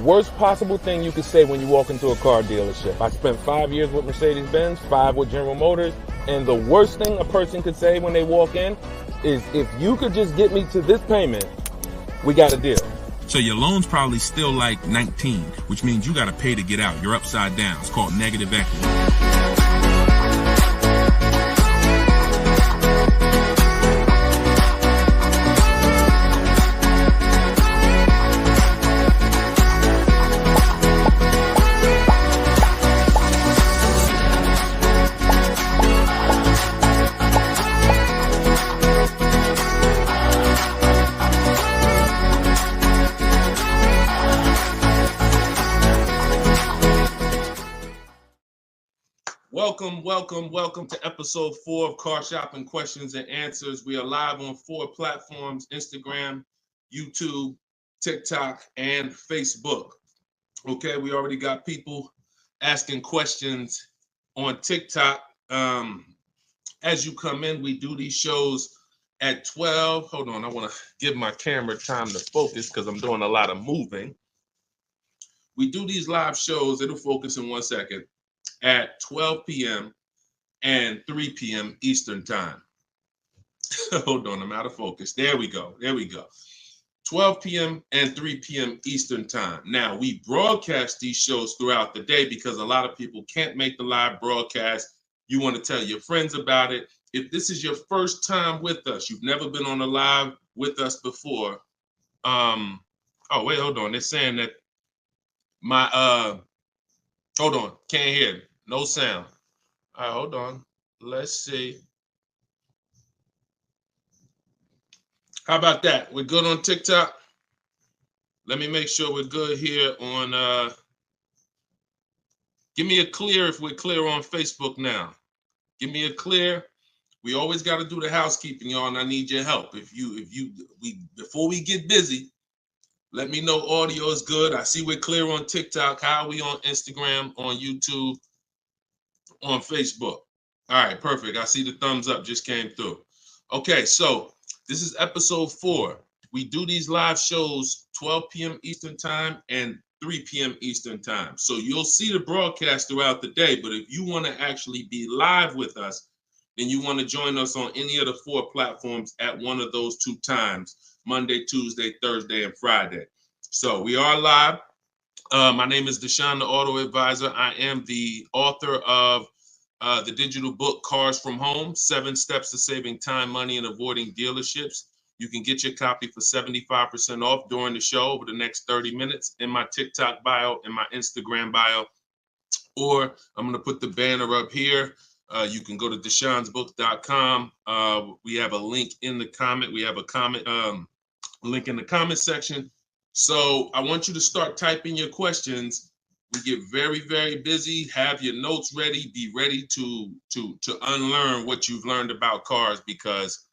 worst possible thing you could say when you walk into a car dealership. I spent 5 years with Mercedes-Benz, 5 with General Motors, and the worst thing a person could say when they walk in is, if you could just get me to this payment, we got a deal. So your loan's probably still like 19, which means you got to pay to get out. You're upside down. It's called negative equity. Welcome to episode 4 of Car Shopping Questions and Answers. We are live on 4 platforms: Instagram, YouTube, TikTok, and Facebook. Okay, we already got people asking questions on TikTok. As you come in, we do these shows at 12. Hold on, I want to give my camera time to focus because I'm doing a lot of moving. We do these live shows, it'll focus in 1 second, at 12 p.m. and 3 p.m. Eastern time. Hold on, I'm out of focus. There we go. 12 p.m. and 3 p.m. Eastern time. Now, we broadcast these shows throughout the day because a lot of people can't make the live broadcast. You want to tell your friends about it. If this is your first time with us, you've never been on a live with us before. Oh, wait, hold on. They're saying that hold on, can't hear. No sound. All right, hold on. Let's see. How about that? We're good on TikTok? Let me make sure we're good here on, give me a clear if we're clear on Facebook now. Give me a clear. We always got to do the housekeeping, y'all, and I need your help. Before we get busy, let me know audio is good. I see we're clear on TikTok. How are we on Instagram, on YouTube, on Facebook? All right, perfect. I see the thumbs up just came through. Okay, so this is episode 4. We do these live shows 12 p.m. Eastern time and 3 p.m. Eastern time. So you'll see the broadcast throughout the day, but if you want to actually be live with us, then you want to join us on any of the 4 platforms at one of those 2 times: Monday, Tuesday, Thursday, and Friday. So we are live. My name is Deshone the Auto Advisor. I am the author of the digital book, Cars from Home, 7 Steps to Saving Time, Money, and Avoiding Dealerships. You can get your copy for 75% off during the show over the next 30 minutes in my TikTok bio, in my Instagram bio, or I'm going to put the banner up here. You can go to deshonesbook.com. We have a link in the comment. We have a comment link in the comment section. So I want you to start typing your questions. We get very, very busy. Have your notes ready. Be ready to unlearn what you've learned about cars, because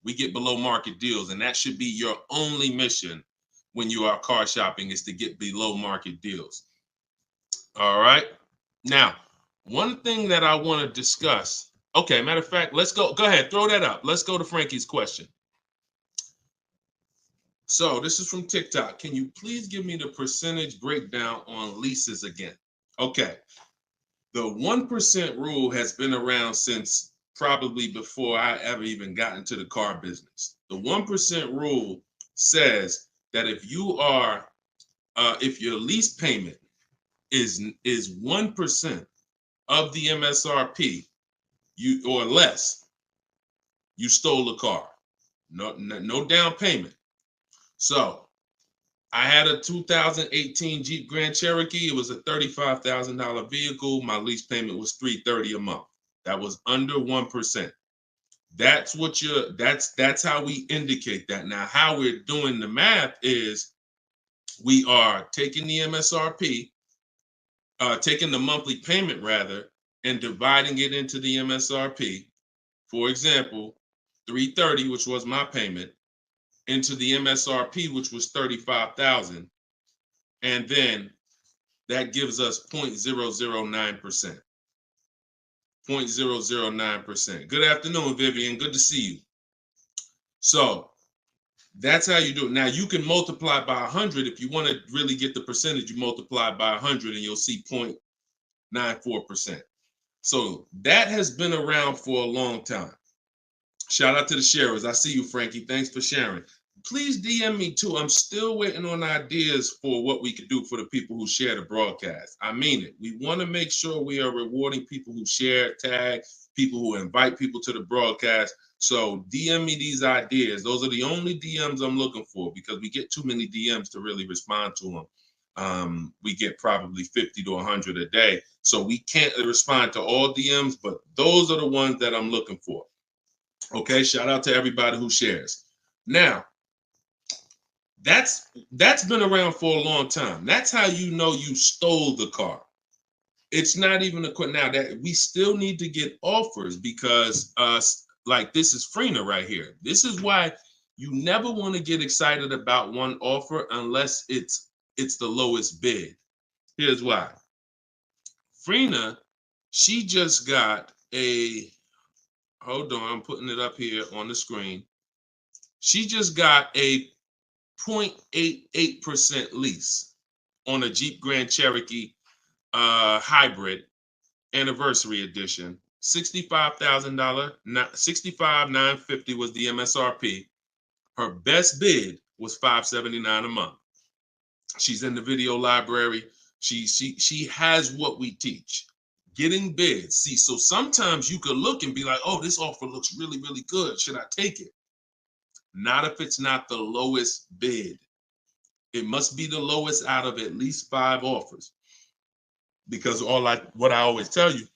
we get below market deals, and that should be your only mission when you are car shopping, is to get below market deals. All right. Now, one thing that I want to discuss. Okay, matter of fact, let's go. Go ahead, throw that up. Let's go to Frankie's question. So this is from TikTok. Can you please give me the percentage breakdown on leases again? Okay. The 1% rule has been around since probably before I ever even got into the car business. The 1% rule says that if your lease payment is 1% of the MSRP, or less, you stole the car. No down payment. So I had a 2018 Jeep Grand Cherokee. It was a $35,000 vehicle. My lease payment was $330 a month. That was under 1%. That's how we indicate that. Now, how we're doing the math is we are taking the MSRP, taking the monthly payment rather, and dividing it into the MSRP. For example, $330, which was my payment, into the MSRP, which was $35,000, and then that gives us 0.009%. 0.009%. Good afternoon, Vivian. Good to see you. So That's how you do it. Now you can multiply by 100 if you want to really get the percentage. You multiply by 100 and you'll see 0.94%. So that has been around for a long time. Shout out to the sharers. I see you, Frankie. Thanks for sharing. Please DM me too. I'm still waiting on ideas for what we could do for the people who share the broadcast. I mean it. We want to make sure we are rewarding people who share, tag, people who invite people to the broadcast. So DM me these ideas. Those are the only DMs I'm looking for because we get too many DMs to really respond to them. We get probably 50 to 100 a day. So we can't respond to all DMs, but those are the ones that I'm looking for. Okay, shout out to everybody who shares. Now, that's been around for a long time. That's how you know you stole the car. It's not even a question now that we still need to get offers because like this is Freener right here. This is why you never want to get excited about one offer unless it's the lowest bid. Here's why. Freener, she just got a, hold on, I'm putting it up here on the screen. She just got a 0.88% lease on a Jeep Grand Cherokee hybrid anniversary edition. $65,000, $65,950 was the MSRP. Her best bid was $579 a month. She's in the video library. She has what we teach. Getting bids. See, so sometimes you could look and be like, oh, this offer looks really, really good. Should I take it? Not if it's not the lowest bid. It must be the lowest out of at least 5 offers. Because what I always tell you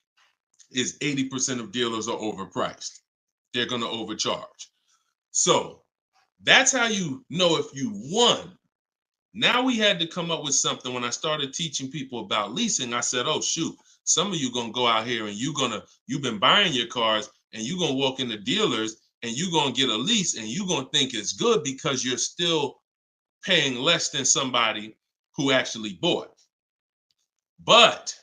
is 80% of dealers are overpriced. They're going to overcharge. So that's how you know if you won. Now we had to come up with something. When I started teaching people about leasing, I said, oh, shoot, some of you going to go out here and you've been buying your cars and you're going to walk into dealers and you're going to get a lease and you're going to think it's good because you're still paying less than somebody who actually bought. But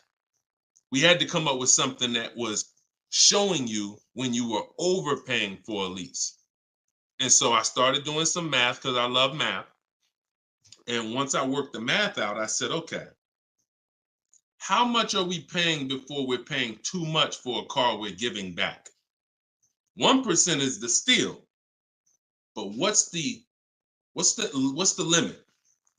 we had to come up with something that was showing you when you were overpaying for a lease. And so I started doing some math because I love math. And once I worked the math out, I said, okay, how much are we paying before we're paying too much for a car we're giving back? 1% is the steal. But what's the limit?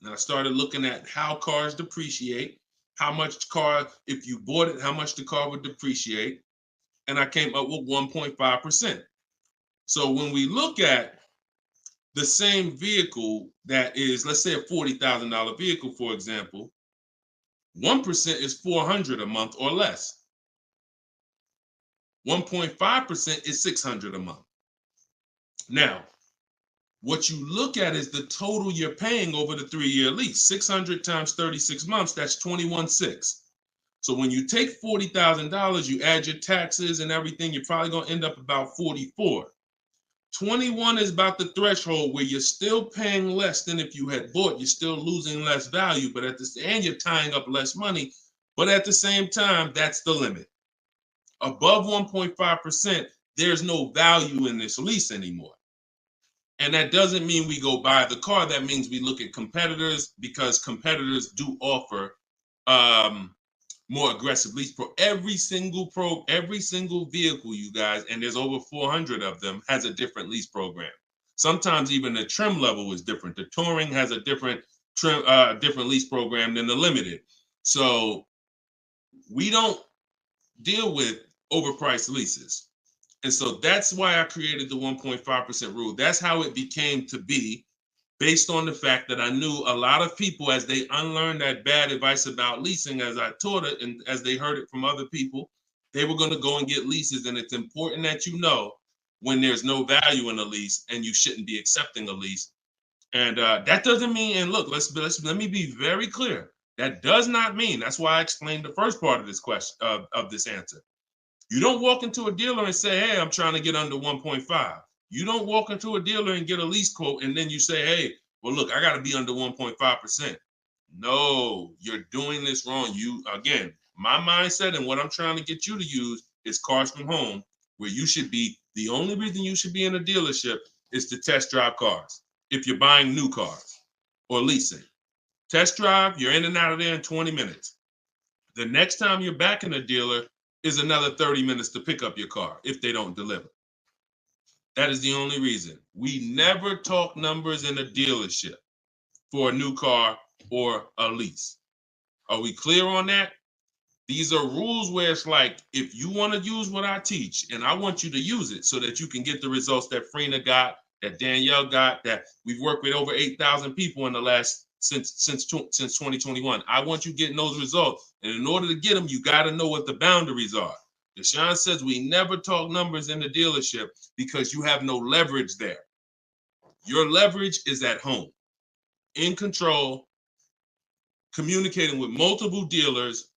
And I started looking at how cars depreciate, how much car, if you bought it, how much the car would depreciate. And I came up with 1.5%. So when we look at the same vehicle that is, let's say a $40,000 vehicle, for example, 1% is $400 a month or less. 1.5% is $600 a month. Now, what you look at is the total you're paying over the 3-year lease. 600 times 36 months, that's 21.6. So when you take $40,000, you add your taxes and everything, you're probably going to end up about 44. 21 is about the threshold where you're still paying less than if you had bought. You're still losing less value, but and you're tying up less money. But at the same time, that's the limit. Above 1.5%, there's no value in this lease anymore. And that doesn't mean we go buy the car. That means we look at competitors because competitors do offer more aggressive lease pro. Every single vehicle, you guys, and there's over 400 of them, has a different lease program. Sometimes even the trim level is different. The Touring has a different lease program than the Limited. So we don't deal with overpriced leases. And so that's why I created the 1.5% rule. That's how it became to be, based on the fact that I knew a lot of people, as they unlearned that bad advice about leasing, as I taught it and as they heard it from other people, they were going to go and get leases. And it's important that you know when there's no value in a lease and you shouldn't be accepting a lease. And that doesn't mean, and look, let me be very clear. That does not mean, that's why I explained the first part of this question, of this answer. You don't walk into a dealer and say, hey, I'm trying to get under 1.5. You don't walk into a dealer and get a lease quote and then you say, hey, well, look, I got to be under 1.5%. No, you're doing this wrong. Again, my mindset and what I'm trying to get you to use is Cars from Home, where you should be, the only reason you should be in a dealership is to test drive cars. if you're buying new cars or leasing. Test drive, you're in and out of there in 20 minutes. The next time you're back in a dealer is another 30 minutes to pick up your car if they don't deliver. That is the only reason. We never talk numbers in a dealership for a new car or a lease. Are we clear on that? These are rules where it's like, if you want to use what I teach, and I want you to use it so that you can get the results that Frina got, that Danielle got, that we've worked with over 8,000 people in the last since 2021. I want you getting those results, and in order to get them, you got to know what the boundaries are. Deshone says we never talk numbers in the dealership because you have no leverage there. Your leverage is at home, in control, communicating with multiple dealers,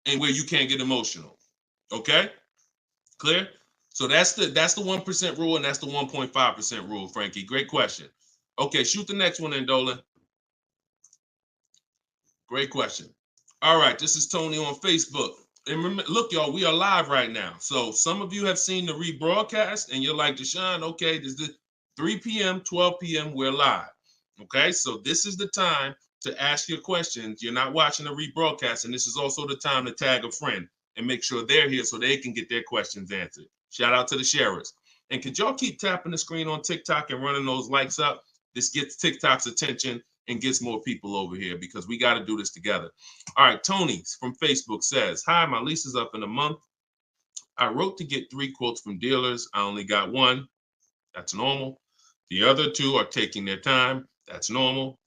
and where you can't get emotional. Okay? Clear? So that's the 1% rule, and that's the 1.5% rule, Frankie. Great question. Okay, shoot the next one in, Dolan. Great question. All right, this is Tony on Facebook. And remember, look, y'all, we are live right now. So some of you have seen the rebroadcast, and you're like, Deshone, okay, this is 3 p.m., 12 p.m., we're live. Okay, so this is the time to ask your questions. You're not watching a rebroadcast, and this is also the time to tag a friend and make sure they're here so they can get their questions answered. Shout out to the sharers. And could y'all keep tapping the screen on TikTok and running those likes up? This gets TikTok's attention and gets more people over here because we got to do this together. All right, Tony from Facebook says, hi, my lease is up in a month. I wrote to get 3 quotes from dealers. I only got 1. That's normal. The other 2 are taking their time. That's normal.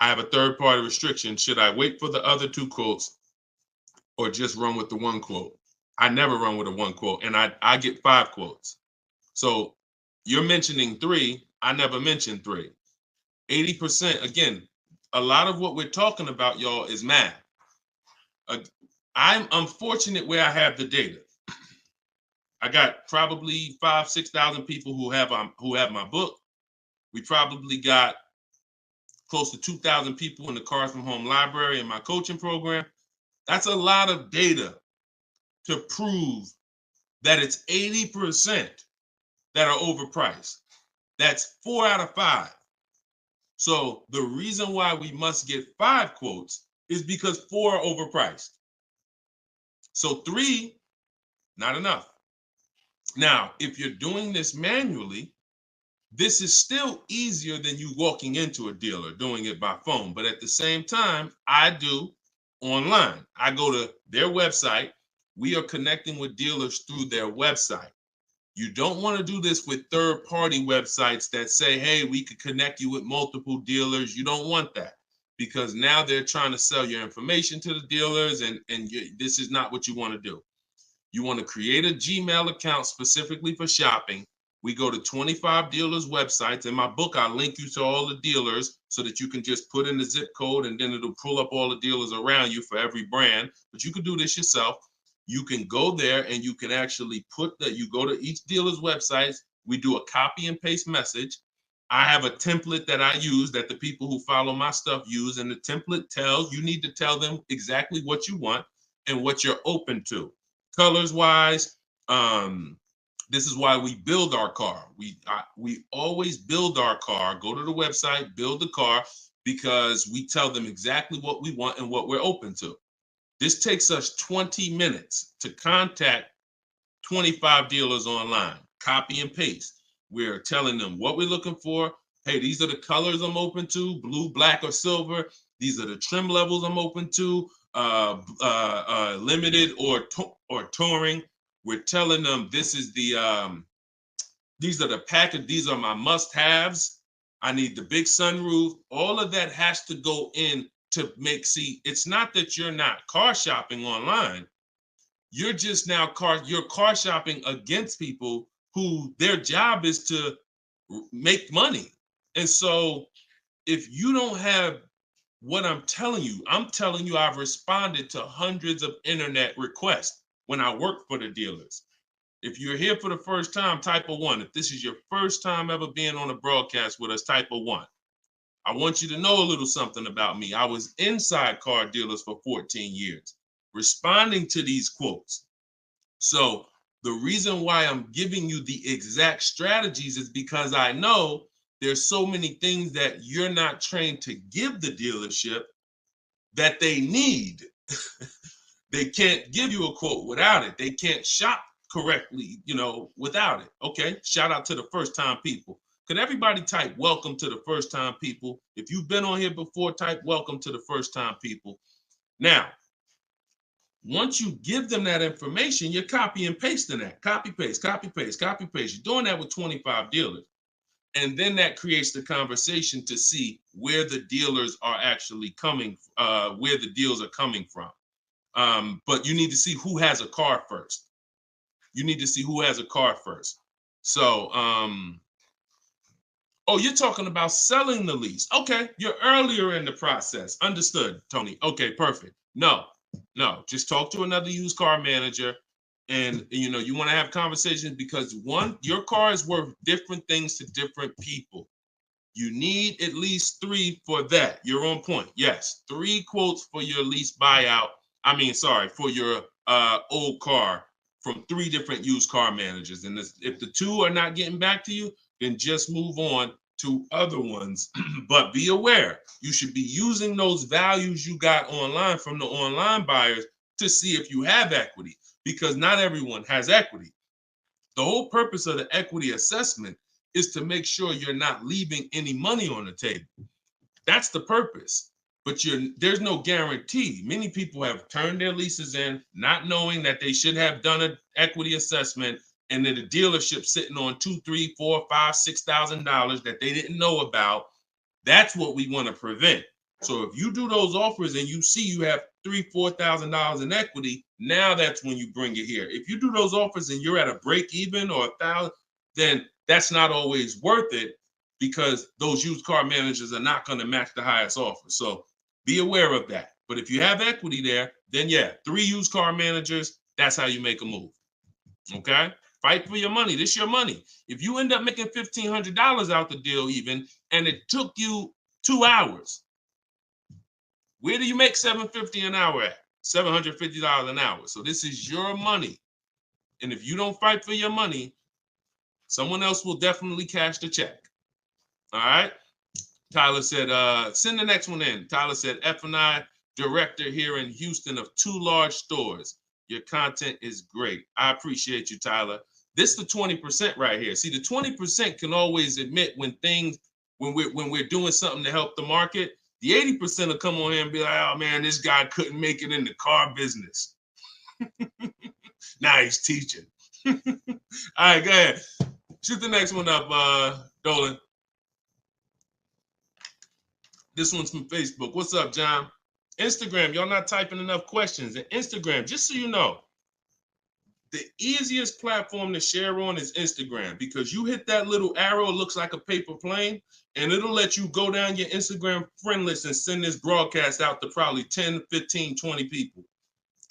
I have a third-party restriction. Should I wait for the other 2 quotes or just run with the 1 quote? I never run with a 1 quote, and I get 5 quotes. So you're mentioning 3. I never mentioned 3. 80%, again, a lot of what we're talking about, y'all, is math. I'm unfortunate where I have the data. I got probably 5,000-6,000 people who have my book. We probably got close to 2,000 people in the Cars from Home library in my coaching program. That's a lot of data to prove that it's 80% that are overpriced. That's 4 out of 5. So the reason why we must get 5 quotes is because 4 are overpriced. So 3, not enough. Now, if you're doing this manually, this is still easier than you walking into a dealer doing it by phone. But at the same time, I do online. I go to their website. We are connecting with dealers through their website. You don't want to do this with third-party websites that say, hey, we could connect you with multiple dealers. You don't want that because now they're trying to sell your information to the dealers, and this is not what you want to do. You want to create a Gmail account specifically for shopping. We go to 25 dealers' websites. In my book, I link you to all the dealers so that you can just put in the zip code, and then it'll pull up all the dealers around you for every brand. But you can do this yourself. You can go there and you can actually you go to each dealer's websites. We do a copy and paste message. I have a template that I use that the people who follow my stuff use. And the template tells, you need to tell them exactly what you want and what you're open to. Colors wise, this is why we build our car. We always build our car, go to the website, build the car, because we tell them exactly what we want and what we're open to. This takes us 20 minutes to contact 25 dealers online, copy and paste. We're telling them what we're looking for. Hey, these are the colors I'm open to, blue, black, or silver. These are the trim levels I'm open to, limited or touring. We're telling them this is these are the package, these are my must-haves. I need the big sunroof. All of that has to go in to it's not that you're not car shopping online. You're just now you're car shopping against people who their job is to make money. And so if you don't have what I'm telling you I've responded to hundreds of internet requests when I work for the dealers. If you're here for the first time, type a 1. If this is your first time ever being on a broadcast with us, type a 1. I want you to know a little something about me. I was inside car dealers for 14 years, responding to these quotes. So The reason why I'm giving you the exact strategies is because I know there's so many things that you're not trained to give the dealership that they need. They can't give you a quote without it. They can't shop correctly, without it. Okay, shout out to the first time people. Could everybody type welcome to the first time people? If you've been on here before, type welcome to the first time people. Now, once you give them that information, you're copy and pasting that. Copy, paste, copy, paste, copy, paste. You're doing that with 25 dealers. And then that creates the conversation to see where the dealers are actually coming, where the deals are coming from. But you need to see who has a car first. You need to see who has a car first. So, oh, you're talking about selling the lease. Okay, you're earlier in the process. Understood, Tony. Okay, perfect. No, just talk to another used car manager, and you want to have conversations because your car is worth different things to different people. You need at least 3 for that. You're on point. Yes, 3 quotes for your lease buyout. For your old car from 3 different used car managers. And if the 2 are not getting back to you, then just move on to other ones. But be aware, you should be using those values you got online from the online buyers to see if you have equity, because not everyone has equity. The whole purpose of the equity assessment is to make sure you're not leaving any money on the table. That's the purpose. But there's no guarantee. Many people have turned their leases in not knowing that they should have done an equity assessment, and then the dealership sitting on $2,000, $3,000, $4,000, $5,000, $6,000 that they didn't know about. That's what we want to prevent. So if you do those offers and you see you have $3,000, $4,000 in equity, now that's when you bring it here. If you do those offers and you're at a break even or $1,000, then that's not always worth it, because those used car managers are not going to match the highest offer. So be aware of that. But if you have equity there, then yeah, 3 used car managers, that's how you make a move. Okay? Fight for your money. This is your money. If you end up making $1,500 out the deal even, and it took you 2 hours, where do you make $750 an hour at? $750 an hour. So this is your money. And if you don't fight for your money, someone else will definitely cash the check. All right? Tyler said, send the next one in. Tyler said, F&I director here in Houston of 2 large stores. Your content is great. I appreciate you, Tyler. This is the 20% right here. See, the 20% can always admit when we're doing something to help the market. The 80% will come on here and be like, oh man, this guy couldn't make it in the car business. Now he's teaching. All right, go ahead. Shoot the next one up, Dolan. This one's from Facebook. What's up, John? Instagram, y'all not typing enough questions. And Instagram, just so you know, the easiest platform to share on is Instagram, because you hit that little arrow, it looks like a paper plane, and it'll let you go down your Instagram friend list and send this broadcast out to probably 10, 15, 20 people.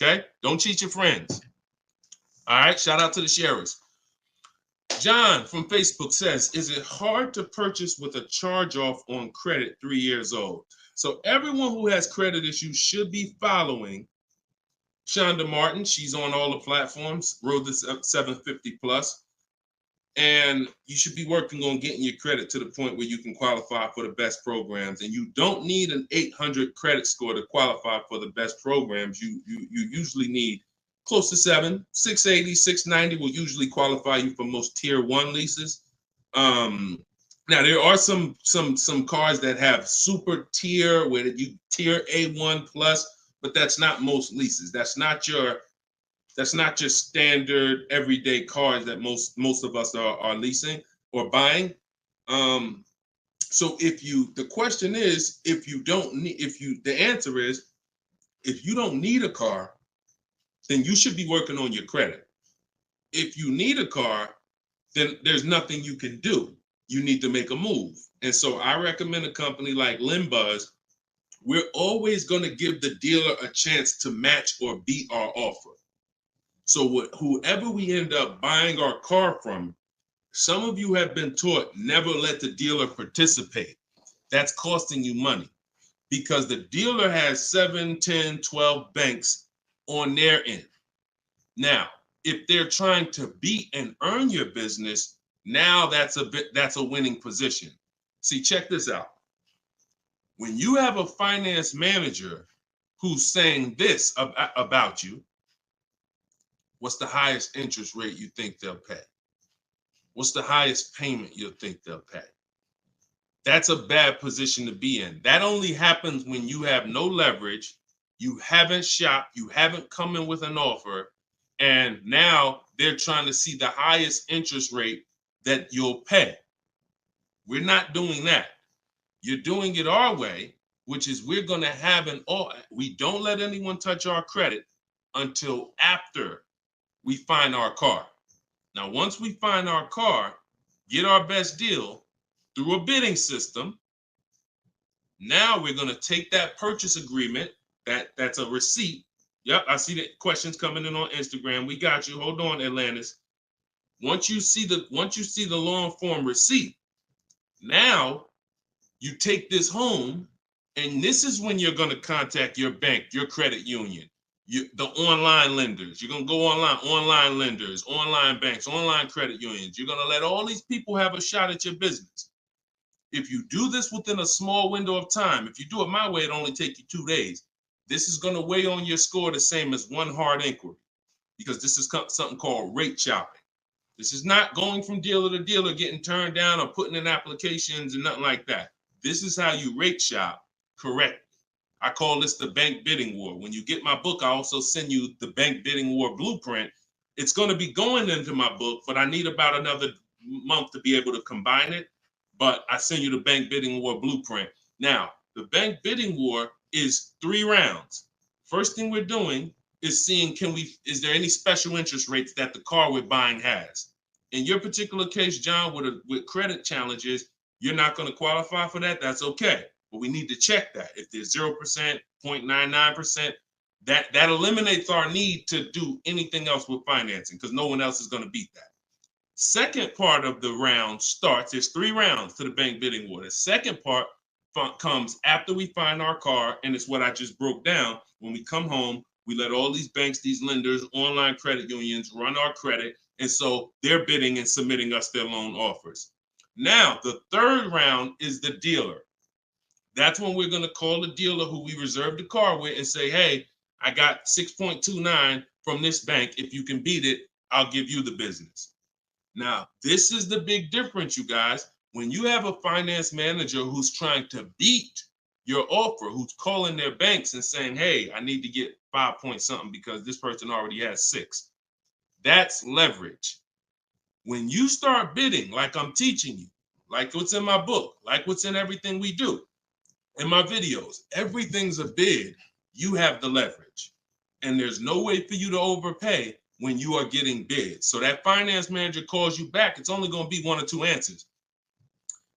Okay? Don't cheat your friends. All right? Shout out to the sharers. John from Facebook says, is it hard to purchase with a charge-off on credit 3 years old? So everyone who has credit issues should be following Shonda Martin. She's on all the platforms, Road to 750 plus. And you should be working on getting your credit to the point where you can qualify for the best programs. And you don't need an 800 credit score to qualify for the best programs. You usually need close to 680, 690 will usually qualify you for most tier 1 leases. Now there are some cars that have super tier where you tier A1 plus, but that's not most leases. That's not your standard everyday cars that most of us are leasing or buying. So the question is, the answer is, if you don't need a car, then you should be working on your credit. If you need a car, then there's nothing you can do. You need to make a move. And so I recommend a company like Limbuzz. We're always going to give the dealer a chance to match or beat our offer. So whoever we end up buying our car from, some of you have been taught never let the dealer participate. That's costing you money, because the dealer has 7, 10, 12 banks on their end. Now, If they're trying to beat and earn your business, now that's a winning position. See, check this out. When you have a finance manager who's saying this about you, what's the highest interest rate you think they'll pay? What's the highest payment you'll think they'll pay? That's a bad position to be in. That only happens when you have no leverage, you haven't shopped, you haven't come in with an offer, and now they're trying to see the highest interest rate that you'll pay. We're not doing that. You're doing it our way, which is we're going to have we don't let anyone touch our credit until after we find our car. Now, once we find our car, get our best deal through a bidding system, now we're going to take that purchase agreement, that's a receipt. Yep, I see the questions coming in on Instagram. We got you. Hold on, Atlantis. Once you see the long form receipt, now you take this home, and this is when you're going to contact your bank, your credit union, the online lenders. You're going to go online lenders, online banks, online credit unions. You're going to let all these people have a shot at your business. If you do this within a small window of time, if you do it my way, it only take you 2 days. This is going to weigh on your score the same as one hard inquiry, because this is something called rate shopping. This is not going from dealer to dealer, getting turned down or putting in applications and nothing like that. This is how you rate shop correctly. I call this the bank bidding war. When you get my book, I also send you the bank bidding war blueprint. It's going to be going into my book, but I need about another month to be able to combine it. But I send you the bank bidding war blueprint. Now, the bank bidding war is 3 rounds. First thing we're doing is seeing, is there any special interest rates that the car we're buying has? In your particular case, John, with credit challenges, you're not going to qualify for that. That's okay. But we need to check that. If there's 0%, 0.99%, that eliminates our need to do anything else with financing, because no one else is going to beat that. Second part of the round starts, there's 3 rounds to the bank bidding war. The second part comes after we find our car, and it's what I just broke down. When we come home, we let all these banks, these lenders, online credit unions run our credit, and so they're bidding and submitting us their loan offers. Now, the third round is the dealer. That's when we're going to call the dealer who we reserved the car with and say, hey, I got 6.29 from this bank. If you can beat it, I'll give you the business. Now, this is the big difference, you guys. When you have a finance manager who's trying to beat your offer, who's calling their banks and saying, hey, I need to get 5 point something because this person already has 6. That's leverage. When you start bidding, like I'm teaching you, like what's in my book, like what's in everything we do, in my videos, everything's a bid. You have the leverage. And there's no way for you to overpay when you are getting bids. So that finance manager calls you back, it's only going to be 1 or 2 answers.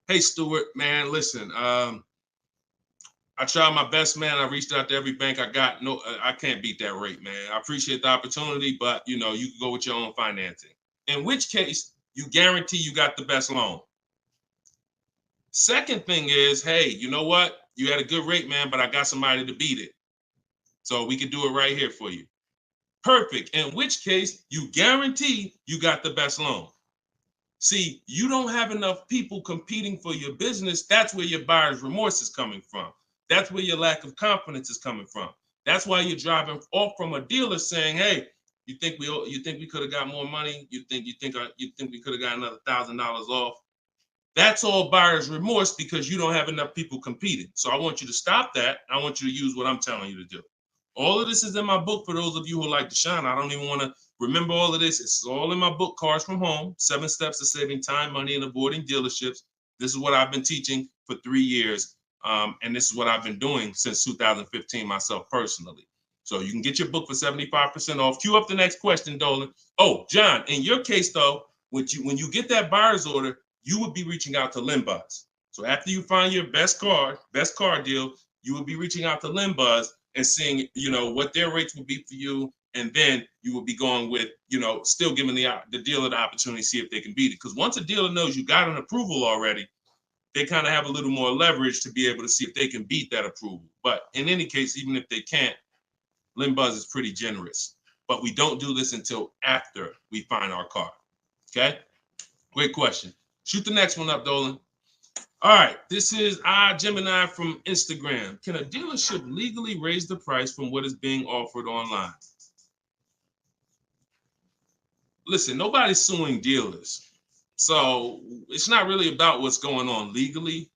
Hey, Stuart, man, listen, I tried my best, man. I reached out to every bank I got. No, I can't beat that rate, man. I appreciate the opportunity, but you can go with your own financing. In which case, you guarantee you got the best loan. Second thing is, hey, you know what? You had a good rate, man, but I got somebody to beat it. So we can do it right here for you. Perfect. In which case, you guarantee you got the best loan. See, you don't have enough people competing for your business. That's where your buyer's remorse is coming from. That's where your lack of confidence is coming from. That's why you're driving off from a dealer saying, hey, you think we could have got more money? You think we could have got another $1,000 off? That's all buyer's remorse because you don't have enough people competing. So I want you to stop that. I want you to use what I'm telling you to do. All of this is in my book for those of you who like Deshone. I don't even want to remember all of this. It's all in my book, Cars from Home, 7 Steps to Saving Time, Money, and Avoiding Dealerships. This is what I've been teaching for 3 years. And this is what I've been doing since 2015 myself personally. So you can get your book for 75% off. Cue up the next question, Dolan. Oh, John, in your case, though, when you get that buyer's order, you would be reaching out to Limbuzz. So after you find your best car deal, you would be reaching out to Limbuzz and seeing, what their rates would be for you. And then you would be going with, still giving the dealer the opportunity to see if they can beat it. Because once a dealer knows you got an approval already, they kind of have a little more leverage to be able to see if they can beat that approval. But in any case, even if they can't, Limbuzz is pretty generous. but we don't do this until after we find our car. Okay? Great question. Shoot the next one up, Dolan. All right, this is Gemini from Instagram. Can a dealership legally raise the price from what is being offered online? Listen, nobody's suing dealers. So it's not really about what's going on legally.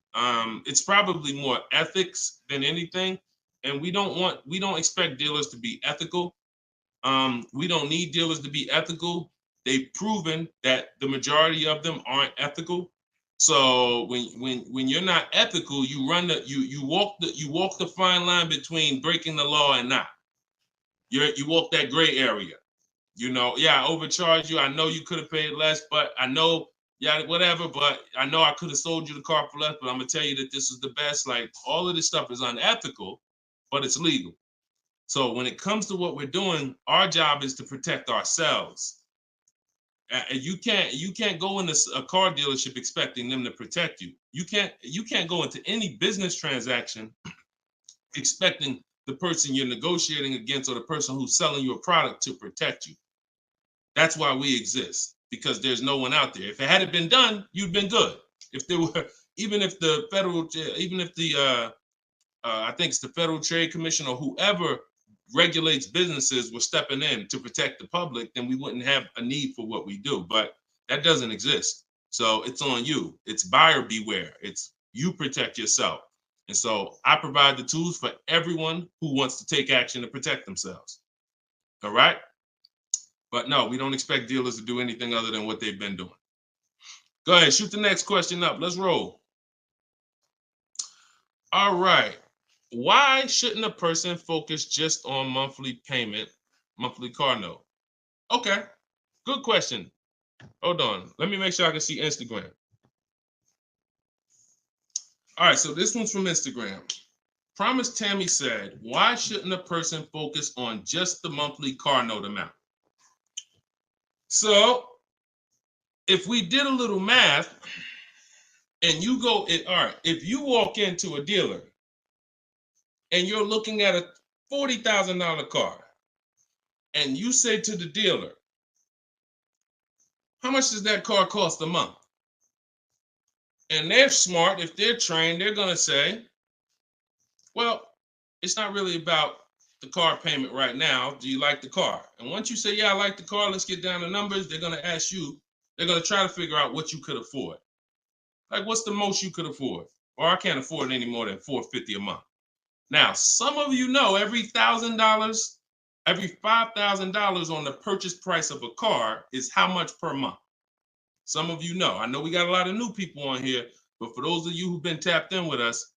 It's probably more ethics than anything. And we don't expect dealers to be ethical. We don't need dealers to be ethical. They've proven that the majority of them aren't ethical. So when you're not ethical, you walk the fine line between breaking the law and not. You walk that gray area. You know, yeah, I overcharged you. I know you could have paid less, but I know, yeah, whatever. But I know I could have sold you the car for less. But I'm gonna tell you that this is the best. Like, all of this stuff is unethical, but it's legal. So when it comes to what we're doing, our job is to protect ourselves. And you can't go into a car dealership expecting them to protect you. You can't go into any business transaction expecting the person you're negotiating against or the person who's selling you a product to protect you. That's why we exist, because there's no one out there. If it hadn't been done, you'd been good. If there were, even if the I think it's the Federal Trade Commission or whoever regulates businesses were stepping in to protect the public, then we wouldn't have a need for what we do. But that doesn't exist. So it's on you. It's buyer beware. It's you protect yourself. And so I provide the tools for everyone who wants to take action to protect themselves. All right? But no, we don't expect dealers to do anything other than what they've been doing. Go ahead, shoot the next question up. Let's roll. All right. Why shouldn't a person focus just on monthly payment, monthly car note? Okay, good question. Hold on. Let me make sure I can see Instagram. All right, so this one's from Instagram. Promise Tammy said, why shouldn't a person focus on just the monthly car note amount? So if we did a little math and you go, all right, if you walk into a dealer and you're looking at a $40,000 car and you say to the dealer, how much does that car cost a month? And they're smart, if they're trained, they're going to say, well, it's not really about the car payment right now. Do you like the car? And once you say, yeah, I like the car, let's get down to numbers, they're going to ask you, they're going to try to figure out what you could afford. Like, what's the most you could afford? Or I can't afford any more than $450 a month. Now, some of you know every $1,000, every $5,000 on the purchase price of a car is how much per month. Some of you know. I know we got a lot of new people on here, but for those of you who've been tapped in with us,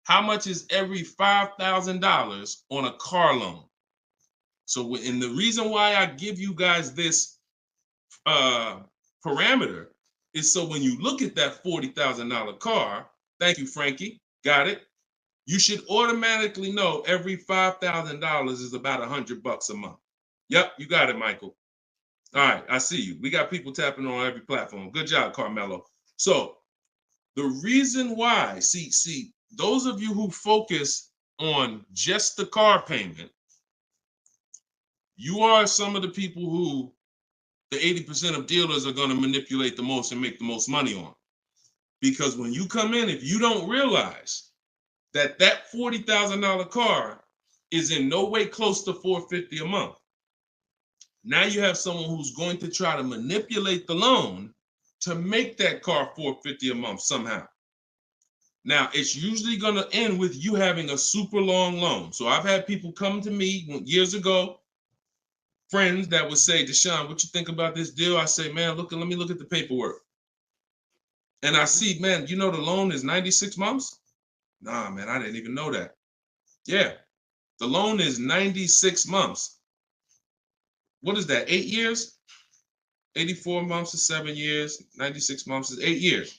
how much is every $5,000 on a car loan? So, and the reason why I give you guys this parameter is so when you look at that $40,000 car, thank you, Frankie, got it. You should automatically know every $5,000 is about $100 a month. Yep, you got it, Michael. All right, I see you. We got people tapping on every platform. Good job, Carmelo. So the reason why, see, those of you who focus on just the car payment, you are some of the people who the 80% of dealers are going to manipulate the most and make the most money on. Because when you come in, if you don't realize that that $40,000 car is in no way close to $450 a month, now you have someone who's going to try to manipulate the loan to make that car $450 a month somehow. Now, it's usually going to end with you having a super long loan. So I've had people come to me years ago, friends that would say, Deshone, what you think about this deal? I say, man, let me look at the paperwork. And I see, man, you know the loan is 96 months? Nah, man, I didn't even know that. Yeah, the loan is 96 months. What is that, 8 years? 84 months is 7 years, 96 months is 8 years.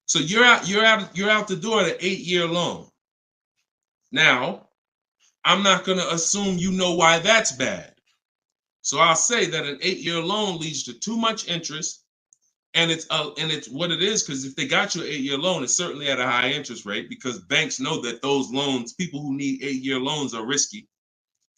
So you're out the door at an 8-year loan. Now, I'm not going to assume you know why that's bad. So I'll say that an 8-year loan leads to too much interest, and it's what it is, because if they got you an 8-year loan, it's certainly at a high interest rate, because banks know that those loans, people who need 8-year loans are risky.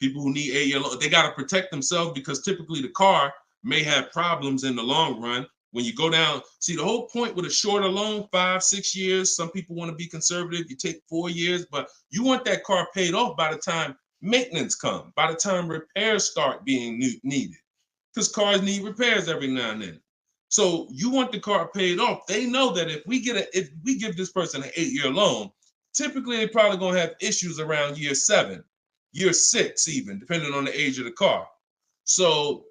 People who need 8-year loan, they got to protect themselves because typically the car may have problems in the long run. When you go down, see the whole point with a shorter loan, 5-6 years. Some people want to be conservative. You take 4 years, but you want that car paid off by the time maintenance comes, by the time repairs start being needed, because cars need repairs every now and then. So you want the car paid off. They know that if we give this person an 8-year loan, typically they're probably gonna have issues around year 7, year 6, even depending on the age of the car. So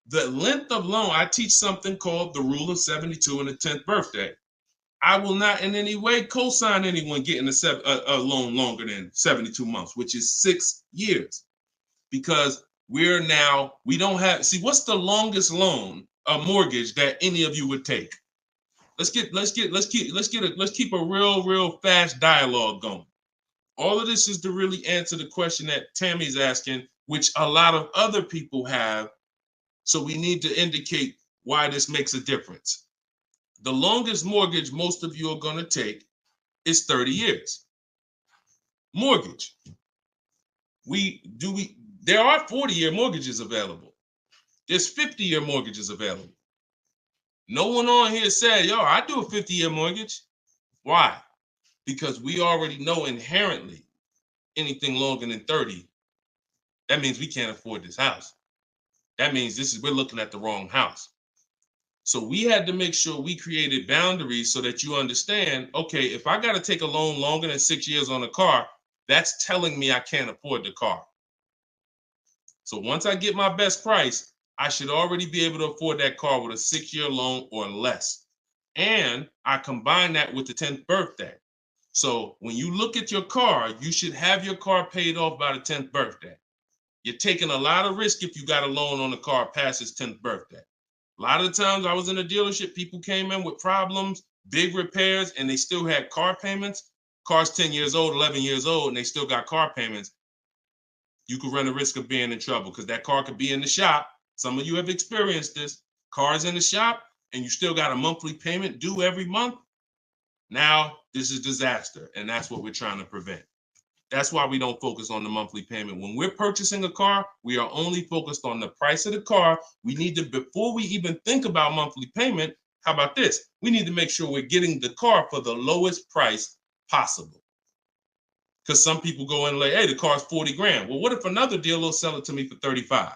the length of loan, I teach something called the rule of 72 and the 10th birthday. I will not in any way co-sign anyone getting a loan longer than 72 months, which is 6 years, because we don't have, see, what's the longest loan, a mortgage that any of you would take? Let's keep a real fast dialogue going. All of this is to really answer the question that Tammy's asking, which a lot of other people have. So we need to indicate why this makes a difference. The longest mortgage most of you are going to take is 30 years. Mortgage. There are 40-year mortgages available. There's 50-year mortgages available. No one on here said, yo, I do a 50-year mortgage. Why? Because we already know inherently anything longer than 30, that means we can't afford this house. That means we're looking at the wrong house. So we had to make sure we created boundaries so that you understand, okay, if I got to take a loan longer than 6 years on a car, that's telling me I can't afford the car. So once I get my best price, I should already be able to afford that car with a 6-year loan or less. And I combine that with the 10th birthday. So when you look at your car, you should have your car paid off by the 10th birthday. You're taking a lot of risk if you got a loan on the car past its 10th birthday. A lot of the times I was in a dealership, people came in with problems, big repairs, and they still had car payments. Car's 10 years old, 11 years old, and they still got car payments. You could run the risk of being in trouble because that car could be in the shop. Some of you have experienced this. Car's in the shop, and you still got a monthly payment due every month. Now, this is disaster, and that's what we're trying to prevent. That's why we don't focus on the monthly payment. When we're purchasing a car, we are only focused on the price of the car. We need to, before we even think about monthly payment, how about this? We need to make sure we're getting the car for the lowest price possible. Because some people go in and like, hey, the car's 40 grand. Well, what if another dealer will sell it to me for 35?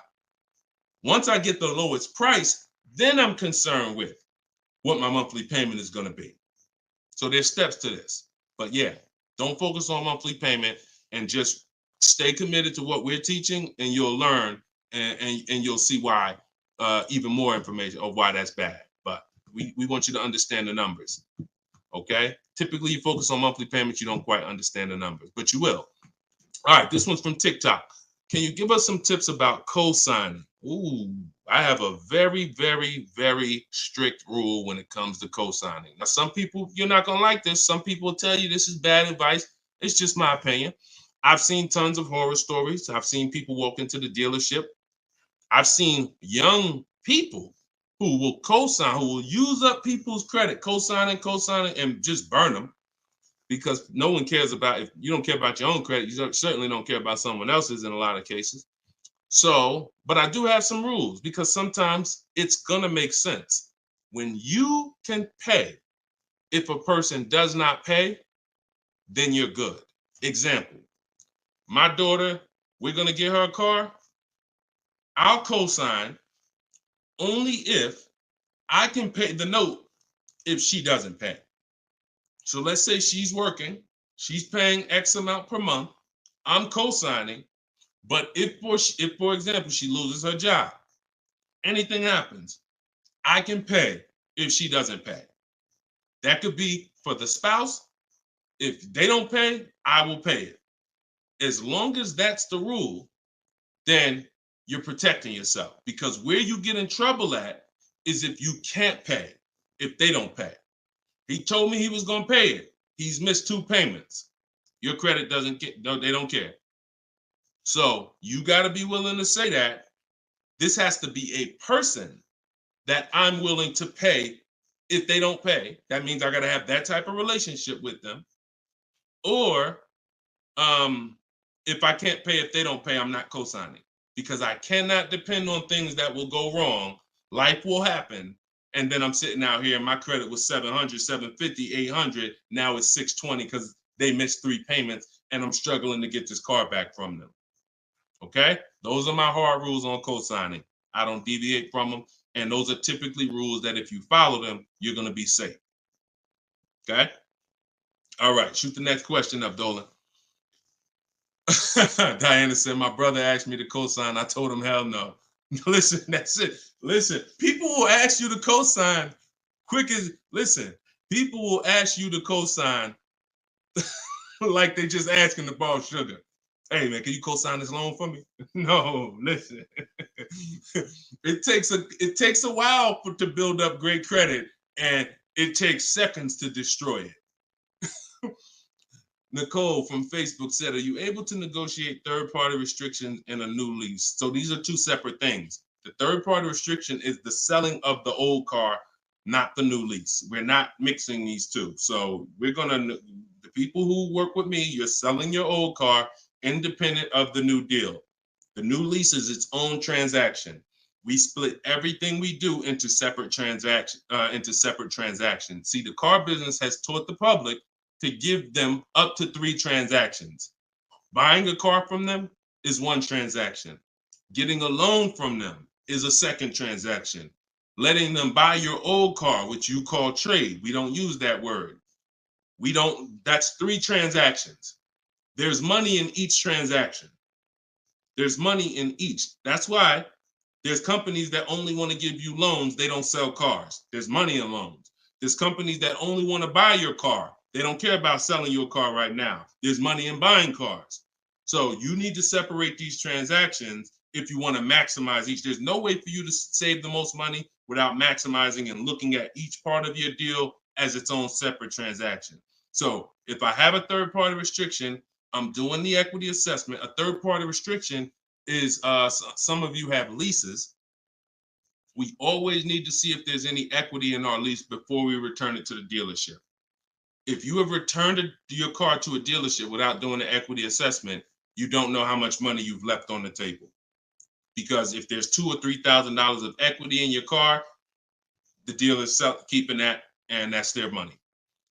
Once I get the lowest price, then I'm concerned with what my monthly payment is going to be. So there's steps to this. But yeah, don't focus on monthly payment and just stay committed to what we're teaching, and you'll learn and you'll see why, even more information of why that's bad. But we want you to understand the numbers, okay? Typically, you focus on monthly payments, you don't quite understand the numbers, but you will. All right, this one's from TikTok. Can you give us some tips about co-signing? Ooh, I have a very, very, very strict rule when it comes to co-signing. Now, some people, you're not going to like this. Some people will tell you this is bad advice. It's just my opinion. I've seen tons of horror stories. I've seen people walk into the dealership. I've seen young people who will co-sign, who will use up people's credit, co-signing, and just burn them. Because no one cares about, if you don't care about your own credit, you certainly don't care about someone else's in a lot of cases. So, but I do have some rules because sometimes it's going to make sense. When you can pay, if a person does not pay, then you're good. Example, my daughter, we're going to get her a car. I'll co-sign only if I can pay the note if she doesn't pay. So let's say she's working, she's paying X amount per month, I'm co-signing, but if for example, she loses her job, anything happens, I can pay if she doesn't pay. That could be for the spouse. If they don't pay, I will pay it. As long as that's the rule, then you're protecting yourself, because where you get in trouble at is if you can't pay, if they don't pay. He told me he was going to pay it. He's missed 2 payments. Your credit doesn't get, no, they don't care. So you got to be willing to say that this has to be a person that I'm willing to pay if they don't pay. That means I got to have that type of relationship with them. Or if I can't pay, if they don't pay, I'm not co-signing, because I cannot depend on things that will go wrong. Life will happen. And then I'm sitting out here and my credit was 700, 750, 800. Now it's 620 because they missed 3 payments and I'm struggling to get this car back from them. Okay? Those are my hard rules on co-signing. I don't deviate from them. And those are typically rules that if you follow them, you're going to be safe. Okay? All right. Shoot the next question up, Dolan. Diana said, my brother asked me to co-sign. I told him, hell no. Listen, that's it. Listen, people will ask you to co-sign quick as, listen, people will ask you to co-sign like they just asking to borrow sugar. Hey man, can you co-sign this loan for me? No, listen. It takes a while to build up great credit, and it takes seconds to destroy it. Nicole from Facebook said, are you able to negotiate third-party restrictions in a new lease? So these are two separate things. The third-party restriction is the selling of the old car, not the new lease. We're not mixing these two. So we're gonna, the people who work with me, you're selling your old car independent of the new deal. The new lease is its own transaction. We split everything we do into separate transactions. See, the car business has taught the public to give them up to 3 transactions. Buying a car from them is 1 transaction. Getting a loan from them is a 2nd transaction. Letting them buy your old car, which you call trade. We don't use that word. That's 3 transactions. There's money in each transaction. There's money in each. That's why there's companies that only want to give you loans. They don't sell cars. There's money in loans. There's companies that only want to buy your car. They don't care about selling your car right now. There's money in buying cars. So you need to separate these transactions if you want to maximize each. There's no way for you to save the most money without maximizing and looking at each part of your deal as its own separate transaction. So if I have a third-party restriction, I'm doing the equity assessment. A third-party restriction is, some of you have leases. We always need to see if there's any equity in our lease before we return it to the dealership. If you have returned your car to a dealership without doing the equity assessment, you don't know how much money you've left on the table. Because if there's $2,000 or $3,000 of equity in your car, the dealer's keeping that, and that's their money.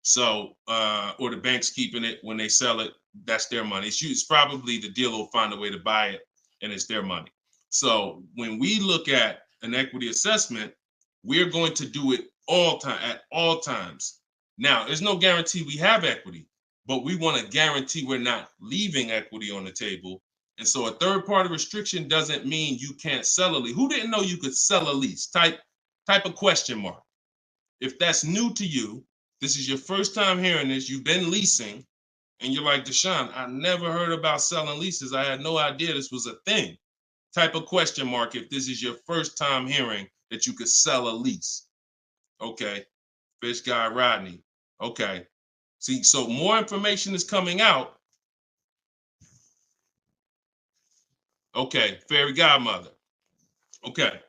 So, or the bank's keeping it when they sell it, that's their money. It's probably the dealer will find a way to buy it, and it's their money. So when we look at an equity assessment, we're going to do it at all times. Now, there's no guarantee we have equity, but we want to guarantee we're not leaving equity on the table. And so a third-party restriction doesn't mean you can't sell a lease. Who didn't know you could sell a lease? Type a question mark. If that's new to you, this is your first time hearing this, you've been leasing, and you're like, Deshone, I never heard about selling leases. I had no idea this was a thing. Type a question mark if this is your first time hearing that you could sell a lease. Okay. Fish Guy Rodney. Okay. See, so more information is coming out. Okay. Fairy Godmother. Okay.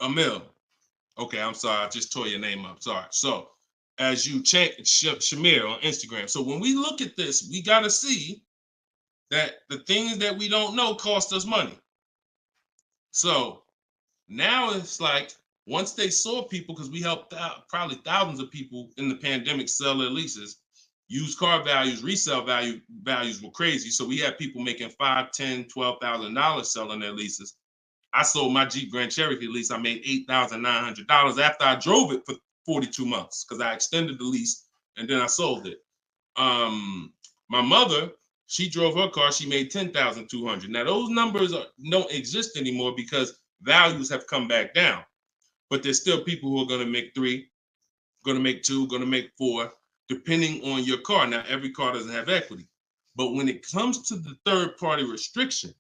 Emil. Okay, I'm sorry. I just tore your name up. Sorry. So as you check Shamir on Instagram. So when we look at this, we got to see that the things that we don't know cost us money. So now it's like, once they saw people, because we helped out probably thousands of people in the pandemic sell their leases, used car values, resale values were crazy. So we had people making $5,000, $10,000, $12,000 selling their leases. I sold my Jeep Grand Cherokee lease. I made $8,900 after I drove it for 42 months because I extended the lease and then I sold it. My mother, she drove her car. She made $10,200. Now those numbers don't exist anymore because values have come back down. But there's still people who are going to make 3, going to make 2, going to make 4, depending on your car. Now, every car doesn't have equity. But when it comes to the third-party restriction,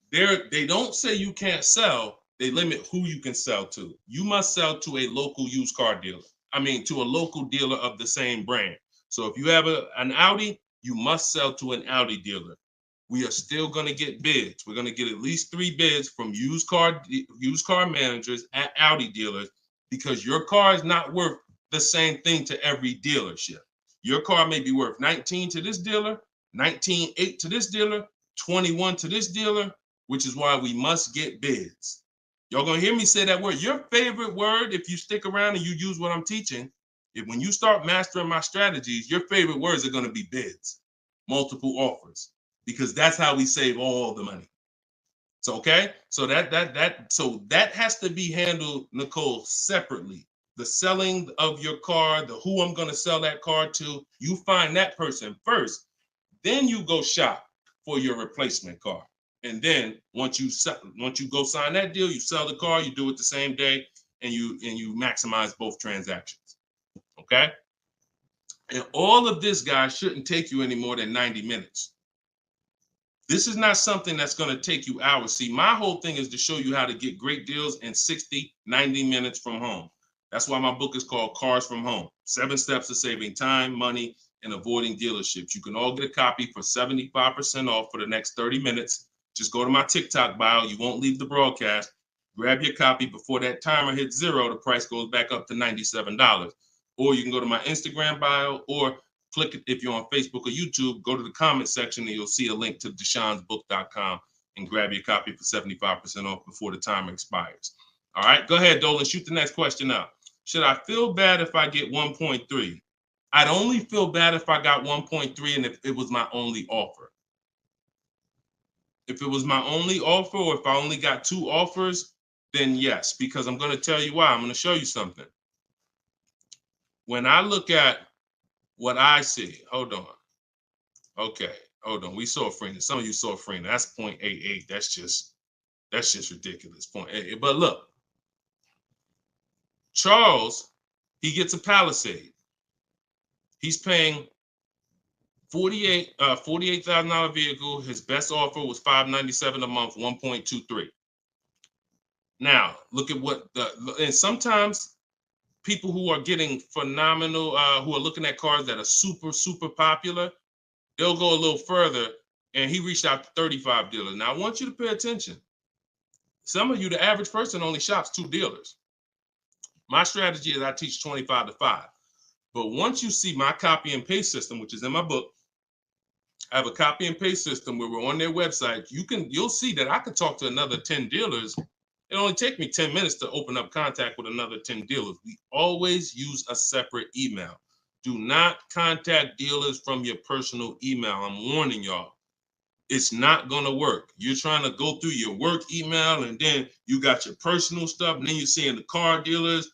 they don't say you can't sell. They limit who you can sell to. You must sell to a local used car dealer. To a local dealer of the same brand. So if you have an Audi, you must sell to an Audi dealer. We are still going to get bids. We're going to get at least 3 bids from used car managers at Audi dealers because your car is not worth the same thing to every dealership. Your car may be worth 19 to this dealer, 19.8 to this dealer, 21 to this dealer, which is why we must get bids. Y'all gonna hear me say that word. Your favorite word, if you stick around and you use what I'm teaching, if when you start mastering my strategies, your favorite words are gonna be bids, multiple offers, because that's how we save all the money. So okay, so that has to be handled, Nicole, separately. The selling of your car, the who I'm gonna sell that car to, you find that person first. Then you go shop for your replacement car. And then once you go sign that deal, you sell the car, you do it the same day, and you maximize both transactions. Okay? And all of this, guys, shouldn't take you any more than 90 minutes. This is not something that's going to take you hours. See, my whole thing is to show you how to get great deals in 60, 90 minutes from home. That's why my book is called Cars from Home. 7 Steps to Saving Time, Money, and Avoiding Dealerships. You can all get a copy for 75% off for the next 30 minutes. Just go to my TikTok bio. You won't leave the broadcast. Grab your copy before that timer hits 0. The price goes back up to $97. Or you can go to my Instagram bio, or click it if you're on Facebook or YouTube. Go to the comment section and you'll see a link to deshonsbook.com and grab your copy for 75% off before the timer expires. All right, go ahead, Dolan. Shoot the next question out. Should I feel bad if I get 1.3? I'd only feel bad if I got 1.3 and if it was my only offer. If it was my only offer, or if I only got 2 offers, then yes, because I'm going to tell you why. I'm going to show you something. When I look at what I see, hold on. Okay, hold on. We saw Freener. Some of you saw Freener. That's 0.88. That's just ridiculous. 0.88. But look, Charles, he gets a Palisade. He's paying $48,000 vehicle. His best offer was $597 a month, 1.23. Now look at what and sometimes people who are getting phenomenal, who are looking at cars that are super popular, they'll go a little further. And he reached out to 35 dealers. Now I want you to pay attention. Some of you, the average person, only shops 2 dealers. My strategy is I teach 25 to 5. But once you see my copy and paste system, which is in my book, I have a copy and paste system where we're on their website. You'll see that I could talk to another 10 dealers. It only take me 10 minutes to open up contact with another 10 dealers. We always use a separate email. Do not contact dealers from your personal email. I'm warning y'all. It's not going to work. You're trying to go through your work email, and then you got your personal stuff, and then you're seeing the car dealers.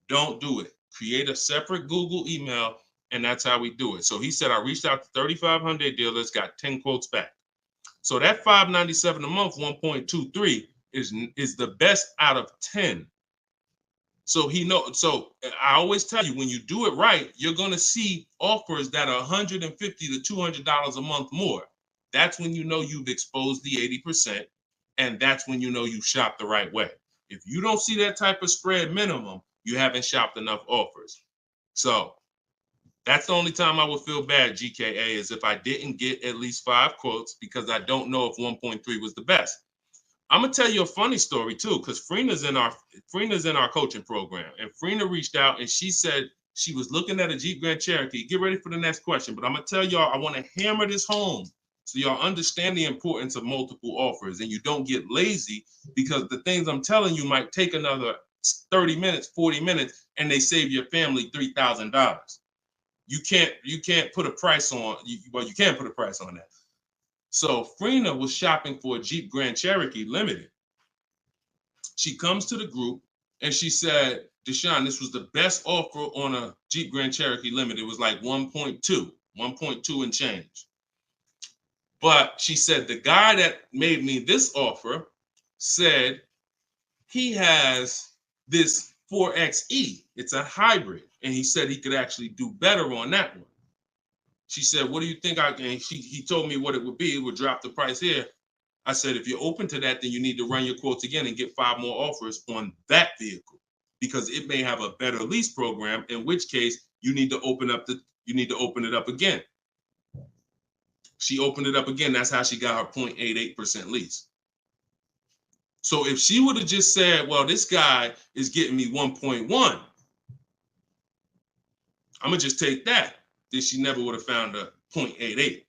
Don't do it. Create a separate Google email, and that's how we do it. So he said, I reached out to 3,500 dealers, got 10 quotes back. So that $597 a month, 1.23 is the best out of 10. So so I always tell you, when you do it right, you're going to see offers that are $150 to $200 a month more. That's when you know you've exposed the 80%, and that's when you know you shop the right way. If you don't see that type of spread minimum, you haven't shopped enough offers. So that's the only time I would feel bad, GKA, is if I didn't get at least 5 quotes, because I don't know if 1.3 was the best. I'm gonna tell you a funny story too, because Freena's in our coaching program, and Freena reached out and she said she was looking at a Jeep Grand Cherokee. Get ready for the next question, but I'm gonna tell y'all, I want to hammer this home so y'all understand the importance of multiple offers and you don't get lazy, because the things I'm telling you might take another 30 minutes, 40 minutes, and they save your family $3,000. You can't put a price on. Well, you can put a price on that. So Freena was shopping for a Jeep Grand Cherokee Limited. She comes to the group and she said, Deshone, this was the best offer on a Jeep Grand Cherokee Limited. It was like 1.2 and change. But she said, the guy that made me this offer said he has this 4XE. It's a hybrid. And he said he could actually do better on that one. She said, what do you think I can? He told me what it would be. It would drop the price here. I said, if you're open to that, then you need to run your quotes again and get 5 more offers on that vehicle, because it may have a better lease program, in which case you need to open it up again. She opened it up again. That's how she got her 0.88% lease. So if she would have just said, well, this guy is getting me 1.1, I'm going to just take that, then she never would have found a 0.88.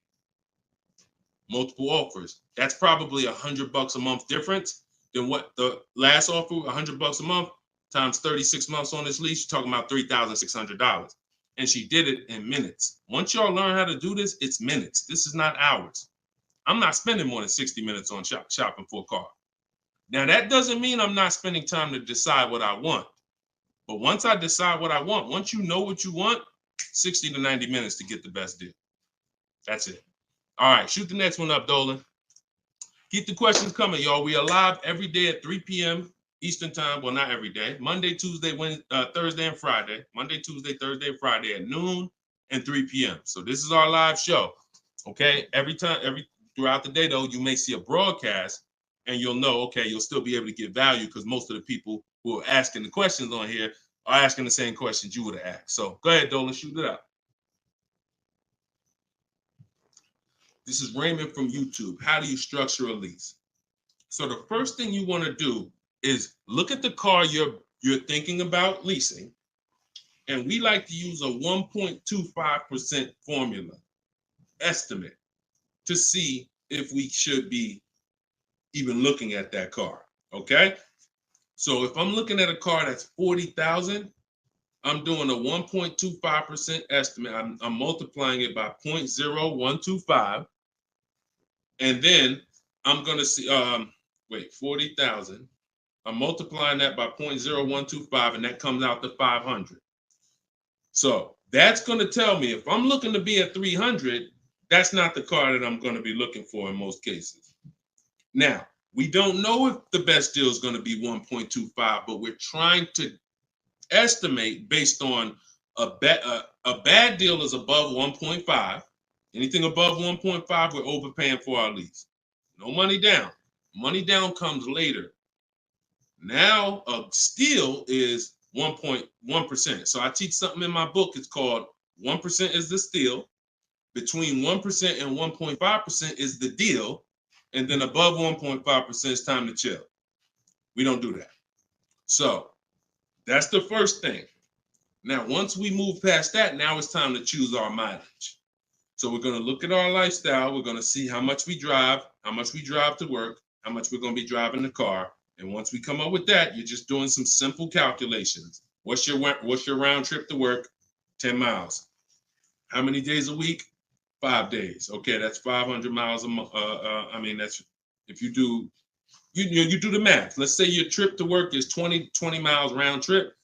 multiple offers. That's probably $100 a month difference than what the last offer, $100 a month times 36 months on this lease. You're talking about $3,600. And she did it in minutes. Once y'all learn how to do this, it's minutes. This is not hours. I'm not spending more than 60 minutes on shopping for a car. Now, that doesn't mean I'm not spending time to decide what I want. But once I decide what I want, once you know what you want, 60 to 90 minutes to get the best deal. That's it. All right, shoot the next one up, Dolan. Keep the questions coming, y'all. We are live every day at 3 p.m. Eastern time. Well, not every day. Monday, Tuesday, Wednesday, Thursday, and Friday. Monday, Tuesday, Thursday, and Friday at noon and 3 p.m. So this is our live show. Okay. Throughout the day, though, you may see a broadcast and you'll know, okay, you'll still be able to get value because most of the people who are asking the questions on here are asking the same questions you would have asked. So go ahead, Dolan, shoot it out. This is Raymond from YouTube. How do you structure a lease? So the first thing you want to do is look at the car you're thinking about leasing, and we like to use a 1.25% formula estimate to see if we should be even looking at that car. Okay, so if I'm looking at a car that's $40,000, I'm doing a 1.25% estimate. I'm multiplying it by 0.0125. And then I'm going to see, 40,000. I'm multiplying that by 0.0125, and that comes out to 500. So that's going to tell me if I'm looking to be at 300, that's not the car that I'm going to be looking for in most cases. Now, we don't know if the best deal is going to be 1.25, but we're trying to estimate based on a bad deal is above 1.5. Anything above 1.5, we're overpaying for our lease. No money down. Money down comes later. Now, a steal is 1.1%. So I teach something in my book. It's called 1% is the steal. Between 1% and 1.5% is the deal. And then above 1.5% is time to chill. We don't do that. So that's the first thing. Now, once we move past that, now it's time to choose our mileage. So we're going to look at our lifestyle. We're going to see how much we drive to work, how much we're going to be driving the car. And once we come up with that, you're just doing some simple calculations. What's your round trip to work? 10 miles. How many days a week? 5 days. Okay, that's 500 miles a month. That's if you do you do the math. Let's say your trip to work is 20 miles round trip,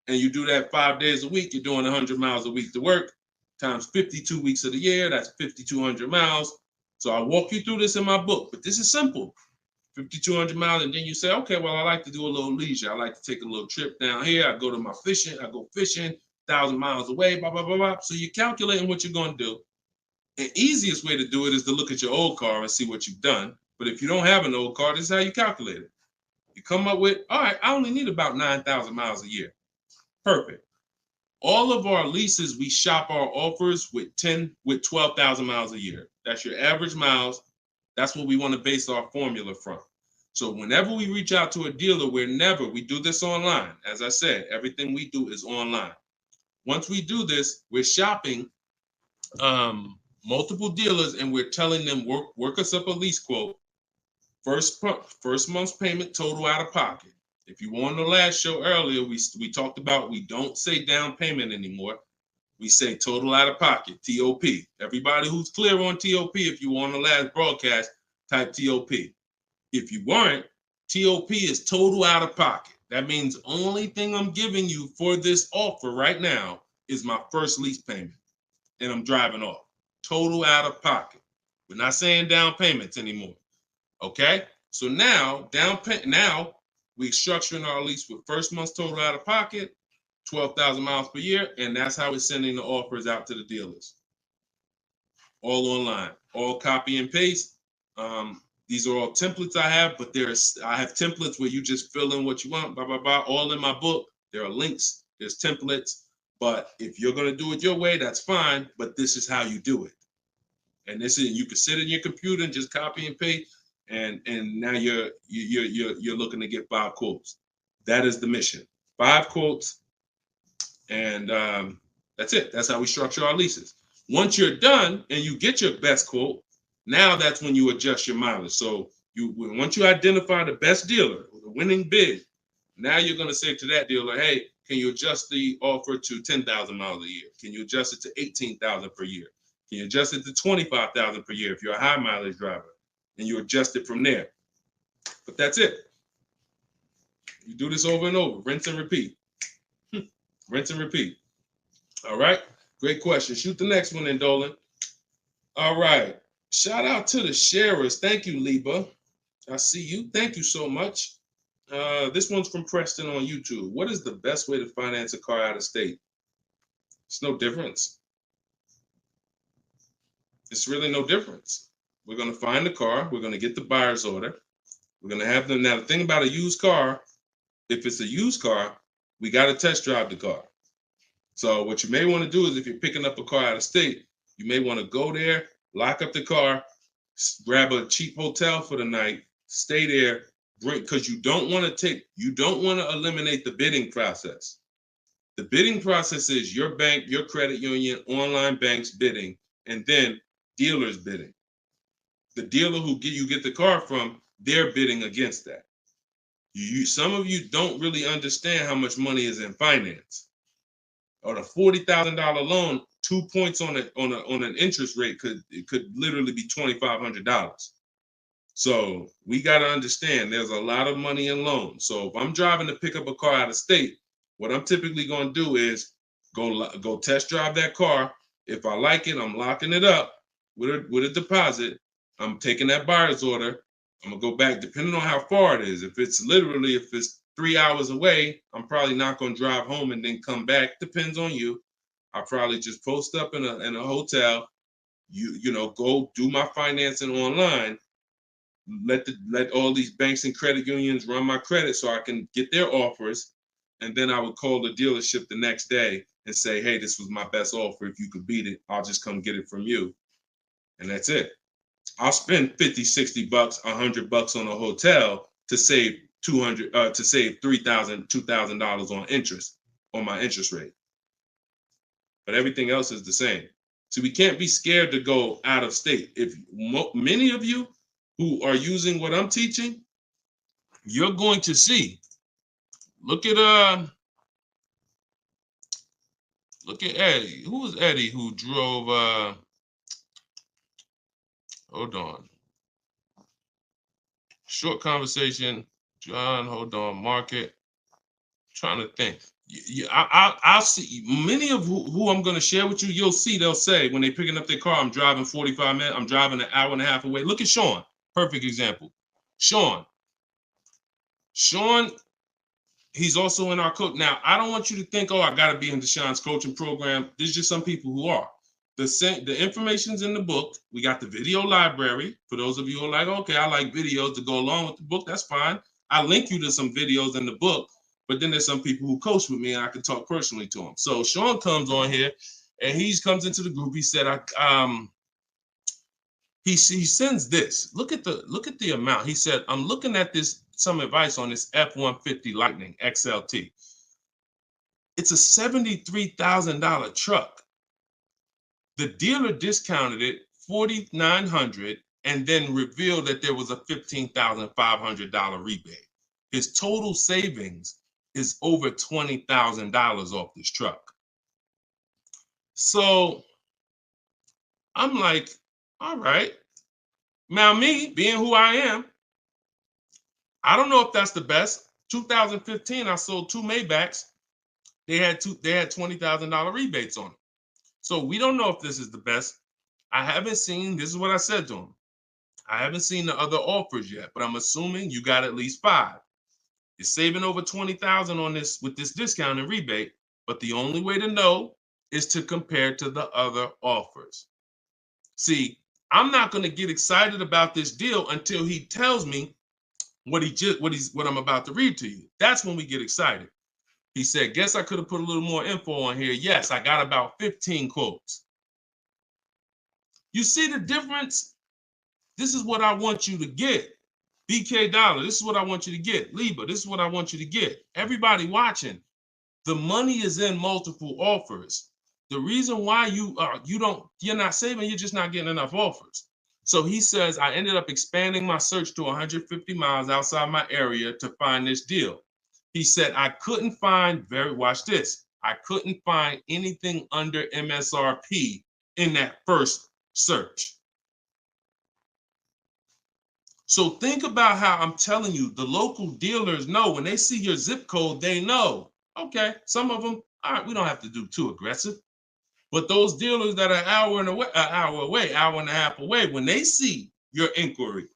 and you do that 5 days a week. You're doing 100 miles a week to work. Times 52 weeks of the year, that's 5,200 miles. So I walk you through this in my book, but this is simple. 5,200 miles, and then you say, okay, well, I like to do a little leisure. I like to take a little trip down here. I go fishing, 1,000 miles away, blah, blah, blah, blah. So you're calculating what you're going to do. The easiest way to do it is to look at your old car and see what you've done. But if you don't have an old car, this is how you calculate it. You come up with, all right, I only need about 9,000 miles a year. Perfect. All of our leases, we shop our offers with 12,000 miles a year. That's your average miles. That's what we want to base our formula from. So whenever we reach out to a dealer, we do this online. As I said, everything we do is online. Once we do this, we're shopping multiple dealers, and we're telling them, work us up a lease quote. First month's payment, total out of pocket. If you were on the last show earlier, we talked about we don't say down payment anymore. We say total out of pocket, TOP. Everybody who's clear on TOP, if you were on the last broadcast, type TOP. If you weren't, TOP is total out of pocket. That means only thing I'm giving you for this offer right now is my first lease payment, and I'm driving off. Total out of pocket. We're not saying down payments anymore. Okay? So now, we're structuring our lease with first month's total out of pocket, 12,000 miles per year, and that's how we're sending the offers out to the dealers. All online, all copy and paste. These are all templates I have, but I have templates where you just fill in what you want, blah, blah, blah, all in my book. There are links, there's templates, but if you're going to do it your way, that's fine, but this is how you do it. And you can sit in your computer and just copy and paste. And now you're looking to get 5 quotes. That is the mission. 5 quotes, and that's it. That's how we structure our leases. Once you're done and you get your best quote, Now that's when you adjust your mileage. So once you identify the best dealer, the winning bid, now you're going to say to that dealer, hey, can you adjust the offer to 10,000 miles a year? Can you adjust it to 18,000 per year? Can you adjust it to 25,000 per year if you're a high mileage driver? And you adjust it from there. But that's it. You do this over and over, rinse and repeat. Rinse and repeat. All right. Great question. Shoot the next one in, Dolan. All right. Shout out to the sharers. Thank you, Liba. I see you. Thank you so much. This one's from Preston on YouTube. What is the best way to finance a car out of state? It's no difference. It's really no difference. We're going to find the car. We're going to get the buyer's order. We're going to have them. Now, the thing about a used car, if it's a used car, we got to test drive the car. So what you may want to do is if you're picking up a car out of state, you may want to go there, lock up the car, grab a cheap hotel for the night, stay there, because you don't want to eliminate the bidding process. The bidding process is your bank, your credit union, online banks bidding, and then dealers bidding. The dealer who you get the car from, they're bidding against that. Some of you don't really understand how much money is in finance. On a $40,000 loan, 2 points on an interest rate could literally be $2,500. So we got to understand there's a lot of money in loans. So if I'm driving to pick up a car out of state, what I'm typically going to do is go test drive that car. If I like it, I'm locking it up with a deposit. I'm taking that buyer's order. I'm gonna go back depending on how far it is. If it's 3 hours away, I'm probably not gonna drive home and then come back. Depends on you. I'll probably just post up in a hotel. Go do my financing online. Let all these banks and credit unions run my credit so I can get their offers, and then I would call the dealership the next day and say, hey, this was my best offer. If you could beat it, I'll just come get it from you. And that's it. I'll spend $50, $60, $100 on a hotel to save $3,000, $2,000 on interest on my interest rate. But everything else is the same. So we can't be scared to go out of state. If many of you who are using what I'm teaching, you're going to see. Look at Eddie. Who was Eddie who drove? Hold on. Short conversation. John, hold on. Market. Trying to think. I'll see many of who I'm going to share with you. You'll see they'll say when they're picking up their car, I'm driving 45 minutes. I'm driving an hour and a half away. Look at Sean. Perfect example. Sean, he's also in our coach. Now, I don't want you to think, oh, I got to be in Deshone's coaching program. There's just some people who are. The information's in the book. We got the video library. For those of you who are like, okay, I like videos to go along with the book. That's fine. I'll link you to some videos in the book. But then there's some people who coach with me and I can talk personally to them. So Sean comes on here and he comes into the group. He said, he sends this. Look at the amount. He said, I'm looking at some advice on this F-150 Lightning XLT. It's a $73,000 truck. The dealer discounted it $4,900 and then revealed that there was a $15,500 rebate. His total savings is over $20,000 off this truck. So I'm like, all right. Now me, being who I am, I don't know if that's the best. 2015, I sold 2 Maybachs. They had $20,000 rebates on them. So we don't know if this is the best. I haven't seen, this is what I said to him. I haven't seen the other offers yet, but I'm assuming you got at least 5. You're saving over $20,000 on this with this discount and rebate, but the only way to know is to compare to the other offers. See, I'm not going to get excited about this deal until he tells me what I'm about to read to you. That's when we get excited. He said, guess I could have put a little more info on here. Yes, I got about 15 quotes. You see the difference? This is what I want you to get. BK Dollar, this is what I want you to get. Liba, this is what I want you to get. Everybody watching, the money is in multiple offers. The reason why you're not saving, you're just not getting enough offers. So he says, I ended up expanding my search to 150 miles outside my area to find this deal. He said, I couldn't find, watch this, I couldn't find anything under MSRP in that first search. So think about how I'm telling you, the local dealers know when they see your zip code, they know, okay, some of them, all right, we don't have to do too aggressive. But those dealers that are an hour and a half away, when they see your inquiry,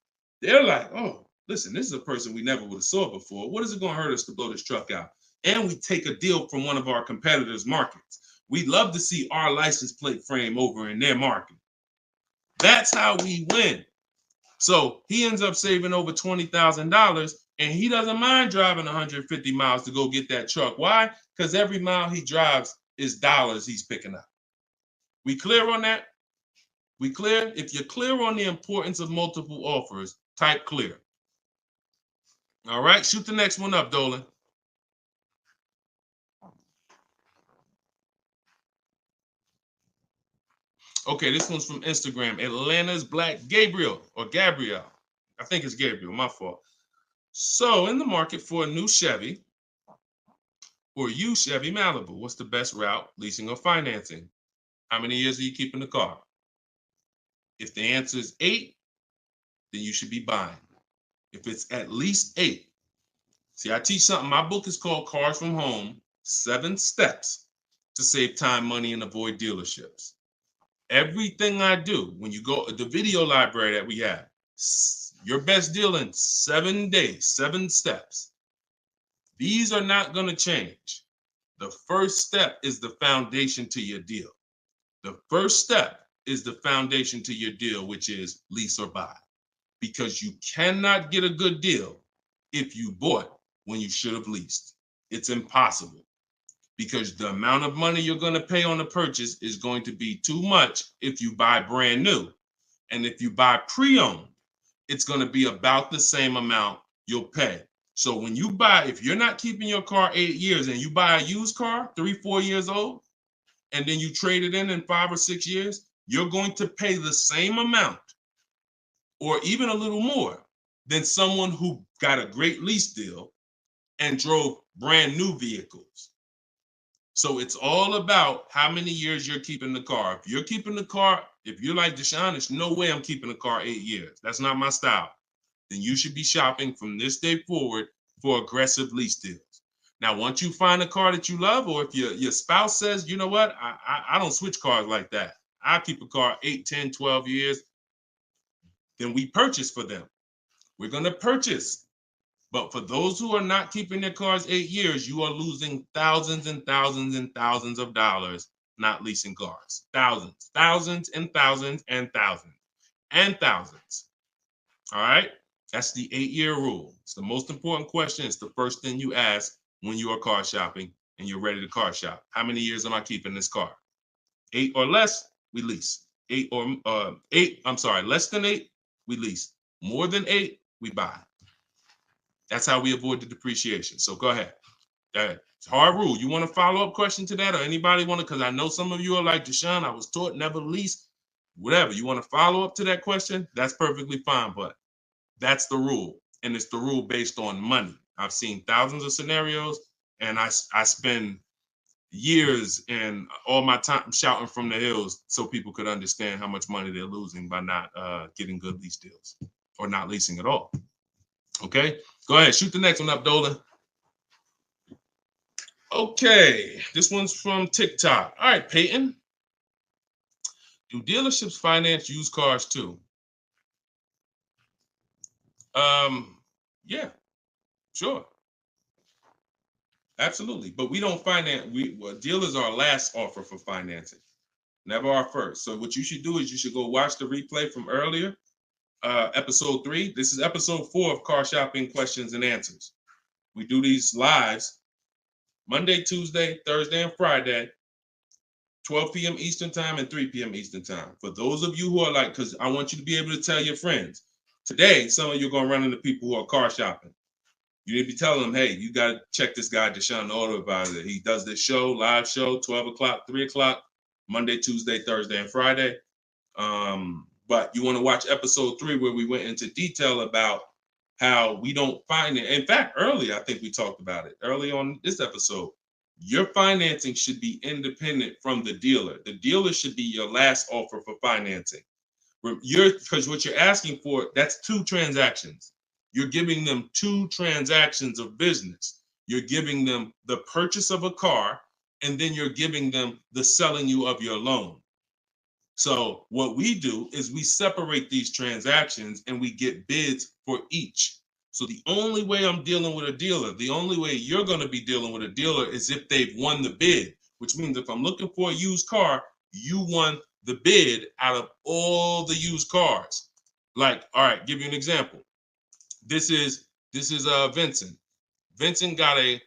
they're like, oh, listen, this is a person we never would have saw before. What is it going to hurt us to blow this truck out? And we take a deal from one of our competitors' markets. We'd love to see our license plate frame over in their market. That's how we win. So he ends up saving over $20,000, and he doesn't mind driving 150 miles to go get that truck. Why? Because every mile he drives is dollars he's picking up. We clear on that? We clear? If you're clear on the importance of multiple offers, type clear. All right, shoot the next one up, Dolan. Okay, this one's from Instagram. Atlanta's Black Gabriel, or Gabrielle. I think it's Gabriel, my fault. So, in the market for a new Chevy or used Chevy Malibu, what's the best route, leasing or financing? How many years are you keeping the car? If the answer is 8, then you should be buying. If it's at least 8, see, I teach something. My book is called Cars from Home, 7 Steps to Save Time, Money, and Avoid Dealerships. Everything I do, when you go, the video library that we have, your best deal in 7 days, 7 steps. These are not going to change. The first step is the foundation to your deal. The first step is the foundation to your deal, which is lease or buy. Because you cannot get a good deal if you bought when you should have leased. It's impossible, because the amount of money you're going to pay on the purchase is going to be too much if you buy brand new. And if you buy pre-owned, it's going to be about the same amount you'll pay. So when you buy, if you're not keeping your car 8 years and you buy a used car, 3-4 years old, and then you trade it in 5 or 6 years, you're going to pay the same amount or even a little more than someone who got a great lease deal and drove brand new vehicles. So it's all about how many years you're keeping the car. If you're keeping the car, if you're like Deshone, there's no way I'm keeping the car 8 years. That's not my style. Then you should be shopping from this day forward for aggressive lease deals. Now, once you find a car that you love, or if your spouse says, you know what, I don't switch cars like that. I keep a car 8, 10, 12 years, then we purchase for them. We're going to purchase. But for those who are not keeping their cars 8 years, you are losing thousands and thousands and thousands of dollars not leasing cars. Thousands, thousands and thousands and thousands and thousands. All right? That's the 8-year rule. It's the most important question. It's the first thing you ask when you are car shopping and you're ready to car shop. How many years am I keeping this car? 8 or less, we lease. Less than 8, we lease. More than 8, we buy. That's how we avoid the depreciation. So go ahead. It's a hard rule. You want a follow-up question to that, or anybody want to? Because I know some of you are like, Deshone, I was taught never lease. Whatever. You want to follow up to that question? That's perfectly fine. But that's the rule. And it's the rule based on money. I've seen thousands of scenarios, and I spend years and all my time shouting from the hills so people could understand how much money they're losing by not getting good lease deals or not leasing at all. Okay, go ahead, shoot the next one up, Dolan. Okay, this one's from TikTok. All right, Peyton. Do dealerships finance used cars too? Yeah, sure. Absolutely. But we don't finance, dealers are our last offer for financing, never our first. So what you should do is you should go watch the replay from earlier, episode 3. This is episode 4 of Car Shopping Questions and Answers. We do these lives Monday, Tuesday, Thursday, and Friday, 12 p.m. Eastern time and 3 p.m. Eastern time. For those of you who are like, because I want you to be able to tell your friends. Today, some of you are going to run into people who are car shopping. You need to be telling them, hey, you got to check this guy, Deshone the Auto Advisor. He does this show, live show, 12 o'clock, 3 o'clock, Monday, Tuesday, Thursday, and Friday. But But you want to watch episode 3 where we went into detail about how we don't find it. In fact, earlier, I think we talked about it early on this episode. Your financing should be independent from the dealer. The dealer should be your last offer for financing. Because what you're asking for, that's 2 transactions. You're giving them 2 transactions of business. You're giving them the purchase of a car, and then you're giving them the selling you of your loan. So what we do is we separate these transactions and we get bids for each. So the only way I'm dealing with a dealer, the only way you're going to be dealing with a dealer is if they've won the bid, which means if I'm looking for a used car, you won the bid out of all the used cars. Like, all right, give you an example. This is Vincent. Vincent got a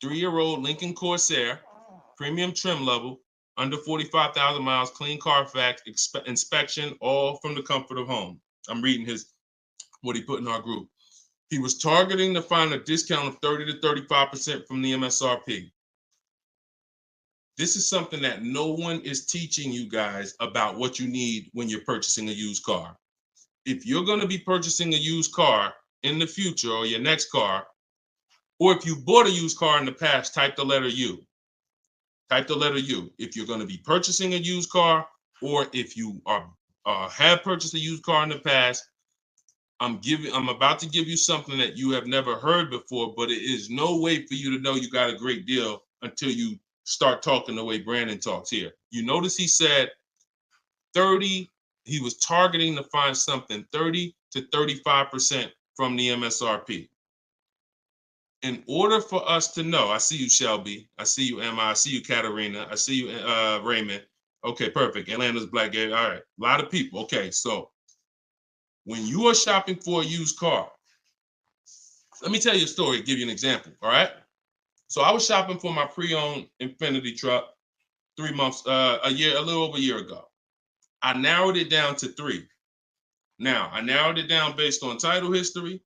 3-year-old Lincoln Corsair, premium trim level, under 45,000 miles, clean Carfax, inspection, all from the comfort of home. I'm reading what he put in our group. He was targeting to find a discount of 30 to 35% from the MSRP. This is something that no one is teaching you guys about what you need when you're purchasing a used car. If you're going to be purchasing a used car in the future, or your next car, or if you bought a used car in the past, type the letter U. Type the letter U. If you're going to be purchasing a used car, or if you have purchased a used car in the past, I'm about to give you something that you have never heard before, but it is no way for you to know you got a great deal until you start talking the way Brandon talks here. You notice he said 30, he was targeting to find something 30 to 35% from the MSRP. In order for us to know, I see you, Shelby. I see you, Emma. I see you, Katarina. I see you, Raymond. Okay, perfect. Atlanta's Black Gay. All right, a lot of people. Okay, so when you are shopping for a used car, let me tell you a story, give you an example, all right? So I was shopping for my pre-owned Infiniti truck 3 months, a little over a year ago. I narrowed it down to 3. Now, I narrowed it down based on title history,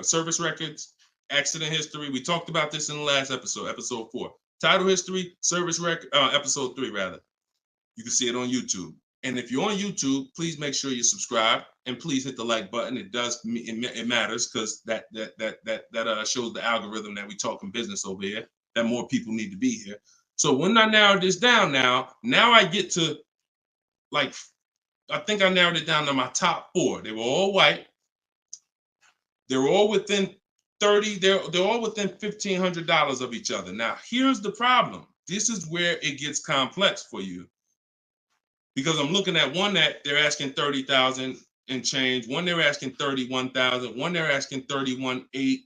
service records, accident history. We talked about this in the last episode, episode 4. Title history, service record, episode 3 rather. You can see it on YouTube. And if you're on YouTube, please make sure you subscribe and please hit the like button. It matters because that shows the algorithm that we talking business over here, that more people need to be here. So when I narrowed this down now I get to, like, I think I narrowed it down to my top 4. They were all white. They're all within 30, they're all within $1,500 of each other. Now, here's the problem. This is where it gets complex for you. Because I'm looking at one that they're asking 30,000 and change, one they're asking 31,000, one they're asking 31,800.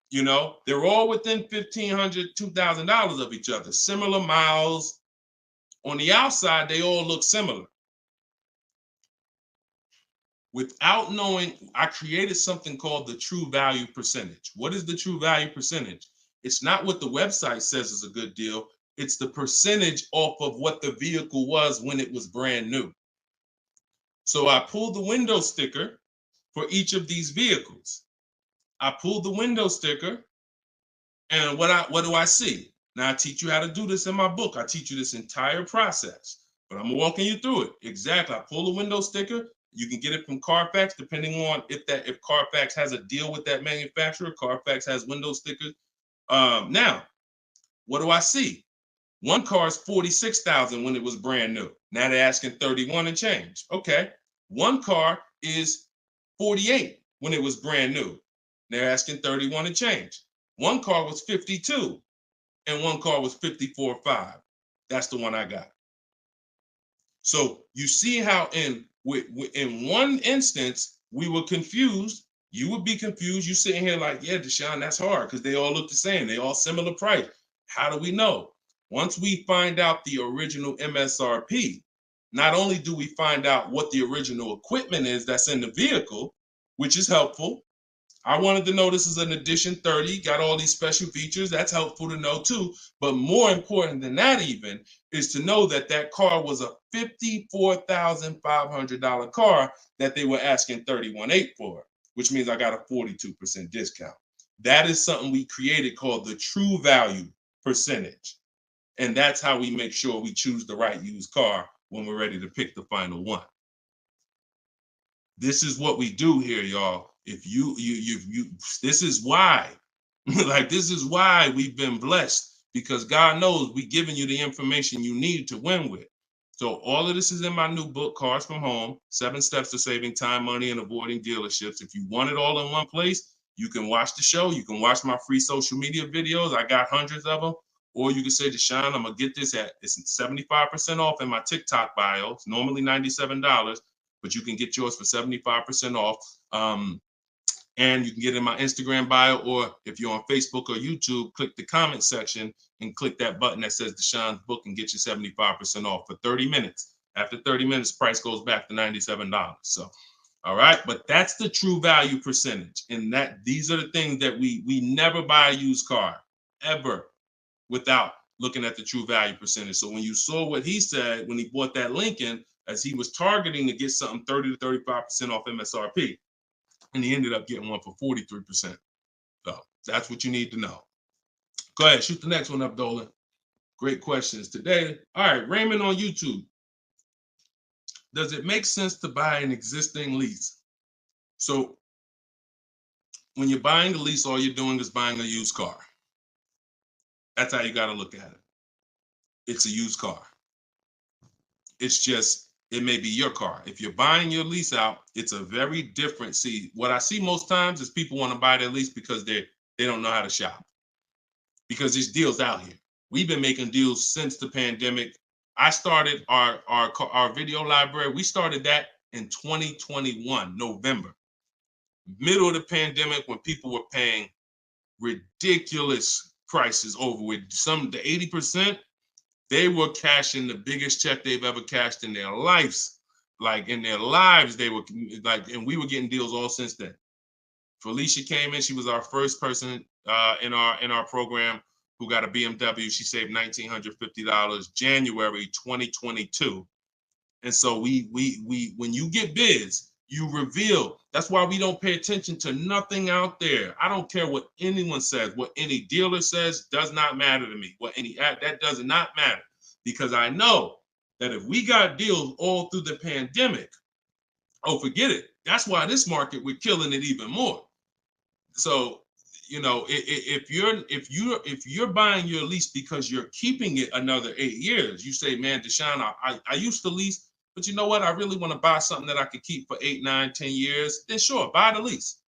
You know, they're all within $1,500, $2,000 of each other. Similar miles. On the outside, they all look similar. Without knowing, I created something called the true value percentage. What is the true value percentage? It's not what the website says is a good deal. It's the percentage off of what the vehicle was when it was brand new. So I pulled the window sticker for each of these vehicles. I pulled the window sticker, and what do I see? Now I teach you how to do this in my book. I teach you this entire process, but I'm walking you through it. Exactly. I pull the window sticker. You can get it from Carfax, depending on if Carfax has a deal with that manufacturer. Carfax has window stickers. Now, what do I see? One car is 46,000 when it was brand new. Now they're asking 31 and change. Okay. One car is 48 when it was brand new. They're asking 31 and change. One car was 52 and one car was 54.5. That's the one I got. So you see how in one instance we were confused. You would be confused. You sitting here like, yeah, Deshone, that's hard because they all look the same. They all similar price. How do we know? Once we find out the original MSRP, not only do we find out what the original equipment is that's in the vehicle, which is helpful. I wanted to know this is an edition 30, got all these special features. That's helpful to know too. But more important than that even is to know that that car was a $54,500 car that they were asking $31,800 for, which means I got a 42% discount. That is something we created called the true value percentage. And that's how we make sure we choose the right used car when we're ready to pick the final one. This is what we do here, y'all. If you this is why, like, this is why we've been blessed, because God knows we're giving you the information you need to win with. So all of this is in my new book, Cars from Home, 7 Steps to Saving Time, Money, and Avoiding Dealerships. If you want it all in one place, you can watch the show. You can watch my free social media videos. I got hundreds of them. Or you can say, Deshone, I'm going to get this it's 75% off in my TikTok bio. It's normally $97, but you can get yours for 75% off. And you can get it in my Instagram bio, or if you're on Facebook or YouTube, click the comment section and click that button that says Deshone's book and get you 75% off for 30 minutes. After 30 minutes, price goes back to $97. So, all right, but that's the true value percentage. And that these are the things that we never buy a used car ever without looking at the true value percentage. So when you saw what he said when he bought that Lincoln, as he was targeting to get something 30 to 35% off MSRP, and he ended up getting one for 43%. So that's what you need to know. Go ahead, shoot the next one up, Dolan. Great questions today. All right, Raymond on YouTube. Does it make sense to buy an existing lease? So when you're buying a lease, all you're doing is buying a used car. That's how you got to look at it. It's a used car. It's just, it may be your car. If you're buying your lease out, it's a very different. See, what I see most times is people want to buy their lease because they don't know how to shop. Because there's deals out here. We've been making deals since the pandemic. I started our video library. We started that in 2021, November. Middle of the pandemic, when people were paying ridiculous prices over with the 80%, they were cashing the biggest check they've ever cashed in their lives. Like in their lives, they were like, and we were getting deals all since then. Felicia came in. She was our first person in our program who got a BMW. She saved $1,950 January 2022. And so we when you get bids, you reveal. That's why we don't pay attention to nothing out there. I don't care what anyone says, what any dealer says does not matter to me. That does not matter, because I know that if we got deals all through the pandemic, oh, forget it. That's why this market, we're killing it even more. So, you know, if you're buying your lease because you're keeping it another 8 years, you say, man, Deshone, I used to lease, but you know what? I really want to buy something that I could keep for 8, 9, 10 years. Then sure, buy the lease.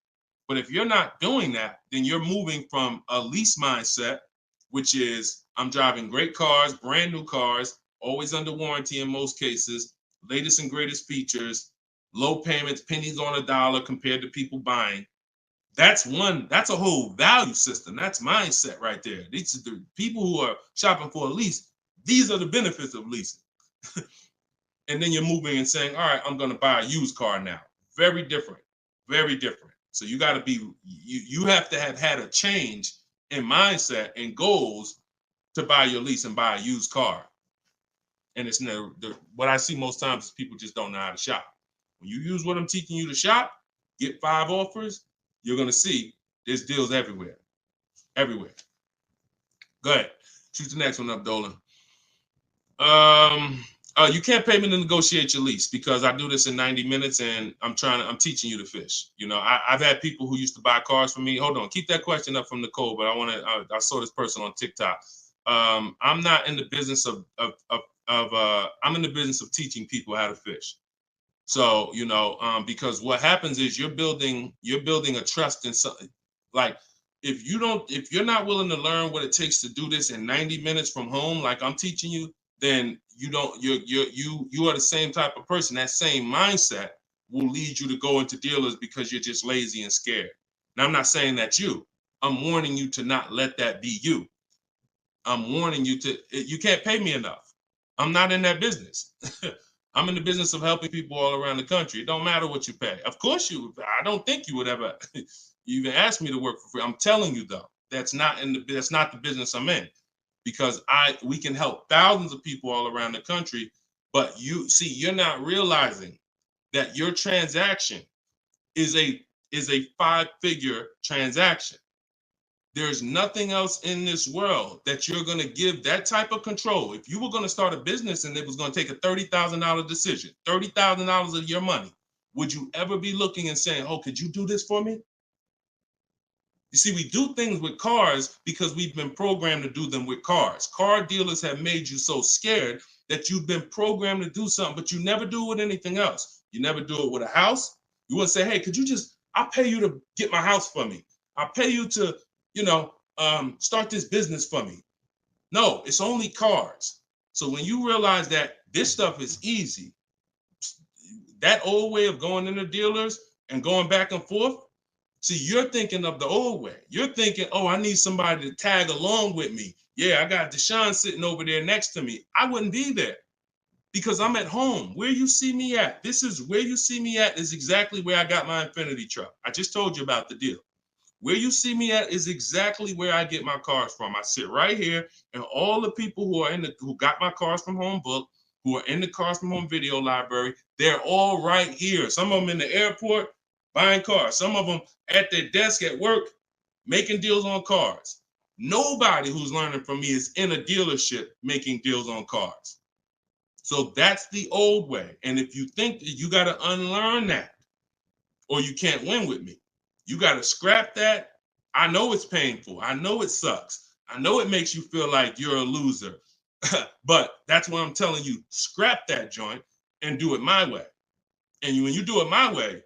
But if you're not doing that, then you're moving from a lease mindset, which is I'm driving great cars, brand new cars, always under warranty in most cases, latest and greatest features, low payments, pennies on a dollar compared to people buying. That's a whole value system. That's mindset right there. These are the people who are shopping for a lease. These are the benefits of leasing. And then you're moving and saying, all right, I'm going to buy a used car now. Very different, very different. So you got to be, you have to have had a change in mindset and goals to buy your lease and buy a used car. And it's what I see most times is people just don't know how to shop. When you use what I'm teaching you to shop, get 5 offers, you're going to see there's deals everywhere. Everywhere. Go ahead. Shoot the next one up, Dolan. You can't pay me to negotiate your lease, because I do this in 90 minutes and I'm teaching you to fish. You know, I've had people who used to buy cars from me. Hold on, keep that question up from Nicole, but I saw this person on TikTok. I'm not in the business I'm in the business of teaching people how to fish. So, you know, because what happens is you're building a trust in something. Like, if you're not willing to learn what it takes to do this in 90 minutes from home, like I'm teaching you, then you are the same type of person. That same mindset will lead you to go into dealers because you're just lazy and scared. Now, I'm not saying that's you. I'm warning you to not let that be you. I'm warning you you can't pay me enough. I'm not in that business. I'm in the business of helping people all around the country. It don't matter what you pay. Of course I don't think you would ever even ask me to work for free. I'm telling you though, that's not the business I'm in, because we can help thousands of people all around the country, but you're not realizing that your transaction is a 5-figure transaction. There's nothing else in this world that you're going to give that type of control. If you were going to start a business and it was going to take a $30,000 decision, $30,000 of your money, would you ever be looking and saying, oh, could you do this for me? You see, we do things with cars because we've been programmed to do them with cars. Car dealers have made you so scared that you've been programmed to do something, but you never do it with anything else. You never do it with a house. You wouldn't say, hey, could you just, I'll pay you to get my house for me. I'll pay you to, start this business for me. No, it's only cars. So when you realize that this stuff is easy, that old way of going into dealers and going back and forth, see, you're thinking of the old way. You're thinking, oh, I need somebody to tag along with me. Yeah, I got Deshone sitting over there next to me. I wouldn't be there because I'm at home. Where you see me at, this is where you see me at is exactly where I got my Infinity truck. I just told you about the deal. Where you see me at is exactly where I get my cars from. I sit right here, and all the people who got my Cars from Home book, who are in the Cars from Home video library, they're all right here. Some of them in the airport buying cars. Some of them at their desk at work making deals on cars. Nobody who's learning from me is in a dealership making deals on cars. So that's the old way. And if you think that you got to unlearn that or you can't win with me, you got to scrap that. I know it's painful. I know it sucks. I know it makes you feel like you're a loser. But that's why I'm telling you, scrap that joint and do it my way. And when you do it my way,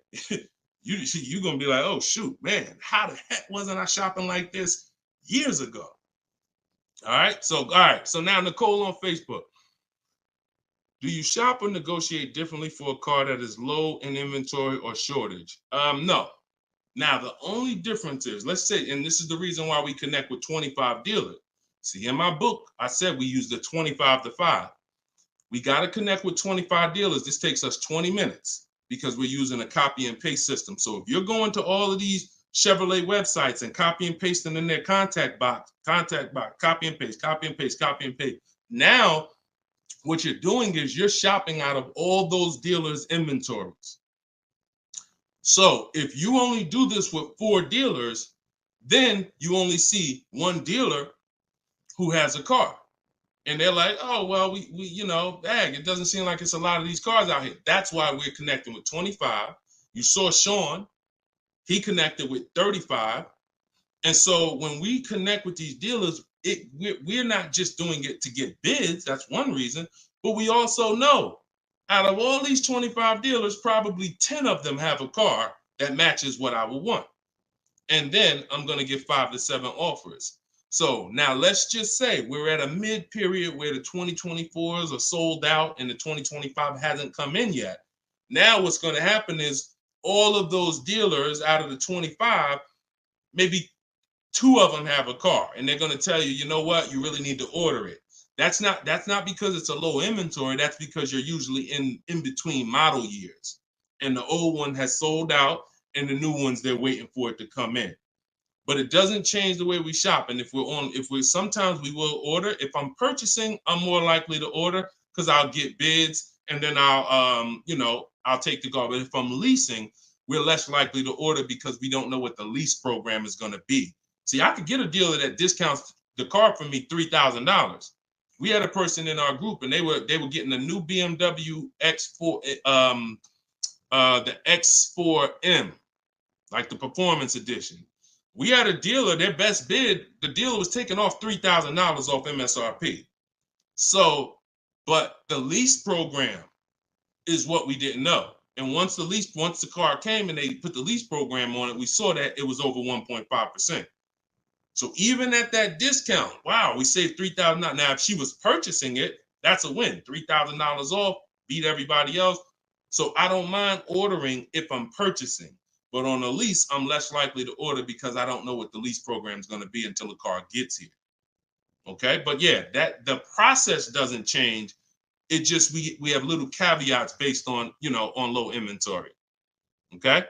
you're going to be like, oh, shoot, man, how the heck wasn't I shopping like this years ago? All right. So now Nicole on Facebook. Do you shop or negotiate differently for a car that is low in inventory or shortage? No. Now, the only difference is, let's say, and this is the reason why we connect with 25 dealers. See, in my book, I said we use the 25 to 5. We got to connect with 25 dealers. This takes us 20 minutes because we're using a copy and paste system. So if you're going to all of these Chevrolet websites and copy and pasting in their contact box, copy and paste, copy and paste, copy and paste. Now, what you're doing is you're shopping out of all those dealers' inventories. So if you only do this with 4 dealers, then you only see one dealer who has a car. And they're like, oh, well, we it doesn't seem like it's a lot of these cars out here. That's why we're connecting with 25. You saw Sean, he connected with 35. And so when we connect with these dealers, we're not just doing it to get bids. That's one reason. But we also know out of all these 25 dealers, probably 10 of them have a car that matches what I would want. And then I'm going to get 5 to 7 offers. So now let's just say we're at a mid period where the 2024s are sold out and the 2025 hasn't come in yet. Now what's going to happen is all of those dealers out of the 25, maybe 2 of them have a car, and they're going to tell you, you know what, you really need to order it. That's not because it's a low inventory. That's because you're usually in between model years, and the old one has sold out, and the new ones, they're waiting for it to come in. But it doesn't change the way we shop. And sometimes we will order. If I'm purchasing, I'm more likely to order because I'll get bids, and then I'll take the car. But if I'm leasing, we're less likely to order because we don't know what the lease program is going to be. See, I could get a dealer that discounts the car for me $3,000. We had a person in our group, and they were getting a new BMW X4, the X4M, like the performance edition. We had a dealer, their best bid, the dealer was taking off $3,000 off MSRP. So, but the lease program is what we didn't know. And once the car came and they put the lease program on it, we saw that it was over 1.5%. So even at that discount, wow, we saved $3,000. Now, if she was purchasing it, that's a win. $3,000 off, beat everybody else. So I don't mind ordering if I'm purchasing. But on a lease, I'm less likely to order because I don't know what the lease program is going to be until the car gets here. Okay, but yeah, that the process doesn't change. It just we have little caveats based on on low inventory. Okay,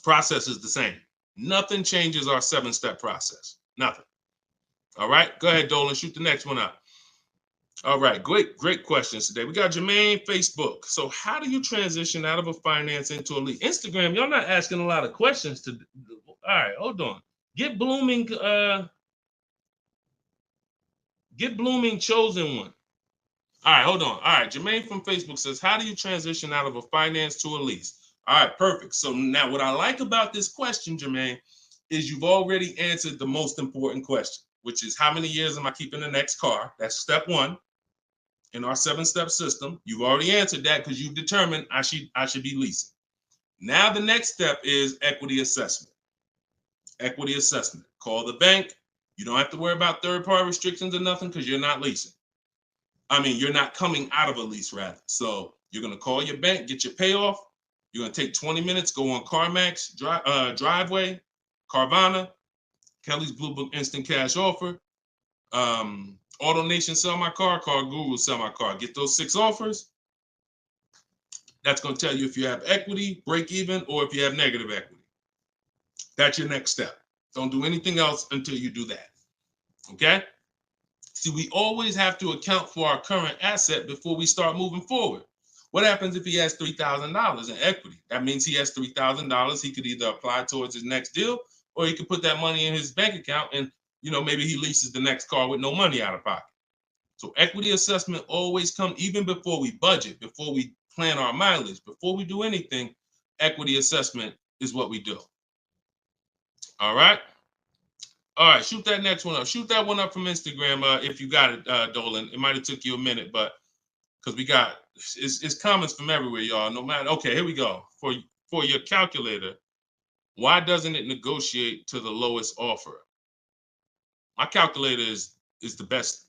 process is the same. Nothing changes our 7-step process. Nothing. All right, go ahead, Dolan. Shoot the next one out. All right, great questions today. We got Jermaine, Facebook. So how do you transition out of a finance into a lead? Instagram, y'all not asking a lot of questions. All right, hold on. Get Blooming chosen one. All right, hold on. All right, Jermaine from Facebook says, how do you transition out of a finance to a lease? All right, perfect. So now what I like about this question, Jermaine, is you've already answered the most important question, which is how many years am I keeping the next car? That's step one in our 7-step system. You've already answered that because you've determined I should be leasing. Now the next step is equity assessment. Equity assessment. Call the bank. You don't have to worry about third-party restrictions or nothing because you're not leasing. I mean, you're not coming out of a lease, rather. So you're going to call your bank, get your payoff. You're going to take 20 minutes, go on CarMax, Driveway, Carvana, Kelly's Blue Book Instant Cash Offer, AutoNation Sell My Car, Car Guru Sell My Car. Get those 6 offers. That's going to tell you if you have equity, break even, or if you have negative equity. That's your next step. Don't do anything else until you do that. Okay? See, we always have to account for our current asset before we start moving forward. What happens if he has $3,000 in equity? That means he has $3,000. He could either apply towards his next deal, or he could put that money in his bank account and, maybe he leases the next car with no money out of pocket. So equity assessment always comes, even before we budget, before we plan our mileage, before we do anything, equity assessment is what we do. All right? All right, shoot that next one up. Shoot that one up from Instagram if you got it, Dolan. It might have took you a minute, but because we got it's comments from everywhere, y'all. No matter. Okay, here we go. For your calculator, why doesn't it negotiate to the lowest offer? My calculator is the best.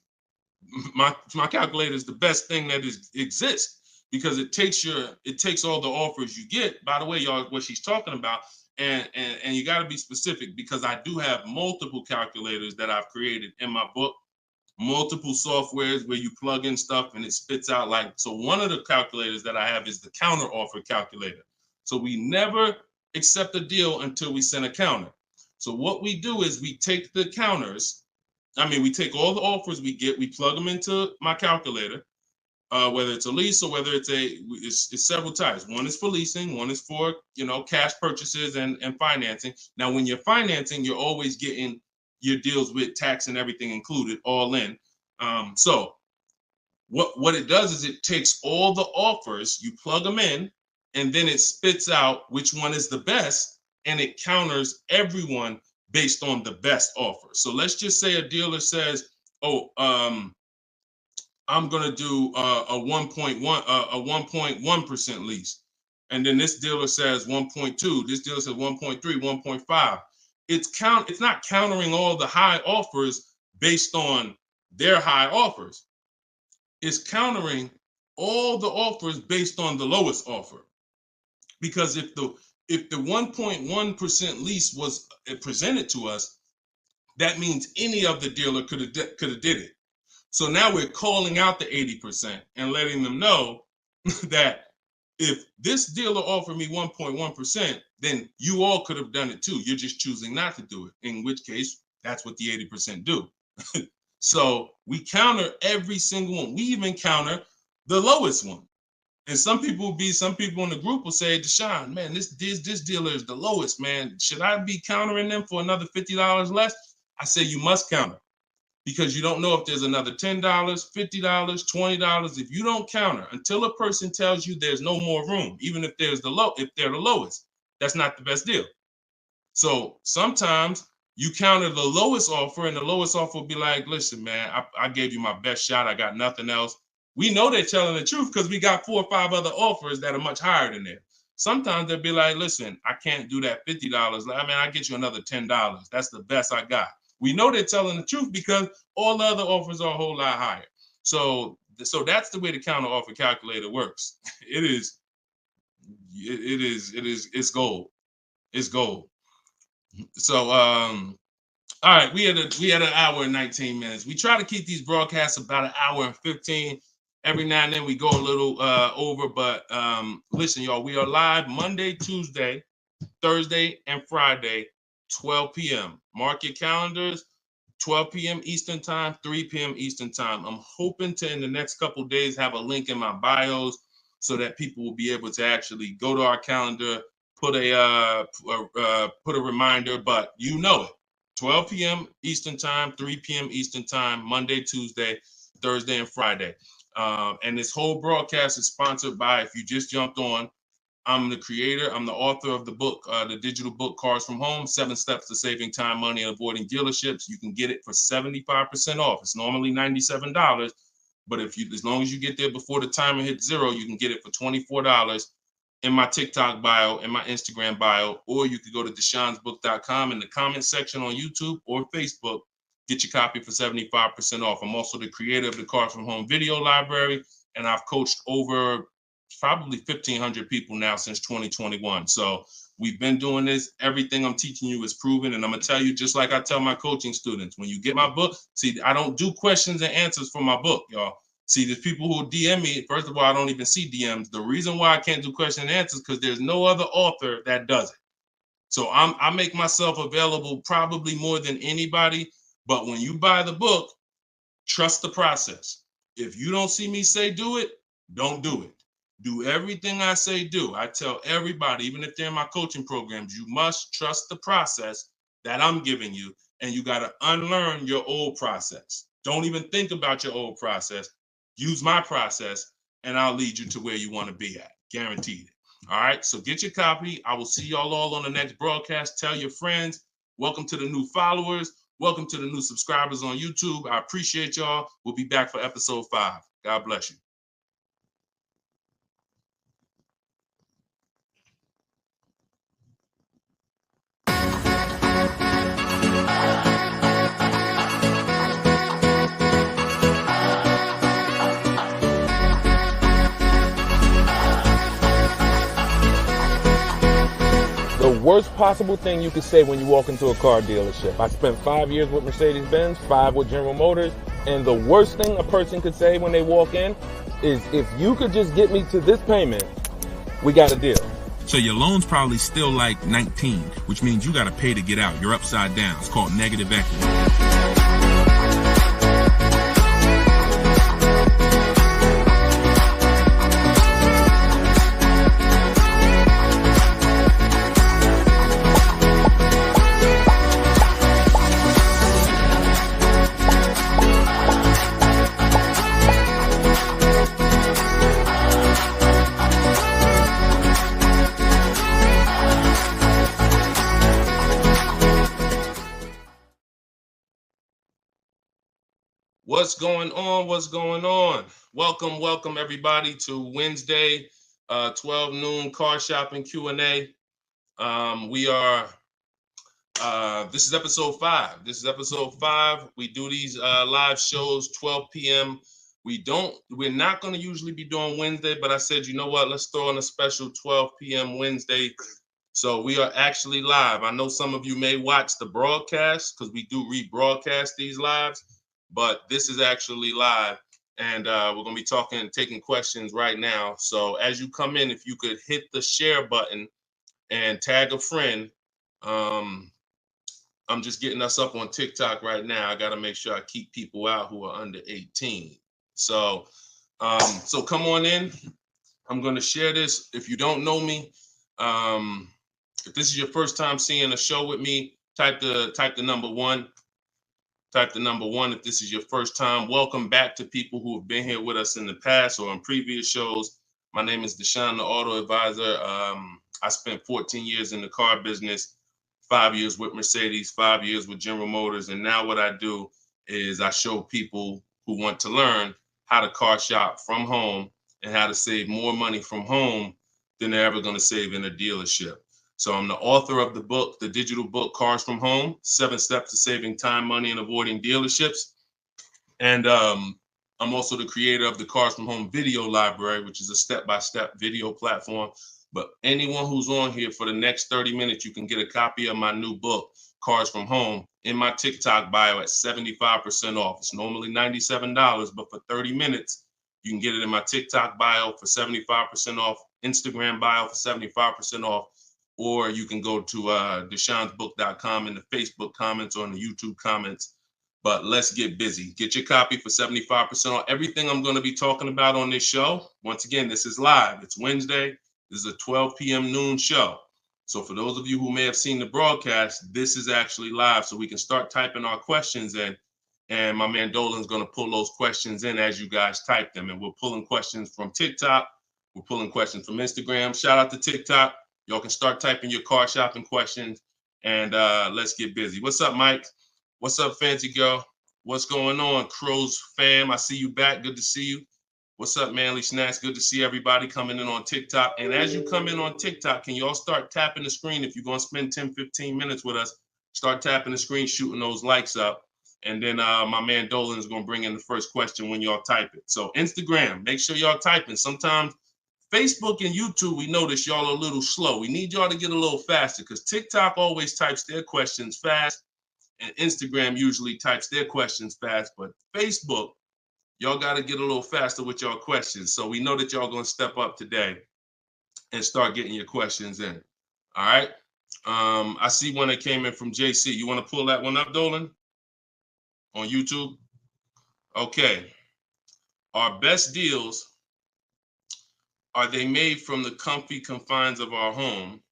My calculator is the best thing that exists because it takes all the offers you get. By the way, y'all, what she's talking about. And you got to be specific because I do have multiple calculators that I've created in my book, multiple softwares where you plug in stuff and it spits out so one of the calculators that I have is the counter offer calculator. So we never accept a deal until we send a counter. So what we do is we take the counters. We take all the offers we get, we plug them into my calculator. Whether it's a lease or whether it's several types. One is for leasing, one is for cash purchases and financing. Now, when you're financing, you're always getting your deals with tax and everything included, all in. So what it does is it takes all the offers, you plug them in, and then it spits out which one is the best, and it counters everyone based on the best offer. So let's just say a dealer says, I'm going to do a 1.1% lease. And then this dealer says 1.2, this dealer says 1.3, 1.5. It's not countering all the high offers based on their high offers. It's countering all the offers based on the lowest offer. Because if the 1.1% lease was presented to us, that means any of the dealer could have did it. So now we're calling out the 80% and letting them know that if this dealer offered me 1.1%, then you all could have done it too. You're just choosing not to do it, in which case that's what the 80% do. So we counter every single one. We even counter the lowest one. And some people in the group will say, Deshone, man, this dealer is the lowest, man. Should I be countering them for another $50 less? I say you must counter. Because you don't know if there's another $10, $50, $20. If you don't counter until a person tells you there's no more room, even if they're the lowest, that's not the best deal. So sometimes you counter the lowest offer, and the lowest offer will be like, listen, man, I gave you my best shot. I got nothing else. We know they're telling the truth because we got 4 or 5 other offers that are much higher than that. Sometimes they'll be like, listen, I can't do that $50. I'll get you another $10. That's the best I got. We know they're telling the truth because all the other offers are a whole lot higher. So that's the way the counter offer calculator works. It's gold. It's gold. So all right, we had an hour and 19 minutes. We try to keep these broadcasts about an hour and 15. Every now and then we go a little over, but listen, y'all, we are live Monday, Tuesday, Thursday, and Friday, 12 p.m. Mark your calendars, 12 p.m. Eastern time, 3 p.m. Eastern time. I'm hoping to, in the next couple of days, have a link in my bios so that people will be able to actually go to our calendar, put a reminder, but you know it. 12 p.m. Eastern time, 3 p.m. Eastern time, Monday, Tuesday, Thursday, and Friday. And this whole broadcast is sponsored by, if you just jumped on, I'm the creator, I'm the author of the book, the digital book, Cars from Home, 7 Steps to Saving Time, Money, and Avoiding Dealerships. You can get it for 75% off. It's normally $97, but as long as you get there before the timer hits 0, you can get it for $24 in my TikTok bio, in my Instagram bio, or you could go to deshonsbook.com in the comment section on YouTube or Facebook. Get your copy for 75% off. I'm also the creator of the Cars from Home video library, and I've coached over probably 1,500 people now since 2021. So we've been doing this. Everything I'm teaching you is proven. And I'm going to tell you, just like I tell my coaching students, when you get my book, see, I don't do questions and answers for my book, y'all. See, there's people who DM me. First of all, I don't even see DMs. The reason why I can't do question and answers because there's no other author that does it. So I make myself available probably more than anybody. But when you buy the book, trust the process. If you don't see me say do it, don't do it. Do everything I say do. I tell everybody, even if they're in my coaching programs, you must trust the process that I'm giving you, and you got to unlearn your old process. Don't even think about your old process. Use my process, and I'll lead you to where you want to be at. Guaranteed. All right, so get your copy. I will see y'all all on the next broadcast. Tell your friends. Welcome to the new followers. Welcome to the new subscribers on YouTube. I appreciate y'all. We'll be back for episode 5. God bless you. The worst possible thing you could say when you walk into a car dealership. I spent 5 years with Mercedes-Benz, 5 with General Motors, and the worst thing a person could say when they walk in is, if you could just get me to this payment, we got a deal. So your loan's probably still like 19, which means you got to pay to get out. You're upside down. It's called negative equity. What's going on? What's going on? Welcome everybody to Wednesday, 12 noon car shopping Q&A. This is episode 5. We do these live shows 12 p.m. We're not going to usually be doing Wednesday, but I said, you know what? Let's throw in a special 12 p.m. Wednesday. So we are actually live. I know some of you may watch the broadcast because we do rebroadcast these lives, but this is actually live, and we're going to be taking questions right now. So as you come in, if you could hit the share button and tag a friend. I'm just getting us up on TikTok right now. I got to make sure I keep people out who are under 18. So come on in. I'm going to share this. If you don't know me, if this is your first time seeing a show with me, type the number 1. Type the number 1 if this is your first time. Welcome back to people who have been here with us in the past or in previous shows. My name is Deshone the Auto Advisor. I spent 14 years in the car business, 5 years with Mercedes, 5 years with General Motors. And now what I do is I show people who want to learn how to car shop from home and how to save more money from home than they're ever going to save in a dealership. So I'm the author of the book, the digital book, Cars from Home, 7 Steps to Saving Time, Money, and Avoiding Dealerships. And I'm also the creator of the Cars from Home video library, which is a step-by-step video platform. But anyone who's on here for the next 30 minutes, you can get a copy of my new book, Cars from Home, in my TikTok bio at 75% off. It's normally $97, but for 30 minutes, you can get it in my TikTok bio for 75% off, Instagram bio for 75% off. Or you can go to deshonsbook.com in the Facebook comments or in the YouTube comments. But let's get busy. Get your copy for 75% off. Everything I'm going to be talking about on this show, once again, this is live. It's Wednesday. This is a 12 p.m. noon show. So for those of you who may have seen the broadcast, this is actually live, so we can start typing our questions in. And my man Dolan's going to pull those questions in as you guys type them. And we're pulling questions from TikTok. We're pulling questions from Instagram. Shout out to TikTok. Y'all can start typing your car shopping questions, and let's get busy. What's up, Mike? What's up, Fancy Girl? What's going on, Crows fam? I see you back. Good to see you. What's up, Manly Snacks? Good to see everybody coming in on TikTok. And as you come in on TikTok, can you all start tapping the screen? If you're going to spend 10, 15 minutes with us, start tapping the screen, shooting those likes up. And then my man Dolan is going to bring in the first question when y'all type it. So Instagram, make sure y'all typing. Sometimes Facebook and YouTube, we notice y'all a little slow. We need y'all to get a little faster because TikTok always types their questions fast and Instagram usually types their questions fast. But Facebook, y'all got to get a little faster with y'all questions. So we know that y'all going to step up today and start getting your questions in. All right. I see one that came in from JC. You want to pull that one up, Dolan? On YouTube? Okay. Our best deals, are they made from the comfy confines of our home,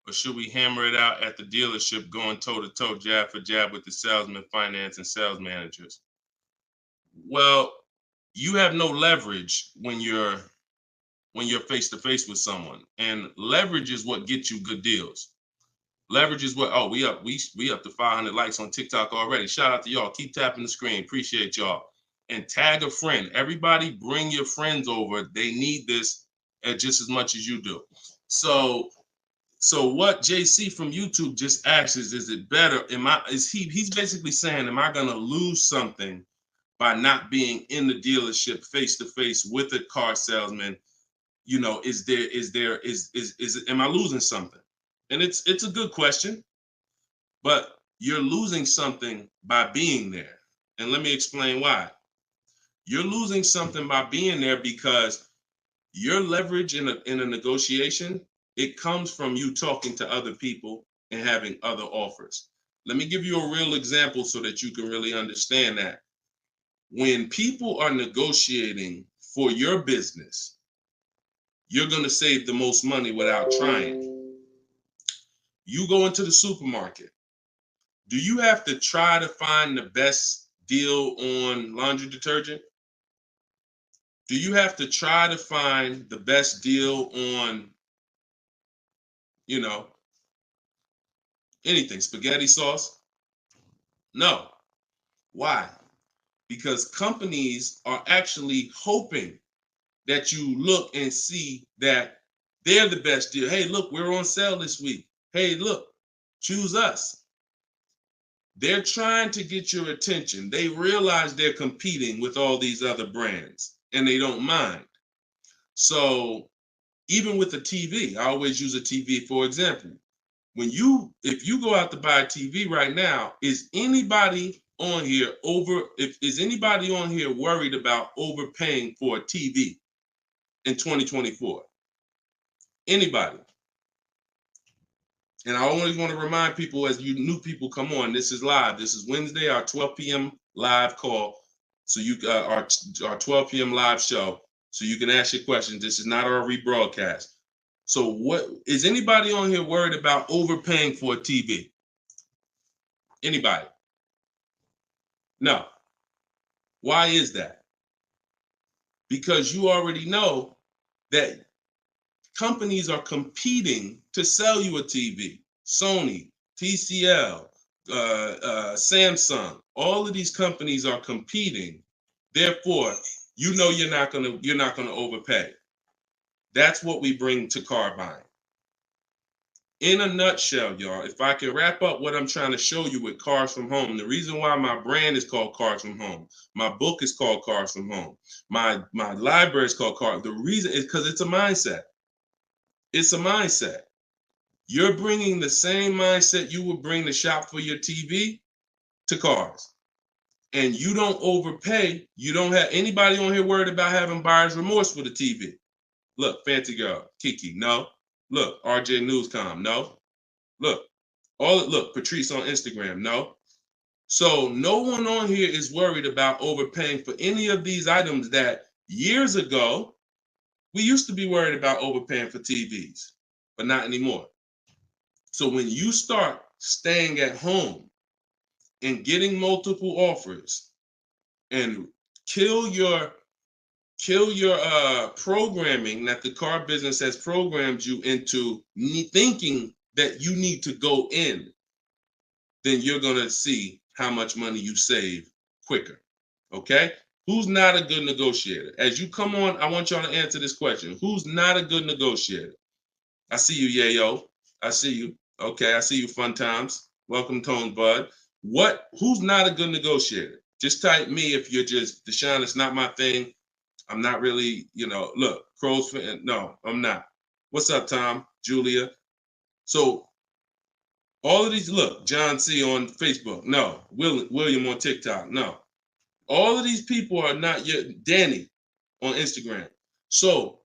or should we hammer it out at the dealership going toe-to-toe, jab for jab with the salesman, finance, and sales managers? Well, you have no leverage when you're face-to-face with someone. And leverage is what gets you good deals. Leverage is what, oh, we up to 500 likes on TikTok already. Shout out to y'all. Keep tapping the screen. Appreciate y'all. And tag a friend. Everybody bring your friends over. They need this just as much as you do. So what JC from YouTube just asks is it better? He's basically saying, am I gonna lose something by not being in the dealership face to face with a car salesman? You know, am I losing something? And it's a good question, but you're losing something by being there. And let me explain why. You're losing something by being there because your leverage in a negotiation, it comes from you talking to other people and having other offers. Let me give you a real example so that you can really understand that. When people are negotiating for your business, you're going to save the most money without trying. You go into the supermarket. Do you have to try to find the best deal on laundry detergent? Do you have to try to find the best deal on, you know, anything, spaghetti sauce? No. Why? Because companies are actually hoping that you look and see that they're the best deal. Hey, look, we're on sale this week. Hey, look, choose us. They're trying to get your attention. They realize they're competing with all these other brands and they don't mind. So even with the TV, I always use a TV for example. If you go out to buy a TV right now, is anybody on here worried about overpaying for a TV in 2024? Anybody? And I always want to remind people, as you new people come on, this is live. This is Wednesday, our 12 p.m. live call. So our 12 p.m. live show. So you can ask your questions. This is not our rebroadcast. So what is anybody on here worried about overpaying for a TV? Anybody? No. Why is that? Because you already know that companies are competing to sell you a TV. Sony, TCL, Samsung, all of these companies are competing. Therefore, you know you're not gonna overpay. That's what we bring to car buying. In a nutshell, y'all, if I can wrap up what I'm trying to show you with Cars from Home, the reason why my brand is called Cars from Home, my book is called Cars from Home, my library is called Cars. The reason is because it's a mindset. It's a mindset. You're bringing the same mindset you would bring to shop for your TV to cars. And you don't overpay. You don't have anybody on here worried about having buyer's remorse for the TV. Look, Fancy Girl, Kiki, no. Look, RJ Newscom, no. Look, Patrice on Instagram, no. So no one on here is worried about overpaying for any of these items that years ago, we used to be worried about overpaying for TVs, but not anymore. So when you start staying at home and getting multiple offers and kill your programming that the car business has programmed you into thinking that you need to go in, then you're going to see how much money you save quicker. Okay? Who's not a good negotiator? As you come on, I want y'all to answer this question. Who's not a good negotiator? I see you, Yayo. I see you. Okay, I see you, Fun Times. Welcome, Tone Bud. Who's not a good negotiator? Just type me if you're just, Deshone, it's not my thing. I'm not really, look, Crow's fan. No, I'm not. What's up, Tom? Julia? So all of these, look, John C on Facebook. No. William on TikTok. No. All of these people are not yet. Danny on Instagram. So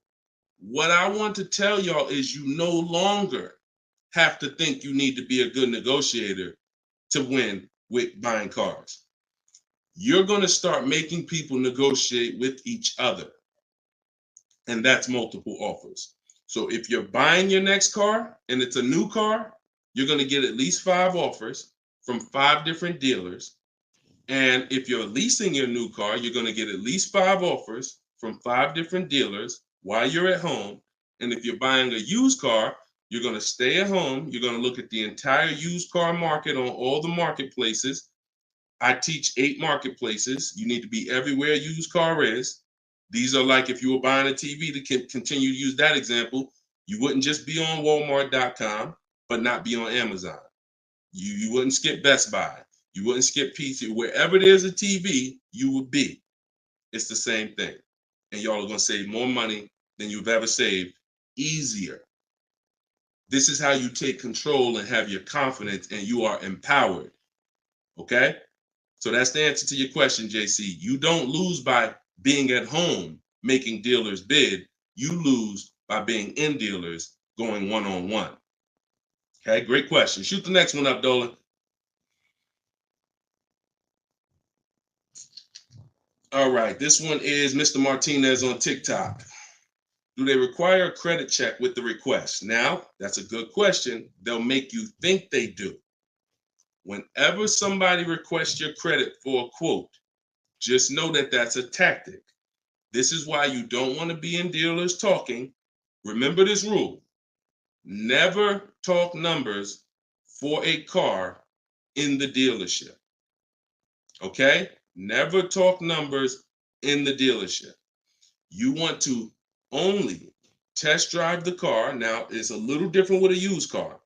what I want to tell y'all is you no longer have to think you need to be a good negotiator to win with buying cars. You're going to start making people negotiate with each other. And that's multiple offers. So if you're buying your next car and it's a new car, you're going to get at least 5 offers from 5 different dealers. And if you're leasing your new car, you're going to get at least 5 offers from 5 different dealers while you're at home. And if you're buying a used car, you're going to stay at home. You're going to look at the entire used car market on all the marketplaces. I teach 8 marketplaces. You need to be everywhere a used car is. These are like if you were buying a TV, to continue to use that example, you wouldn't just be on Walmart.com, but not be on Amazon. You wouldn't skip Best Buy. You wouldn't skip PC. Wherever there's a TV, you would be. It's the same thing. And y'all are going to save more money than you've ever saved, easier. This is how you take control and have your confidence, and you are empowered. Okay? So that's the answer to your question, JC. You don't lose by being at home making dealers bid. You lose by being in dealers going one-on-one. Okay, great question. Shoot the next one up, Dolan. All right, this one is Mr. Martinez on TikTok. Do they require a credit check with the request? Now, that's a good question. They'll make you think they do. Whenever somebody requests your credit for a quote, just know that that's a tactic. This is why you don't want to be in dealers talking. Remember this rule. Never talk numbers for a car in the dealership. Okay? Never talk numbers in the dealership. You want to only test drive the car. Now, it's a little different with a used car.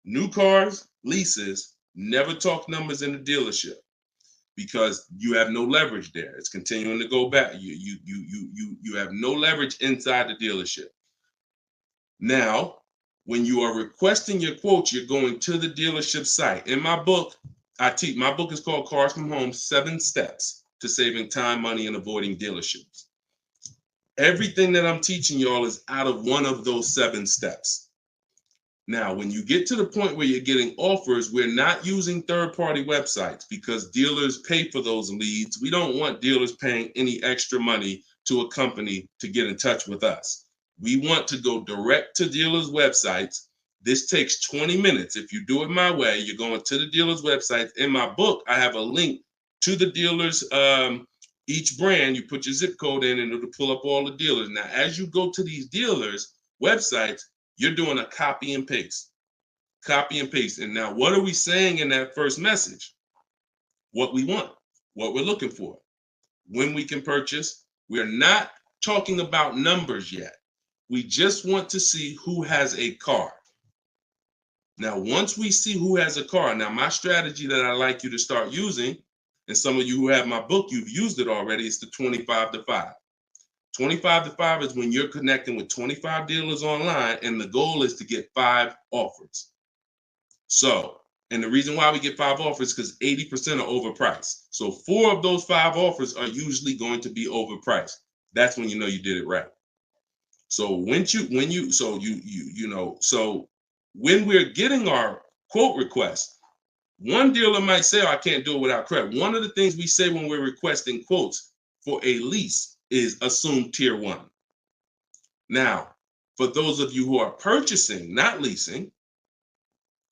New cars, leases, never talk numbers in the dealership because you have no leverage there. It's continuing to go back. You have no leverage inside the dealership. Now, when you are requesting your quotes, you're going to the dealership site. In my book, my book is called Cars from Home, 7 Steps to Saving Time, Money, and Avoiding Dealerships. Everything that I'm teaching y'all is out of one of those 7 steps. Now, when you get to the point where you're getting offers, we're not using third-party websites because dealers pay for those leads. We don't want dealers paying any extra money to a company to get in touch with us. We want to go direct to dealers' websites. This takes 20 minutes. If you do it my way, you're going to the dealers' websites. In my book, I have a link to the dealers, each brand. You put your zip code in and it'll pull up all the dealers. Now, as you go to these dealers' websites, you're doing a copy and paste. Copy and paste. And now, what are we saying in that first message? What we want, what we're looking for, when we can purchase. We're not talking about numbers yet. We just want to see who has a car. Now, once we see who has a car, now my strategy that I like you to start using, and some of you who have my book, you've used it already, it's the 25 to 5. 25 to 5 is when you're connecting with 25 dealers online, and the goal is to get 5 offers. So, and the reason why we get 5 offers is because 80% are overpriced. So 4 of those 5 offers are usually going to be overpriced. That's when you know you did it right. So when we're getting our quote request, one dealer might say, oh, I can't do it without credit. One of the things we say when we're requesting quotes for a lease is assume tier 1. Now, for those of you who are purchasing, not leasing,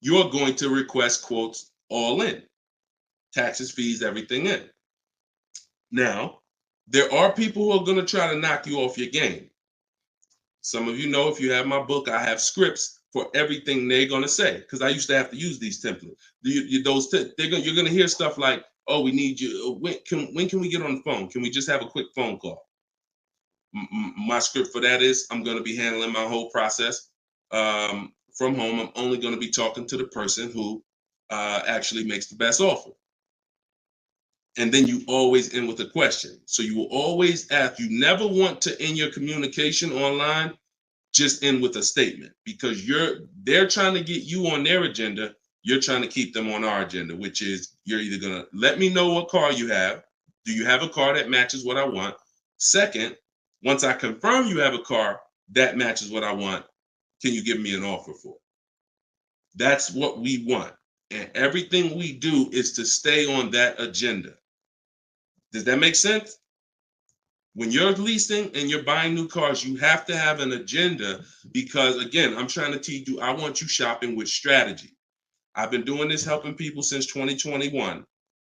you're going to request quotes all in, taxes, fees, everything in. Now, there are people who are going to try to knock you off your game. Some of you know, if you have my book, I have scripts for everything they're going to say, because I used to have to use these templates. You're going to hear stuff like, oh, we need you. When can we get on the phone? Can we just have a quick phone call? My script for that is, I'm going to be handling my whole process from home. I'm only going to be talking to the person who actually makes the best offer. And then you always end with a question. So you will always ask. You never want to end your communication online just end with a statement, because they're trying to get you on their agenda. You're trying to keep them on our agenda, which is, you're either going to let me know what car you have. Do you have a car that matches what I want? Second, once I confirm you have a car that matches what I want, can you give me an offer for it? That's what we want. And everything we do is to stay on that agenda. Does that make sense? When you're leasing and you're buying new cars, you have to have an agenda, because, again, I'm trying to teach you, I want you shopping with strategy. I've been doing this, helping people since 2021.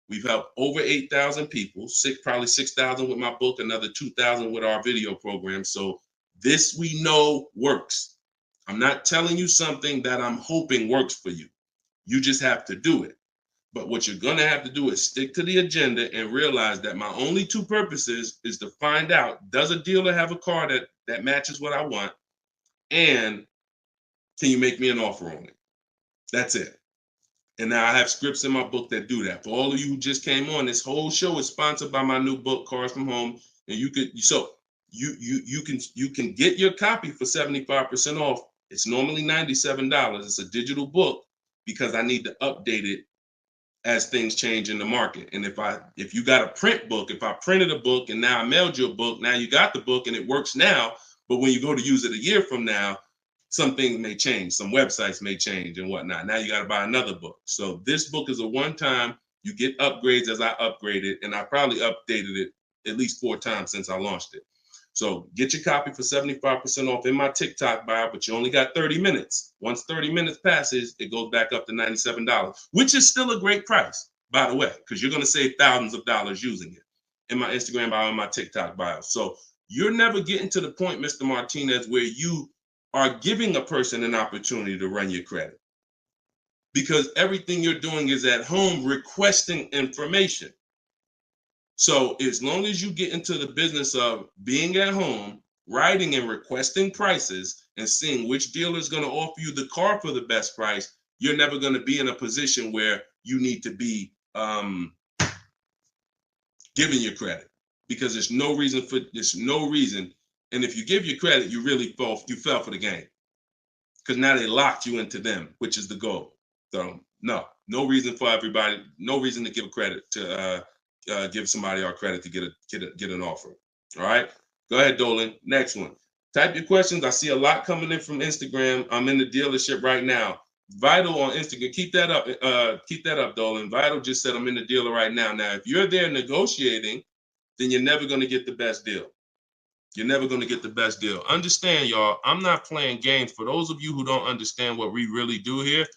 We've helped over 8,000 people, probably 6,000 with my book, another 2,000 with our video program. So this, we know, works. I'm not telling you something that I'm hoping works for you. You just have to do it. But what you're going to have to do is stick to the agenda and realize that my only two purposes is to find out, does a dealer have a car that matches what I want? And can you make me an offer on it? That's it. And now I have scripts in my book that do that. For all of you who just came on, this whole show is sponsored by my new book, Cars from Home. And you can get your copy for 75% off. It's normally $97. It's a digital book, because I need to update it as things change in the market. And if you got a print book, if I printed a book and now I mailed you a book, now you got the book and it works now, but when you go to use it a year from now, some things may change, some websites may change and whatnot. Now you got to buy another book. So this book is a one-time. You get upgrades as I upgrade it, and I probably updated it at least 4 times since I launched it. So get your copy for 75% off in my TikTok bio, but you only got 30 minutes. Once 30 minutes passes, it goes back up to $97, which is still a great price, by the way, because you're going to save thousands of dollars using it in my Instagram bio and my TikTok bio. So you're never getting to the point, Mr. Martinez, where you are giving a person an opportunity to run your credit, because everything you're doing is at home requesting information. So as long as you get into the business of being at home, writing and requesting prices, and seeing which dealer is going to offer you the car for the best price, you're never going to be in a position where you need to be giving your credit, because there's no reason. And if you give your credit, you really fell for the game, because now they locked you into them, which is the goal. So no reason for everybody, no reason to give credit to give somebody our credit to get an offer. All right, go ahead, Dolan. Next one. Type your questions. I see a lot coming in from Instagram. I'm in the dealership right now. Vital on Instagram. Keep that up. Keep that up, Dolan. Vital just said I'm in the dealer right now. Now, if you're there negotiating, then you're never going to get the best deal. You're never going to get the best deal. Understand, y'all, I'm not playing games. For those of you who don't understand what we really do here,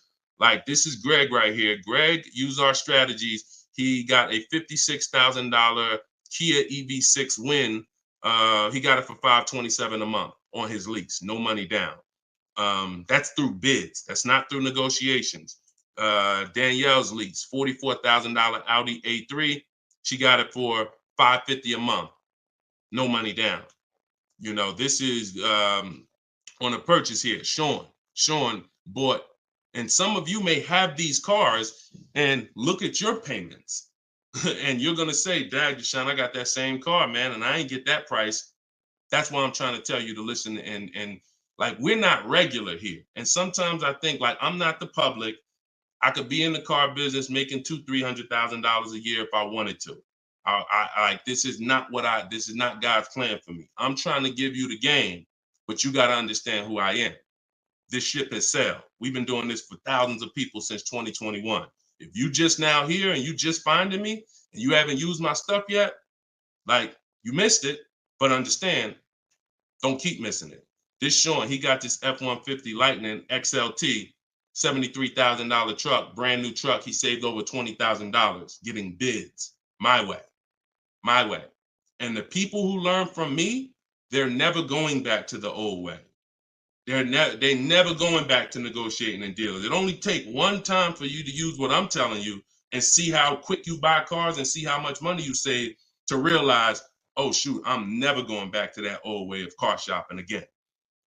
like, this is Greg right here. Greg used our strategies. He got a $56,000 Kia EV6 win. He got it for $527 a month on his lease, no money down. That's through bids. That's not through negotiations. Danielle's lease, $44,000 Audi A3. She got it for $550 a month, no money down. You know, this is on a purchase here. Sean bought, and some of you may have these cars and look at your payments and you're going to say, Dad, Deshone, I got that same car, man, and I ain't get that price. That's why I'm trying to tell you to listen. And like, we're not regular here. And sometimes I think, like, I'm not the public. I could be in the car business making $200,000-$300,000 a year if I wanted to. This is not God's plan for me. I'm trying to give you the game, but you got to understand who I am. This ship has sailed. We've been doing this for thousands of people since 2021. If you just now here and you just finding me and you haven't used my stuff yet, like, you missed it, but understand, don't keep missing it. This Sean, he got this F-150 Lightning XLT $73,000 truck, brand new truck. He saved over $20,000 getting bids my way. And the people who learn from me, they're never going back to the old way. They never going back to negotiating and dealing. It only take one time for you to use what I'm telling you and see how quick you buy cars and see how much money you save to realize, oh shoot, I'm never going back to that old way of car shopping again.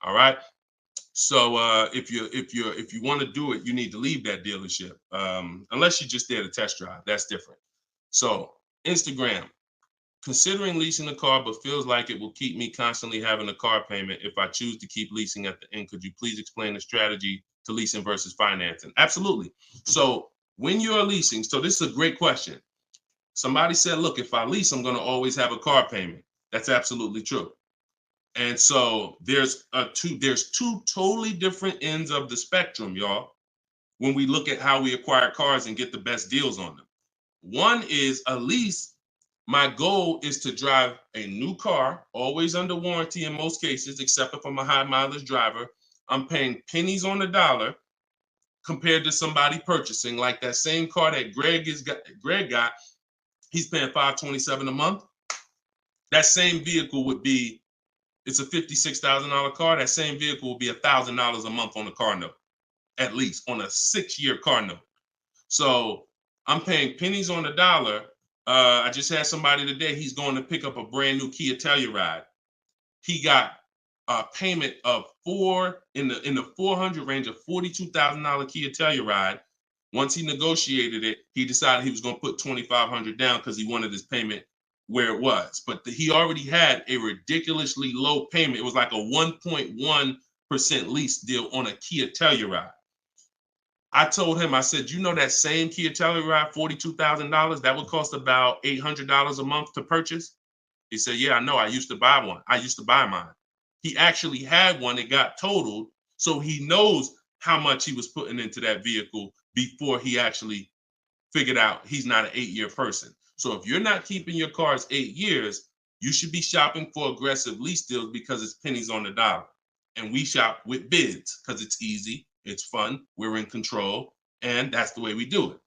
All right. So if you want to do it, you need to leave that dealership. Unless you're just there to test drive, that's different. So Instagram. Considering leasing a car, but feels like it will keep me constantly having a car payment if I choose to keep leasing at the end. Could you please explain the strategy to leasing versus financing? Absolutely. So when you're leasing, so this is a great question. Somebody said, look, if I lease, I'm going to always have a car payment. That's absolutely true. And so there's two totally different ends of the spectrum, y'all, when we look at how we acquire cars and get the best deals on them. One is a lease. My goal is to drive a new car, always under warranty in most cases, except if I'm a high mileage driver. I'm paying pennies on the dollar compared to somebody purchasing like that same car that Greg got. He's paying $527 a month. That same vehicle would be, it's a $56,000 car. That same vehicle will be $1,000 a month on the car note, at least on a 6-year car note. So I'm paying pennies on the dollar. I just had somebody today, he's going to pick up a brand new Kia Telluride. He got a payment of in the 400 range of $42,000 Kia Telluride. Once he negotiated it, he decided he was going to put $2,500 down because he wanted his payment where it was. But he already had a ridiculously low payment. It was like a 1.1% lease deal on a Kia Telluride. I told him, I said, you know that same Kia Telluride, $42,000, that would cost about $800 a month to purchase? He said, yeah, I know. I used to buy one. I used to buy mine. He actually had one. It got totaled. So he knows how much he was putting into that vehicle before he actually figured out he's not an 8-year person. So if you're not keeping your cars 8 years, you should be shopping for aggressive lease deals because it's pennies on the dollar. And we shop with bids because it's easy. It's fun. We're in control. And that's the way we do it.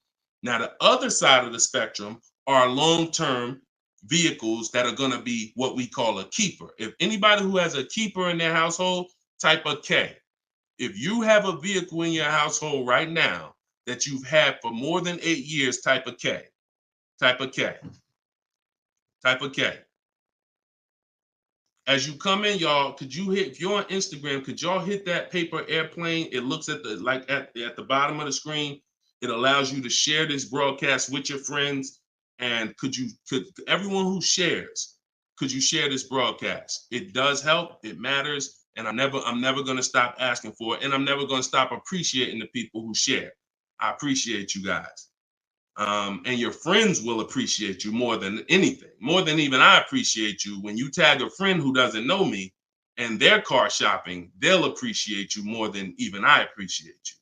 Now, the other side of the spectrum are long-term vehicles that are going to be what we call a keeper. If anybody who has a keeper in their household, type a K. If you have a vehicle in your household right now that you've had for more than 8 years, type a K. Type a K. Type a K. As you come in, y'all, could you hit, if you're on Instagram, could y'all hit that paper airplane? It looks at the bottom of the screen. It allows you to share this broadcast with your friends. And could everyone who shares, could you share this broadcast? It does help. It matters. And I'm never going to stop asking for it. And I'm never going to stop appreciating the people who share. I appreciate you guys. And your friends will appreciate you more than anything, more than even I appreciate you. When you tag a friend who doesn't know me and they're car shopping, they'll appreciate you more than even I appreciate you.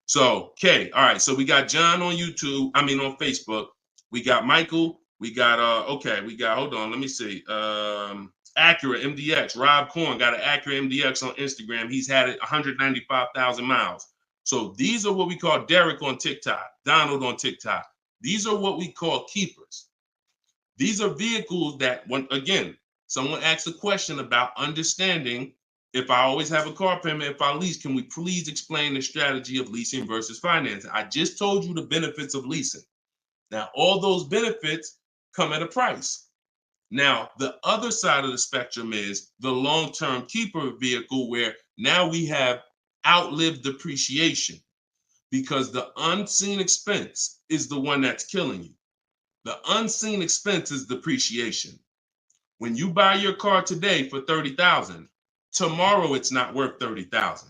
So, okay, all right. So we got John on on Facebook. We got Michael. We got hold on, let me see. Acura MDX. Rob Korn got an Acura MDX on Instagram. He's had it 195,000 miles. So these are what we call Derek on TikTok, Donald on TikTok. These are what we call keepers. These are vehicles that, again, someone asked a question about understanding if I always have a car payment, if I lease, can we please explain the strategy of leasing versus financing? I just told you the benefits of leasing. Now, all those benefits come at a price. Now, the other side of the spectrum is the long-term keeper vehicle where now we have outlived depreciation because the unseen expense is the one that's killing you. The unseen expense is depreciation. When you buy your car today for $30,000, tomorrow it's not worth $30,000,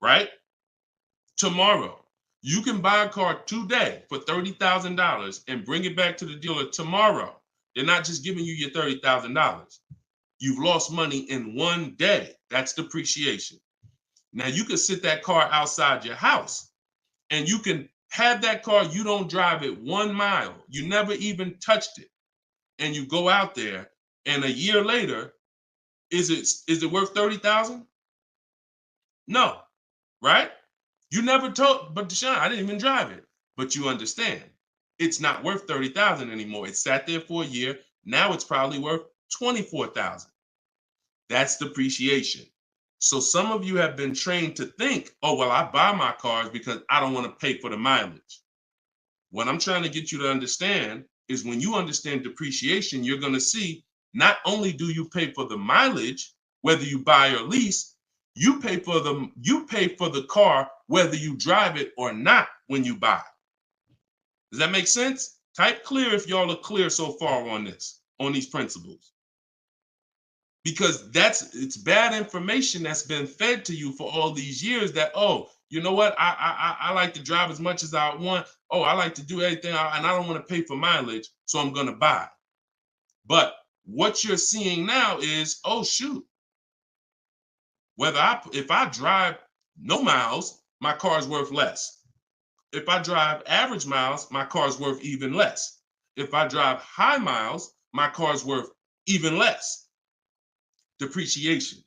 right? Tomorrow. You can buy a car today for $30,000 and bring it back to the dealer tomorrow. They're not just giving you your $30,000. You've lost money in one day. That's depreciation. Now you can sit that car outside your house and you can have that car. You don't drive it 1 mile. You never even touched it. And you go out there and a year later, is it worth $30,000? No, right? You never told, but Deshone, I didn't even drive it. But you understand, it's not worth $30,000 anymore. It sat there for a year. Now it's probably worth $24,000. That's depreciation. So some of you have been trained to think, oh, well, I buy my cars because I don't want to pay for the mileage. What I'm trying to get you to understand is when you understand depreciation, you're going to see not only do you pay for the mileage, whether you buy or lease, you pay for the car whether you drive it or not when you buy. Does that make sense? Type clear if y'all are clear so far on this, on these principles. Because it's bad information that's been fed to you for all these years that, oh, you know what? I like to drive as much as I want. Oh, I like to do everything and I don't want to pay for mileage, so I'm going to buy. But what you're seeing now is, oh, shoot. If I drive no miles, my car's worth less. If I drive average miles, my car's worth even less. If I drive high miles, my car's worth even less. Depreciation.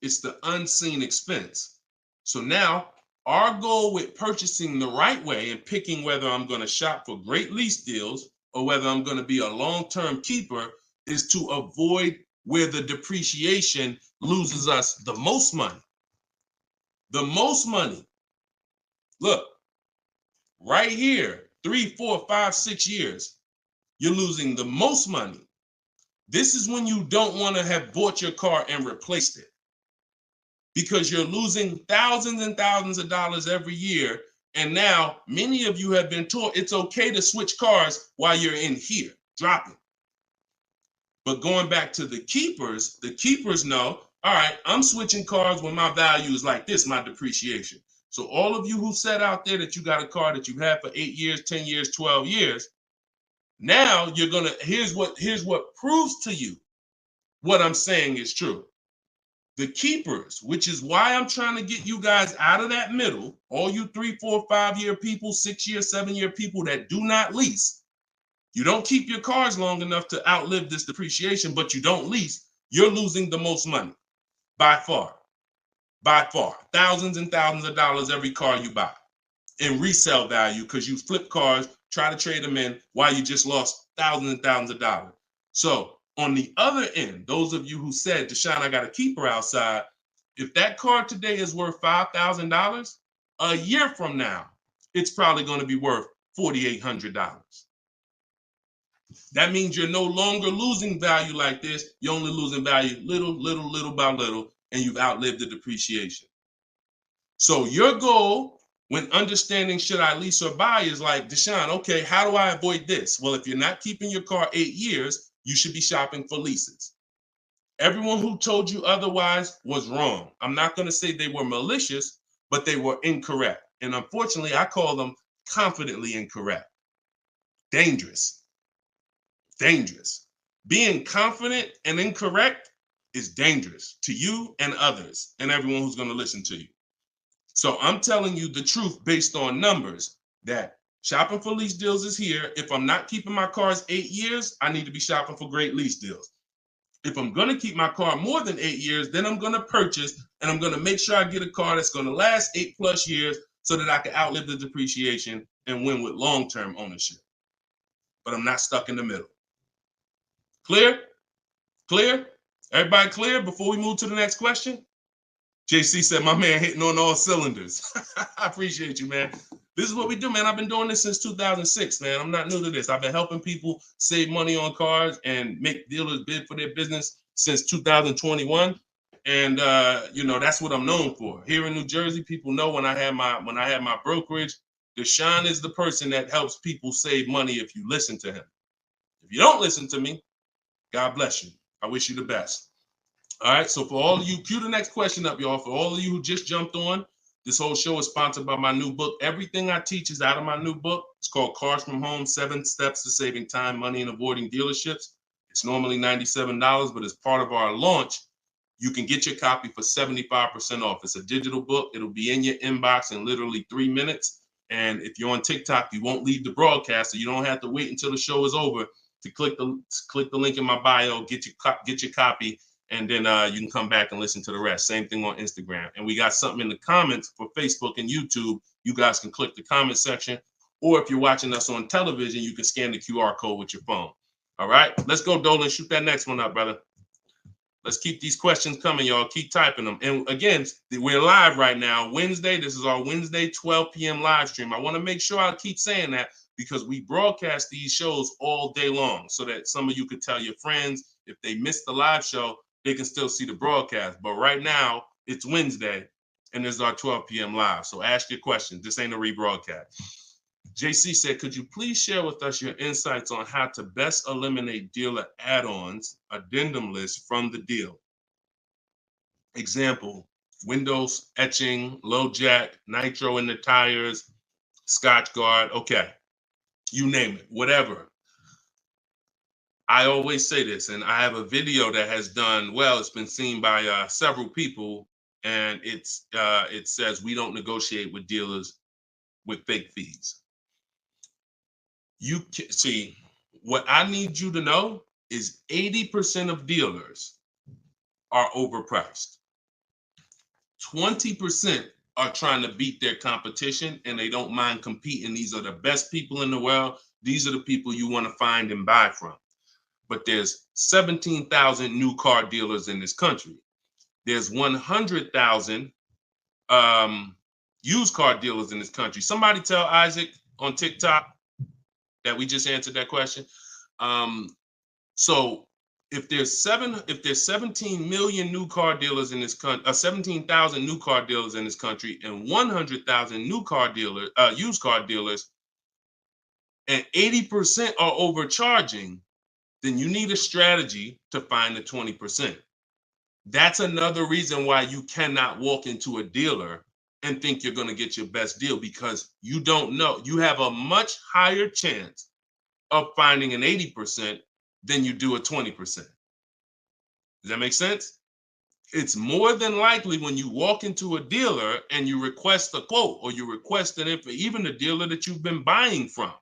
It's the unseen expense. So now our goal with purchasing the right way and picking whether I'm going to shop for great lease deals or whether I'm going to be a long-term keeper is to avoid where the depreciation loses us the most money. The most money. Look, right here, 3, 4, 5, 6 years, you're losing the most money. This is when you don't want to have bought your car and replaced it, because you're losing thousands and thousands of dollars every year. And now many of you have been taught it's okay to switch cars while you're in here, dropping. But going back to the keepers know, all right, I'm switching cars when my value is like this, my depreciation. So all of you who said out there that you got a car that you've had for 8 years, 10 years, 12 years, now you're going to, here's what proves to you what I'm saying is true. The keepers, which is why I'm trying to get you guys out of that middle, all you 3, 4, 5 year people, 6 year, 7 year people that do not lease. You don't keep your cars long enough to outlive this depreciation, but you don't lease. You're losing the most money by far. By far. Thousands and thousands of dollars every car you buy in resale value, because you flip cars, try to trade them in while you just lost thousands and thousands of dollars. So on the other end, those of you who said, Deshone, I got a keeper outside, if that car today is worth $5,000, a year from now, it's probably going to be worth $4,800. That means you're no longer losing value like this. You're only losing value little by little, and you've outlived the depreciation. So your goal when understanding should I lease or buy is like, Deshone, okay, how do I avoid this? Well, if you're not keeping your car 8 years, you should be shopping for leases. Everyone who told you otherwise was wrong. I'm not going to say they were malicious, but they were incorrect. And unfortunately, I call them confidently incorrect. Dangerous. Dangerous. Being confident and incorrect is dangerous to you and others and everyone who's going to listen to you. So I'm telling you the truth based on numbers, that shopping for lease deals is here. If I'm not keeping my cars 8 years, I need to be shopping for great lease deals. If I'm going to keep my car more than 8 years, then I'm going to purchase and I'm going to make sure I get a car that's going to last 8+ years so that I can outlive the depreciation and win with long-term ownership. But I'm not stuck in the middle. Clear? Clear? Everybody clear before we move to the next question? JC said, my man hitting on all cylinders. I appreciate you, man. This is what we do, man. I've been doing this since 2006, man. I'm not new to this. I've been helping people save money on cars and make dealers bid for their business since 2021. And that's what I'm known for. Here in New Jersey, people know when I had my brokerage, Deshone is the person that helps people save money if you listen to him. If you don't listen to me, God bless you. I wish you the best. All right, so for all of you, cue the next question up, y'all. For all of you who just jumped on, this whole show is sponsored by my new book. Everything I teach is out of my new book. It's called Cars from Home, 7 Steps to Saving Time, Money, and Avoiding Dealerships. It's normally $97, but as part of our launch, you can get your copy for 75% off. It's a digital book. It'll be in your inbox in literally 3 minutes. And if you're on TikTok, you won't leave the broadcast, so you don't have to wait until the show is over to click the link in my bio, get your copy, and then you can come back and listen to the rest. Same thing on Instagram. And we got something in the comments for Facebook and YouTube. You guys can click the comment section, or if you're watching us on television, you can scan the QR code with your phone. All right, let's go, Dolan. Shoot that next one up, brother. Let's keep these questions coming, y'all. Keep typing them. And again, we're live right now, Wednesday. This is our Wednesday 12 p.m. live stream. I want to make sure I keep saying that because we broadcast these shows all day long so that some of you could tell your friends if they missed the live show, they can still see the broadcast. But right now, it's Wednesday, and this is our 12 p.m. live. So ask your questions. This ain't a rebroadcast. JC said, could you please share with us your insights on how to best eliminate dealer add-ons, addendum lists from the deal? Example, windows etching, low jack, nitro in the tires, Scotch guard, okay. You name it, whatever. I always say this, and I have a video that has done well. It's been seen by several people, and it says we don't negotiate with dealers with fake fees. You can see what I need you to know is 80% of dealers are overpriced. 20% are trying to beat their competition and they don't mind competing. These are the best people in the world. These are the people you want to find and buy from. But there's 17,000 new car dealers in this country. There's 100,000 used car dealers in this country. Somebody tell Isaac on TikTok that we just answered that question. So if there's 17 million new car dealers in this country, 17,000 new car dealers in this country, and 100,000 new car dealers, used car dealers, and 80% are overcharging, then you need a strategy to find the 20%. That's another reason why you cannot walk into a dealer and think you're going to get your best deal, because you don't know. You have a much higher chance of finding an 80% than you do a 20%. Does that make sense? It's more than likely when you walk into a dealer and you request a quote or you request an info, even the dealer that you've been buying from,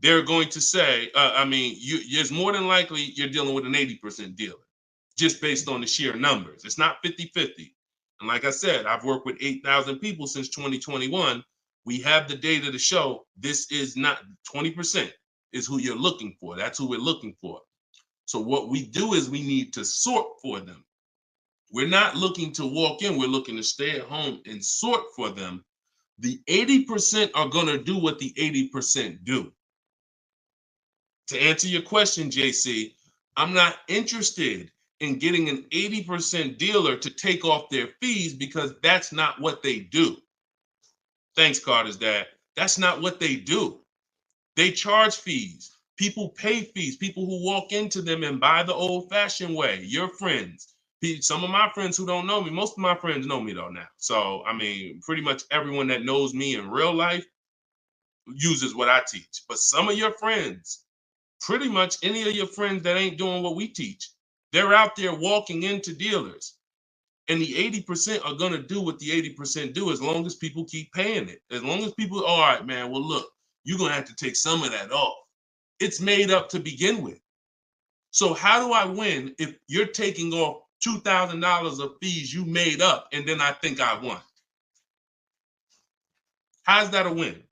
they're going to say, it's more than likely you're dealing with an 80% dealer just based on the sheer numbers. It's not 50-50. And like I said, I've worked with 8,000 people since 2021. We have the data to show this is not 20% is who you're looking for. That's who we're looking for. So what we do is we need to sort for them. We're not looking to walk in. We're looking to stay at home and sort for them. The 80% are going to do what the 80% do. To answer your question, JC, I'm not interested in getting an 80% dealer to take off their fees because that's not what they do. Thanks, Carter's dad. That's not what they do. They charge fees. People pay fees. People who walk into them and buy the old-fashioned way. Your friends. Some of my friends who don't know me, most of my friends know me though now. So, pretty much everyone that knows me in real life uses what I teach. But some of your friends, pretty much any of your friends that ain't doing what we teach, they're out there walking into dealers. And the 80% are going to do what the 80% do as long as people keep paying it. As long as people, all right, man, well, look, you're going to have to take some of that off. It's made up to begin with. So how do I win if you're taking off $2,000 of fees you made up and then I think I won? How's that a win?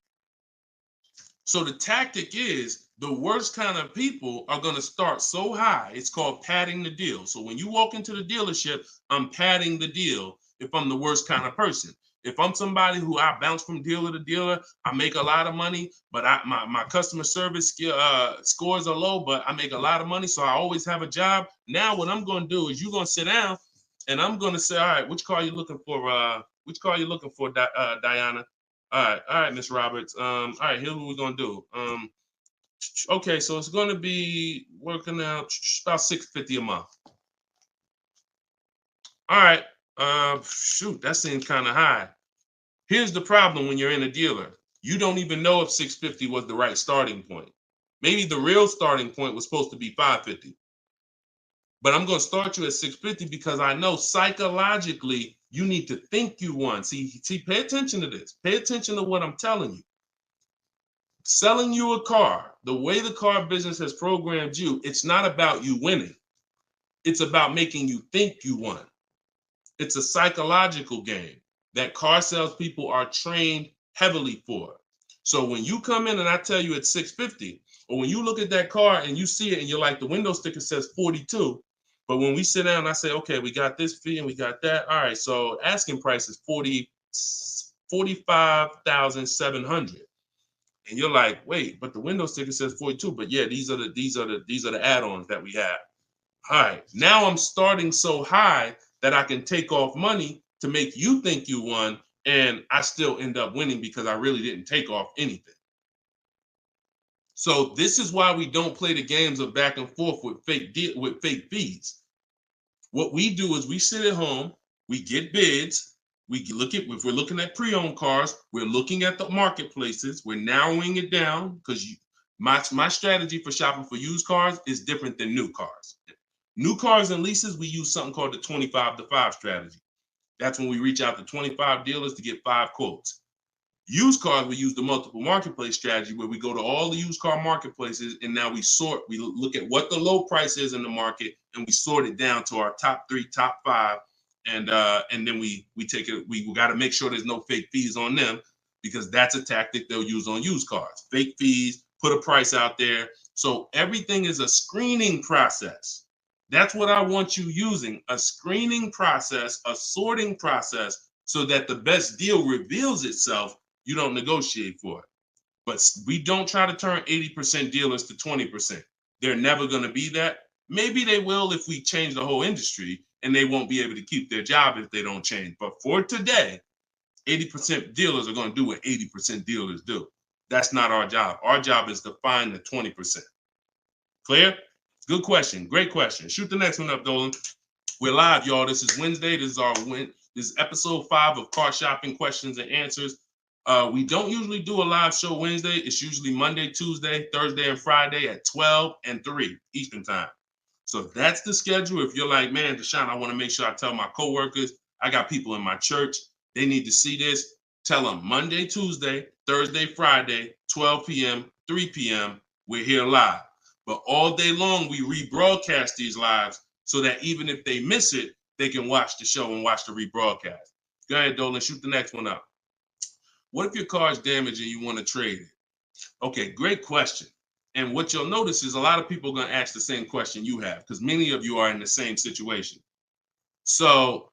So the tactic is the worst kind of people are going to start so high. It's called padding the deal. So when you walk into the dealership, I'm padding the deal if I'm the worst kind of person. If I'm somebody who I bounce from dealer to dealer, I make a lot of money, but my customer service scores are low, but I make a lot of money, so I always have a job. Now what I'm going to do is you're going to sit down, and I'm going to say, all right, which car are you looking for? Which car are you looking for, Diana? All right, Miss Roberts. All right, here's what we're going to do. Okay, so it's going to be working out about $650 a month. All right. Shoot, that seems kind of high. Here's the problem when you're in a dealer. You don't even know if $650 was the right starting point. Maybe the real starting point was supposed to be $550. But I'm going to start you at $650 because I know psychologically you need to think you won. See, pay attention to this. Pay attention to what I'm telling you. Selling you a car, the way the car business has programmed you, it's not about you winning. It's about making you think you won. It's a psychological game that car salespeople are trained heavily for. So when you come in and I tell you it's 650, or when you look at that car and you see it and you're like, the window sticker says 42, but when we sit down and I say, okay, we got this fee and we got that. All right, so asking price is 45,700. And you're like, wait, but the window sticker says 42. But yeah, these are the add-ons that we have. All right, now I'm starting so high that I can take off money to make you think you won, and I still end up winning because I really didn't take off anything. So this is why we don't play the games of back and forth with fake fees. What we do is we sit at home, we get bids, we look at, if we're looking at pre-owned cars, we're looking at the marketplaces, we're narrowing it down, because my strategy for shopping for used cars is different than new cars. New cars and leases, we use something called the 25 to 5 strategy. That's when we reach out to 25 dealers to get 5 quotes. Used cars, we use the multiple marketplace strategy where we go to all the used car marketplaces and now we look at what the low price is in the market and we sort it down to our top 3, top 5. And then we take it, we got to make sure there's no fake fees on them, because that's a tactic they'll use on used cars. Fake fees, put a price out there. So everything is a screening process. That's what I want you using, a screening process, a sorting process, so that the best deal reveals itself. You don't negotiate for it. But we don't try to turn 80% dealers to 20%. They're never going to be that. Maybe they will if we change the whole industry, and they won't be able to keep their job if they don't change. But for today, 80% dealers are going to do what 80% dealers do. That's not our job. Our job is to find the 20%. Clear? Good question. Great question. Shoot the next one up, Dolan. We're live, y'all. This is Wednesday. This is episode 5 of Car Shopping Questions and Answers. We don't usually do a live show Wednesday. It's usually Monday, Tuesday, Thursday, and Friday at 12 and 3 Eastern time. So that's the schedule. If you're like, man, Deshone, I want to make sure I tell my coworkers, I got people in my church, they need to see this. Tell them Monday, Tuesday, Thursday, Friday, 12 p.m., 3 p.m., we're here live. But all day long, we rebroadcast these lives so that even if they miss it, they can watch the show and watch the rebroadcast. Go ahead, Dolan, shoot the next one up. What if your car is damaged and you want to trade it? Okay, great question. And what you'll notice is a lot of people are going to ask the same question you have, because many of you are in the same situation. So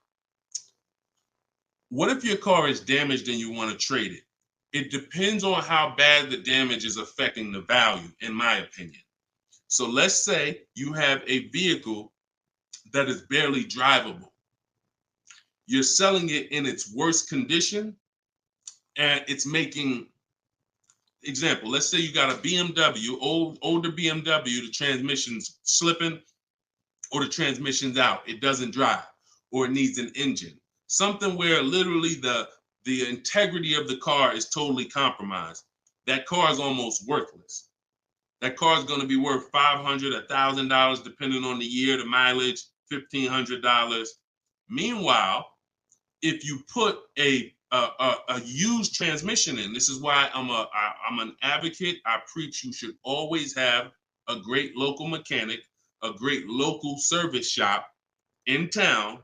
what if your car is damaged and you want to trade it? It depends on how bad the damage is affecting the value, in my opinion. So let's say you have a vehicle that is barely drivable. You're selling it in its worst condition, and it's making, example, let's say you got a BMW, older BMW, the transmission's slipping or the transmission's out. It doesn't drive, or it needs an engine. Something where literally the integrity of the car is totally compromised. That car is almost worthless. That car is going to be worth $500, $1,000, depending on the year, the mileage, $1,500. Meanwhile, if you put a used transmission in, this is why I'm an advocate. I preach you should always have a great local mechanic, a great local service shop in town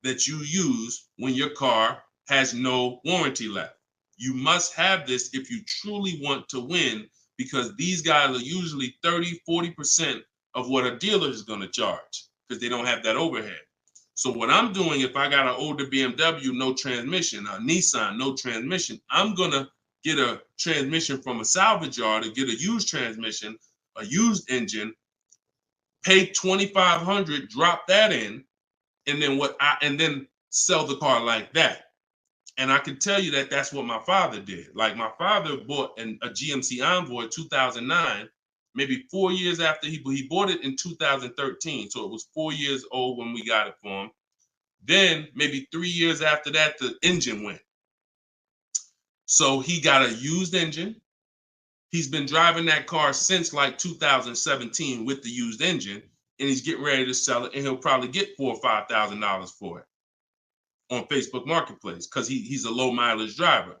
that you use when your car has no warranty left. You must have this if you truly want to win, because these guys are usually 30-40% of what a dealer is going to charge, because they don't have that overhead. So what I'm doing, if I got an older BMW, no transmission, a Nissan, no transmission, I'm going to get a transmission from a salvage yard to get a used transmission, a used engine, pay $2,500, drop that in, and then sell the car like that. And I can tell you that that's what my father did. Like, my father bought a GMC Envoy 2009, maybe 4 years after he bought it in 2013. So it was 4 years old when we got it for him. Then maybe 3 years after that, the engine went. So he got a used engine. He's been driving that car since like 2017 with the used engine, and he's getting ready to sell it, and he'll probably get $4,000 or $5,000 for it on Facebook Marketplace, because he's a low mileage driver.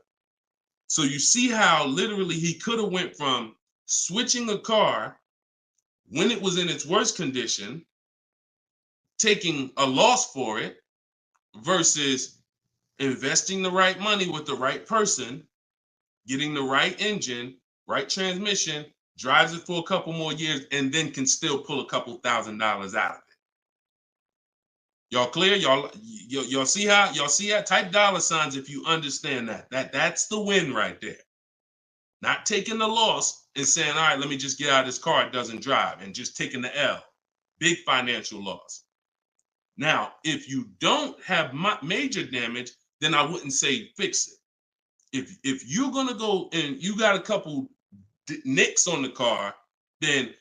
So you see how literally he could have went from switching a car when it was in its worst condition taking a loss for it versus investing the right money with the right person, getting the right engine, right transmission, drives it for a couple more years, and then can still pull a couple $1,000s out of it. Y'all clear? Y'all see how? Y'all see that? Type dollar signs if you understand that. That's the win right there. Not taking the loss and saying, all right, let me just get out of this car, it doesn't drive, and just taking the L. Big financial loss. Now, if you don't have major damage, then I wouldn't say fix it. If you're gonna go and you got a couple nicks on the car, then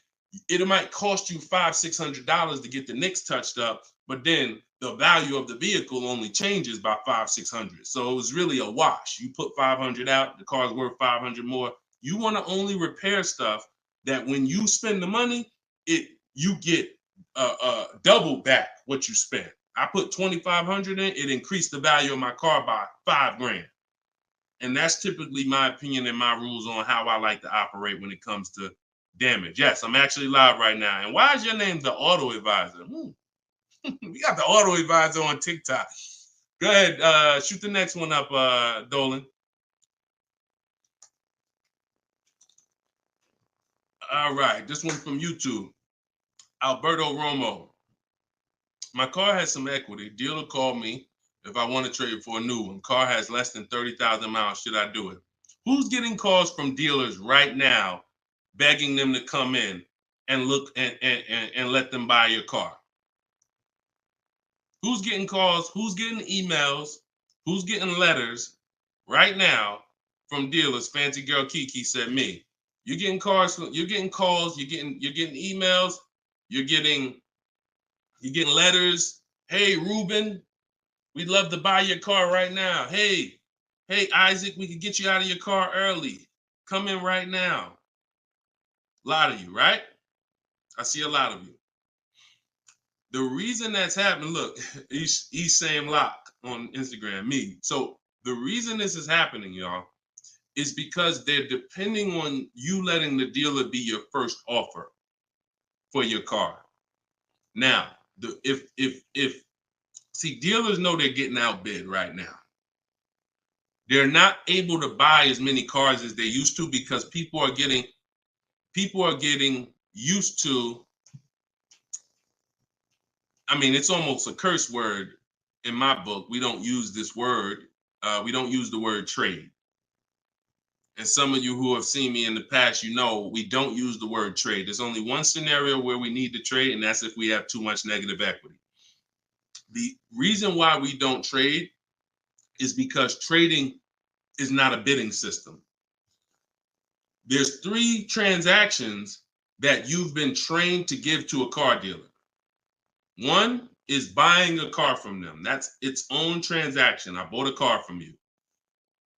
it might cost you $500-600 to get the nicks touched up, but then the value of the vehicle only changes by $500-600. So it was really a wash. You put 500 out, the car's worth 500 more. You want to only repair stuff that when you spend the money, you get double back what you spent. I put 2,500 in, it increased the value of my car by $5,000. And that's typically my opinion and my rules on how I like to operate when it comes to damage. Yes, I'm actually live right now. And why is your name the Auto Advisor? We got the Auto Advisor on TikTok. Go ahead, shoot the next one up, Dolan. All right, this one from YouTube. Alberto Romo. My car has some equity. Dealer called me if I want to trade for a new one. Car has less than 30,000 miles. Should I do it? Who's getting calls from dealers right now begging them to come in and look and let them buy your car? Who's getting calls? Who's getting emails? Who's getting letters right now from dealers? Fancy Girl Kiki said me. You're getting calls. You're getting calls. You're getting emails. You're getting letters. Hey, Ruben, we'd love to buy your car right now. Hey, Isaac, we could get you out of your car early. Come in right now. A lot of you, right? I see a lot of you. The reason that's happening, look, he's saying lock on Instagram, me. So the reason this is happening, y'all, is because they're depending on you letting the dealer be your first offer for your car. Now, see, dealers know they're getting outbid right now. They're not able to buy as many cars as they used to because people are getting used to, I mean, it's almost a curse word in my book. We don't use this word. We don't use the word trade. And some of you who have seen me in the past, you know, we don't use the word trade. There's only one scenario where we need to trade, and that's if we have too much negative equity. The reason why we don't trade is because trading is not a bidding system. There's 3 transactions that you've been trained to give to a car dealer. One is buying a car from them. That's its own transaction. I bought a car from you.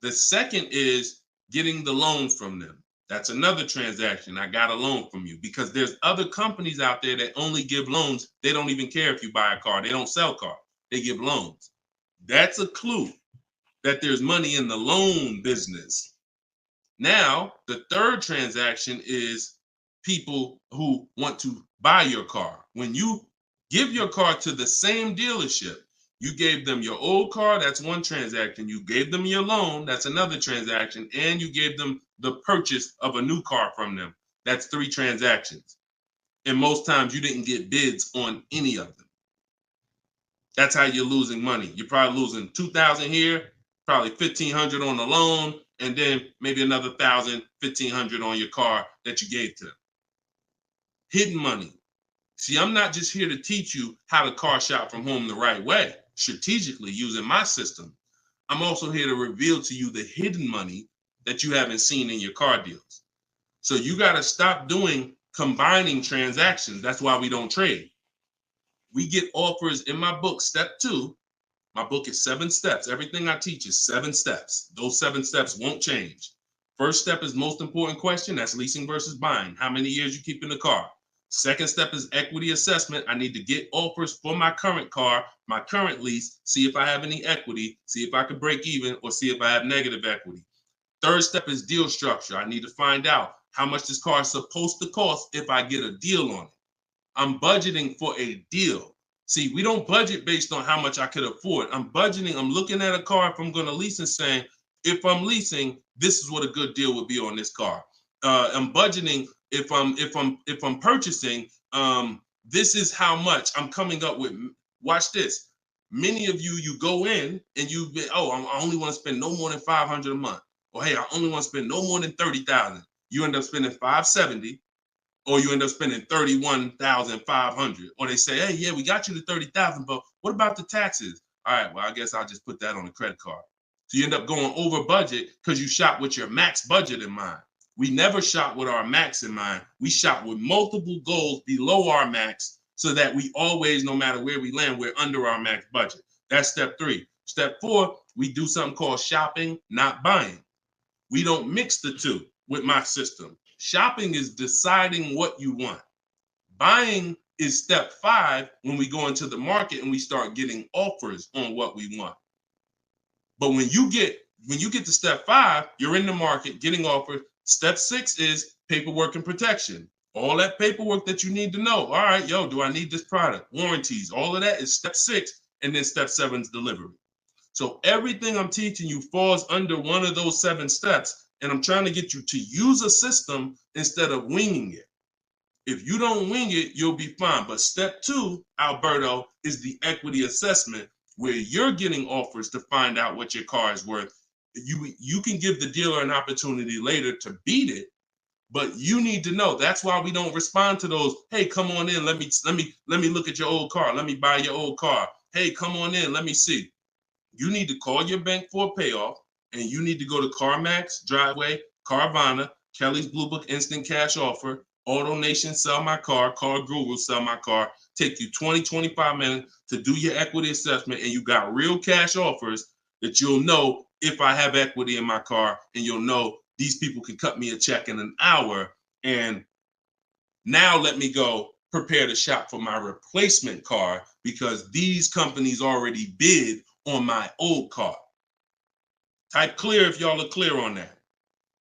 The second is getting the loan from them. That's another transaction. I got a loan from you, because there's other companies out there that only give loans. They don't even care if you buy a car. They don't sell cars. They give loans. That's a clue that there's money in the loan business. Now, the third transaction is people who want to buy your car. When you give your car to the same dealership, you gave them your old car, that's one transaction. You gave them your loan, that's another transaction. And you gave them the purchase of a new car from them. That's 3 transactions. And most times you didn't get bids on any of them. That's how you're losing money. You're probably losing $2,000 here, probably $1,500 on the loan, and then maybe another $1,000, $1,500 on your car that you gave to them. Hidden money. See, I'm not just here to teach you how to car shop from home the right way, strategically using my system. I'm also here to reveal to you the hidden money that you haven't seen in your car deals. So you got to stop doing combining transactions. That's why we don't trade. We get offers in my book, step 2. My book is 7 steps. Everything I teach is 7 steps. Those 7 steps won't change. First step is most important question. That's leasing versus buying. How many years you keep in the car? Second step is equity assessment. I need to get offers for my current car, my current lease, see if I have any equity, see if I can break even, or see if I have negative equity. Third step is deal structure. I need to find out how much this car is supposed to cost if I get a deal on it. I'm budgeting for a deal. See, we don't budget based on how much I could afford. I'm budgeting, I'm looking at a car if I'm going to lease and saying, if I'm leasing, this is what a good deal would be on this car. I'm budgeting if I'm purchasing, this is how much I'm coming up with. Watch this. Many of you go in and I only want to spend no more than $500 a month. Or hey, I only want to spend no more than $30,000. You end up spending $570, or you end up spending $31,500. Or they say, hey, yeah, we got you to $30,000, but what about the taxes? All right, well, I guess I'll just put that on a credit card. So you end up going over budget because you shop with your max budget in mind. We never shop with our max in mind. We shop with multiple goals below our max so that we always, no matter where we land, we're under our max budget. That's step 3. Step 4, we do something called shopping, not buying. We don't mix the two with my system. Shopping is deciding what you want. Buying is step 5 when we go into the market and we start getting offers on what we want. But when you get to step 5, you're in the market getting offers. Step 6 is paperwork and protection. All that paperwork that you need to know. All right, do I need this product? Warranties, all of that is step 6. And then step 7 is delivery. So everything I'm teaching you falls under one of those 7 steps. And I'm trying to get you to use a system instead of winging it. If you don't wing it, you'll be fine. But step 2, Alberto, is the equity assessment, where you're getting offers to find out what your car is worth. You can give the dealer an opportunity later to beat it, but you need to know. That's why we don't respond to those. Hey, come on in. Let me look at your old car. Let me buy your old car. Hey, come on in. Let me see. You need to call your bank for a payoff, and you need to go to CarMax, Driveway, Carvana, Kelly's Blue Book Instant Cash Offer, AutoNation, Sell My Car, Car Guru, Sell My Car. Take you 20-25 minutes to do your equity assessment, and you got real cash offers that you'll know if I have equity in my car, and you'll know these people can cut me a check in an hour. And now let me go prepare to shop for my replacement car because these companies already bid on my old car. Type clear if y'all are clear on that.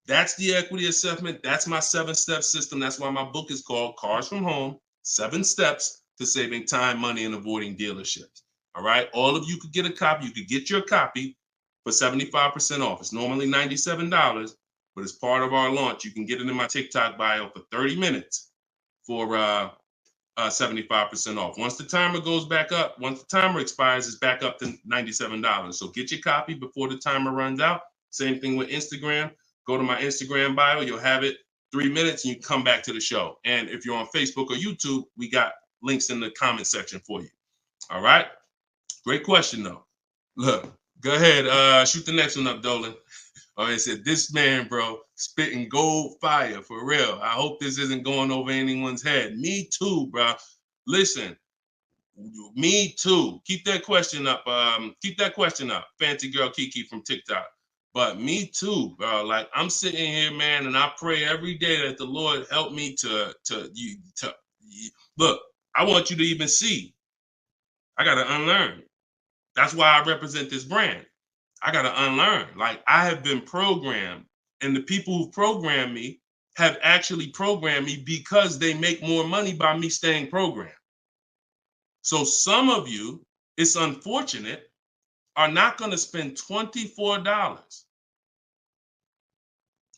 That's the equity assessment. That's my 7-step system. That's why my book is called Cars from Home, 7 Steps to Saving Time, Money, and Avoiding Dealerships. All right. All of you could get a copy. You could get your copy for 75% off. It's normally $97, but as part of our launch, you can get it in my TikTok bio for 30 minutes for 75% off. Once the timer goes back up, once the timer expires, it's back up to $97. So get your copy before the timer runs out. Same thing with Instagram. Go to my Instagram bio. You'll have it 3 minutes and you come back to the show. And if you're on Facebook or YouTube, we got links in the comment section for you. All right. Great question, though. Look, go ahead. Shoot the next one up, Dolan. Oh, it said, this man, bro, spitting gold fire for real. I hope this isn't going over anyone's head. Me too, bro. Listen, me too. Keep that question up. Fancy girl Kiki from TikTok. But me too, bro. Like, I'm sitting here, man, and I pray every day that the Lord help me to look. I want you to even see. I gotta unlearn. That's why I represent this brand. I got to unlearn. Like, I have been programmed, and the people who programmed me have actually programmed me because they make more money by me staying programmed. So some of you, it's unfortunate, are not going to spend $24.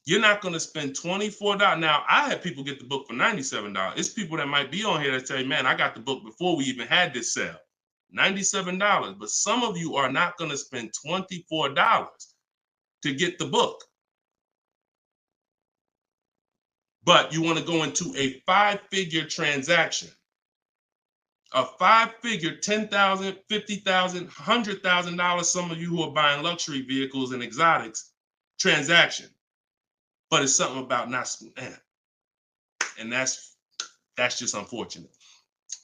You're not going to spend $24. Now, I had people get the book for $97. It's people that might be on here that say, man, I got the book before we even had this sale. $97. But some of you are not going to spend $24 to get the book. But you want to go into a 5-figure transaction. A 5-figure, $10,000, $50,000, $100,000, some of you who are buying luxury vehicles and exotics transaction. But it's something about not, and that's just unfortunate.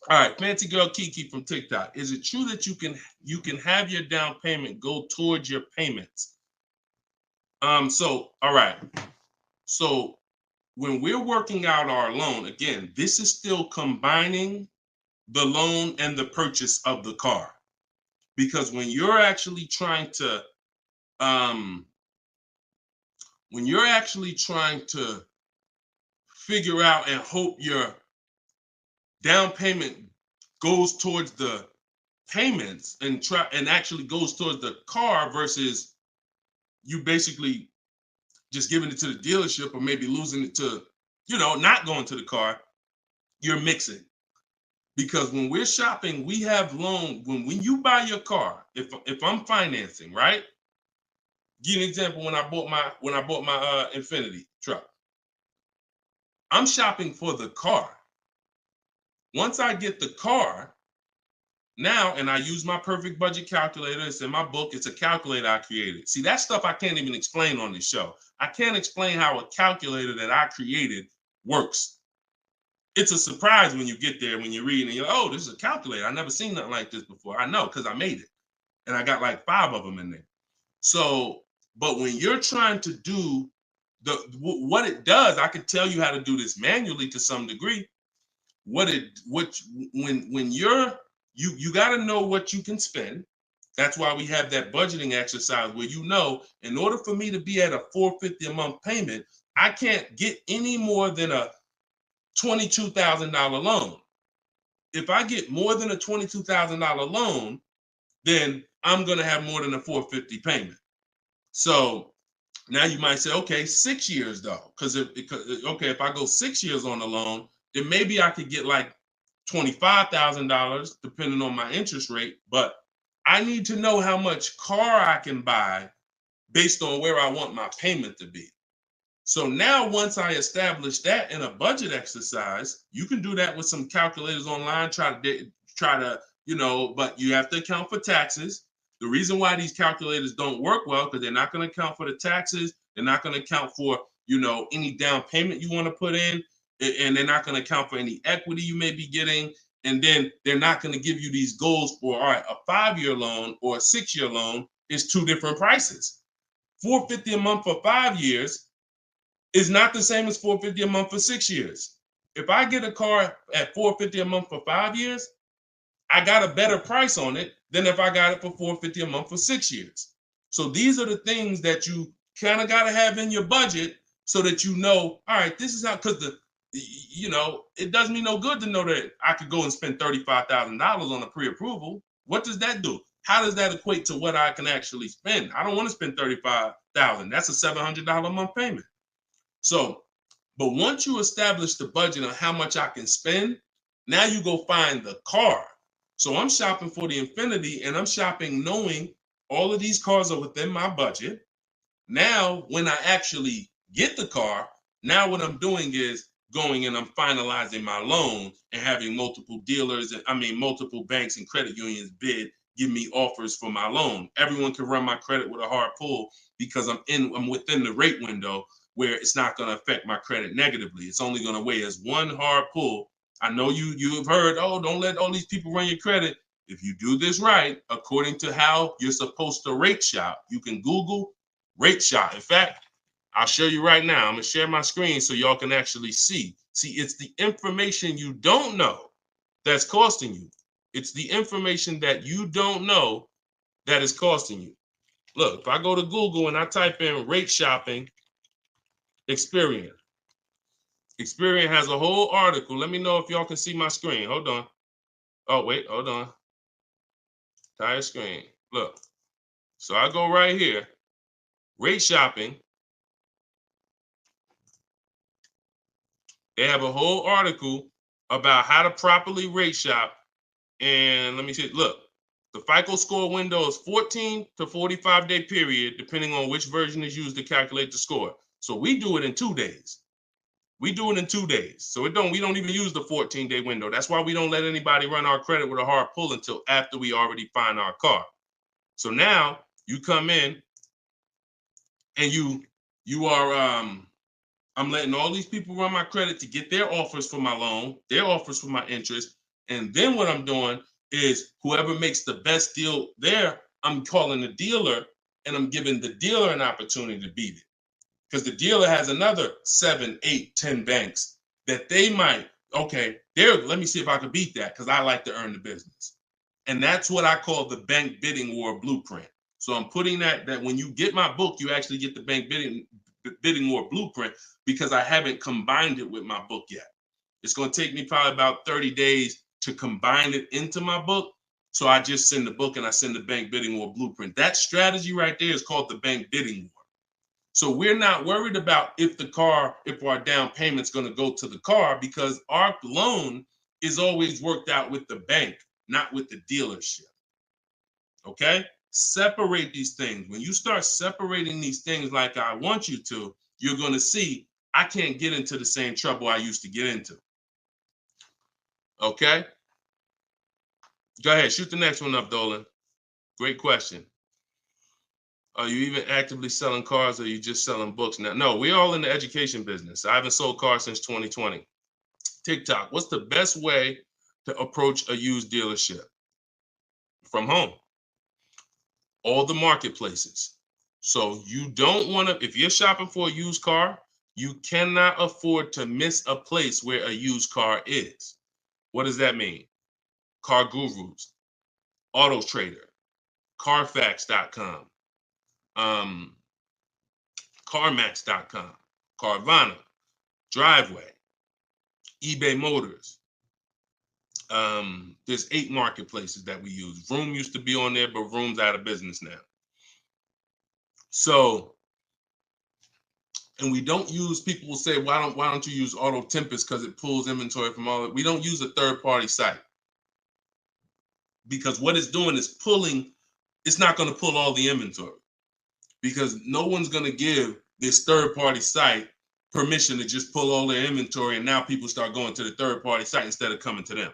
All right, fancy girl Kiki from TikTok. Is it true that you can have your down payment go towards your payments? So all right. So when we're working out our loan, again, this is still combining the loan and the purchase of the car. Because when you're actually trying to figure out and hope your down payment goes towards the payments and actually goes towards the car versus you basically just giving it to the dealership or maybe losing it to, not going to the car, you're mixing. Because when we're shopping, we have loan. When you buy your car, if I'm financing, right? Give you an example. When I bought my Infinity truck, I'm shopping for the car. Once I get the car, now, and I use my perfect budget calculator. It's in my book. It's a calculator I created. See, that stuff I can't even explain on this show. I can't explain how a calculator that I created works. It's a surprise when you get there, when you read and you're like, oh, this is a calculator. I've never seen nothing like this before. I know, because I made it. And I got like 5 of them in there. So, but when you're trying to do what it does, I could tell you how to do this manually to some degree. When you got to know what you can spend. That's why we have that budgeting exercise where in order for me to be at a $450 a month payment, I can't get any more than a $22,000 loan. If I get more than a $22,000 loan, then I'm going to have more than a $450 payment. So now you might say, okay, 6 years though, because if I go 6 years on the loan, then maybe I could get like $25,000 depending on my interest rate. But I need to know how much car I can buy based on where I want my payment to be. So now once I establish that in a budget exercise, you can do that with some calculators online, try to, but you have to account for taxes. The reason why these calculators don't work well, because they're not going to account for the taxes. They're not going to account for, any down payment you want to put in, and they're not going to account for any equity you may be getting. And then they're not going to give you these goals for, all right, a 5-year loan or a 6-year loan is 2 different prices. $450 a month for 5 years is not the same as $450 a month for 6 years. If I get a car at $450 a month for 5 years, I got a better price on it than if I got it for $450 a month for 6 years. So these are the things that you kind of got to have in your budget so that all right, this is how, because it does me no good to know that I could go and spend $35,000 on a pre-approval. What does that do? How does that equate to what I can actually spend? I don't want to spend $35,000. That's a $700 a month payment. So, but once you establish the budget on how much I can spend, now you go find the car. So I'm shopping for the Infinity, and I'm shopping knowing all of these cars are within my budget. Now, when I actually get the car, now what I'm doing is going and I'm finalizing my loan and having multiple dealers, multiple banks and credit unions give me offers for my loan. Everyone can run my credit with a hard pull because I'm within the rate window where it's not going to affect my credit negatively. It's only going to weigh as one hard pull. I know you have heard, oh, don't let all these people run your credit. If you do this right, according to how you're supposed to rate shop, you can Google rate shop. In fact, I'll show you right now. I'm going to share my screen so y'all can actually see. See, it's the information you don't know that's costing you. It's the information that you don't know that is costing you. Look, if I go to Google and I type in rate shopping, Experian. Experian has a whole article. Let me know if y'all can see my screen. Hold on. Oh, wait, hold on. Entire screen. Look. So I go right here. Rate shopping. They have a whole article about how to properly rate shop. And let me see. Look, the FICO score window is 14 to 45-day period, depending on which version is used to calculate the score. So we do it in 2 days. We do it in 2 days. So we don't even use the 14-day window. That's why we don't let anybody run our credit with a hard pull until after we already find our car. So now you come in and you are I'm letting all these people run my credit to get their offers for my loan, their offers for my interest. And then what I'm doing is whoever makes the best deal there, I'm calling the dealer and I'm giving the dealer an opportunity to beat it. Because the dealer has another 7, 8, 10 banks that they might, let me see if I can beat that because I like to earn the business. And that's what I call the bank bidding war blueprint. So I'm putting that when you get my book, you actually get the bank bidding war blueprint because I haven't combined it with my book yet. It's going to take me probably about 30 days to combine it into my book. So I just send the book and I send the bank bidding war blueprint. That strategy right there is called the bank bidding war. So we're not worried about if our down payment's going to go to the car, because our loan is always worked out with the bank, not with the dealership. Okay? Separate these things. When you start separating these things like I want you to, you're going to see I can't get into the same trouble I used to get into. Okay? Go ahead. Shoot the next one up, Dolan. Great question. Are you even actively selling cars, or are you just selling books now? No, we're all in the education business. I haven't sold cars since 2020. TikTok, what's the best way to approach a used dealership? From home. All the marketplaces. So you don't want to, if you're shopping for a used car, you cannot afford to miss a place where a used car is. What does that mean? Car Gurus, Auto Trader, Carfax.com, CarMax.com, Carvana, Driveway, eBay Motors. There's 8 marketplaces that we use. Vroom used to be on there, but Vroom's out of business now. So, and we don't use, people will say, why don't you use Auto Tempest because it pulls inventory from all of it. We don't use a third-party site, because what it's doing is pulling, it's not going to pull all the inventory, because no one's going to give this third-party site permission to just pull all their inventory, and now people start going to the third-party site instead of coming to them.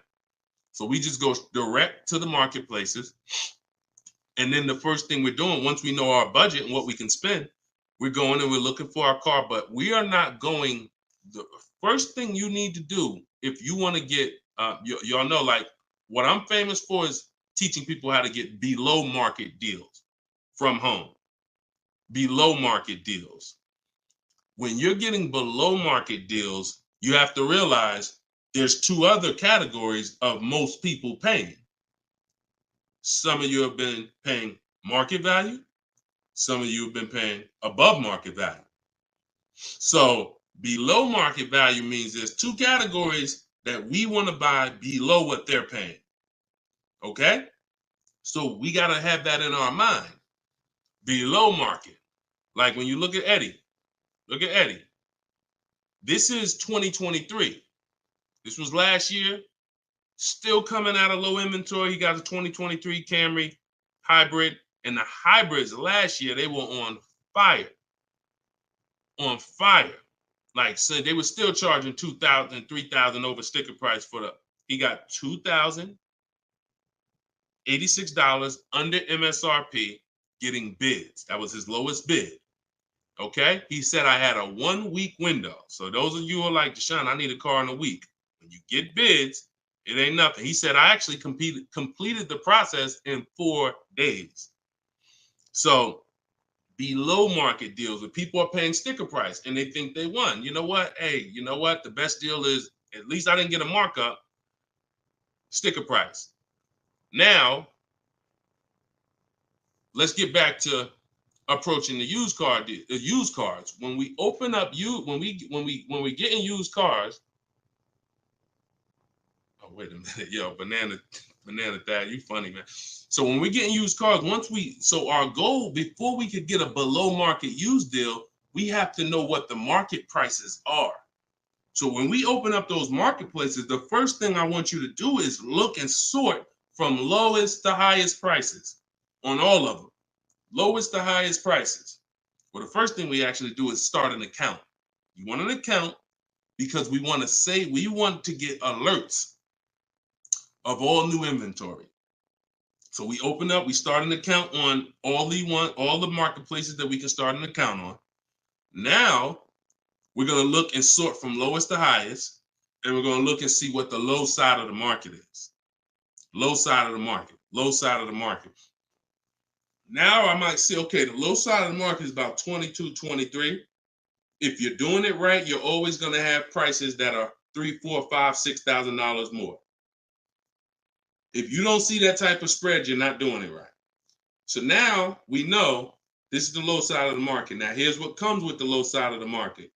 So we just go direct to the marketplaces. And then the first thing we're doing, once we know our budget and what we can spend, we're going and we're looking for our car. But we are not going, the first thing you need to do if you want to get, y'all know, like, what I'm famous for is teaching people how to get below market deals from home. Below market deals. When you're getting below market deals, you have to realize there's 2 other categories of most people paying. Some of you have been paying market value. Some of you have been paying above market value. So below market value means there's 2 categories that we want to buy below what they're paying. Okay? So we got to have that in our mind. Below market. Like when you look at Eddie. Look at Eddie. This is 2023. This was last year. Still coming out of low inventory. He got a 2023 Camry hybrid. And the hybrids last year, they were on fire. On fire. Like, so they were still charging $2,000, $3,000 over sticker price for the, he got $2,086 under MSRP getting bids. That was his lowest bid. Okay? He said I had a 1-week window. So those of you who are like, Deshone, I need a car in a week. When you get bids, it ain't nothing. He said I actually completed the process in 4 days. So below market deals where people are paying sticker price and they think they won. You know what? Hey, you know what? The best deal is, at least I didn't get a markup, sticker price. Now, let's get back to approaching the used cars. When we open up when we get in used cars. Oh, wait a minute, yo, banana dad, you funny, man. So when we get in used cars, so our goal, before we could get a below market used deal, we have to know what the market prices are. So when we open up those marketplaces, the first thing I want you to do is look and sort from lowest to highest prices on all of them. Lowest to highest prices. Well, the first thing we actually do is start an account. You want an account because we want to get alerts of all new inventory. So we start an account on all the marketplaces that we can start an account on. Now we're going to look and sort from lowest to highest, and we're going to look and see what the low side of the market is. Low side of the market, low side of the market. Now I might say, okay, the low side of the market is about 22, 23. If you're doing it right, you're always going to have prices that are $3,000, $4,000, $5,000, $6,000 more. If you don't see that type of spread, you're not doing it right. So now we know this is the low side of the market. Now here's what comes with the low side of the market.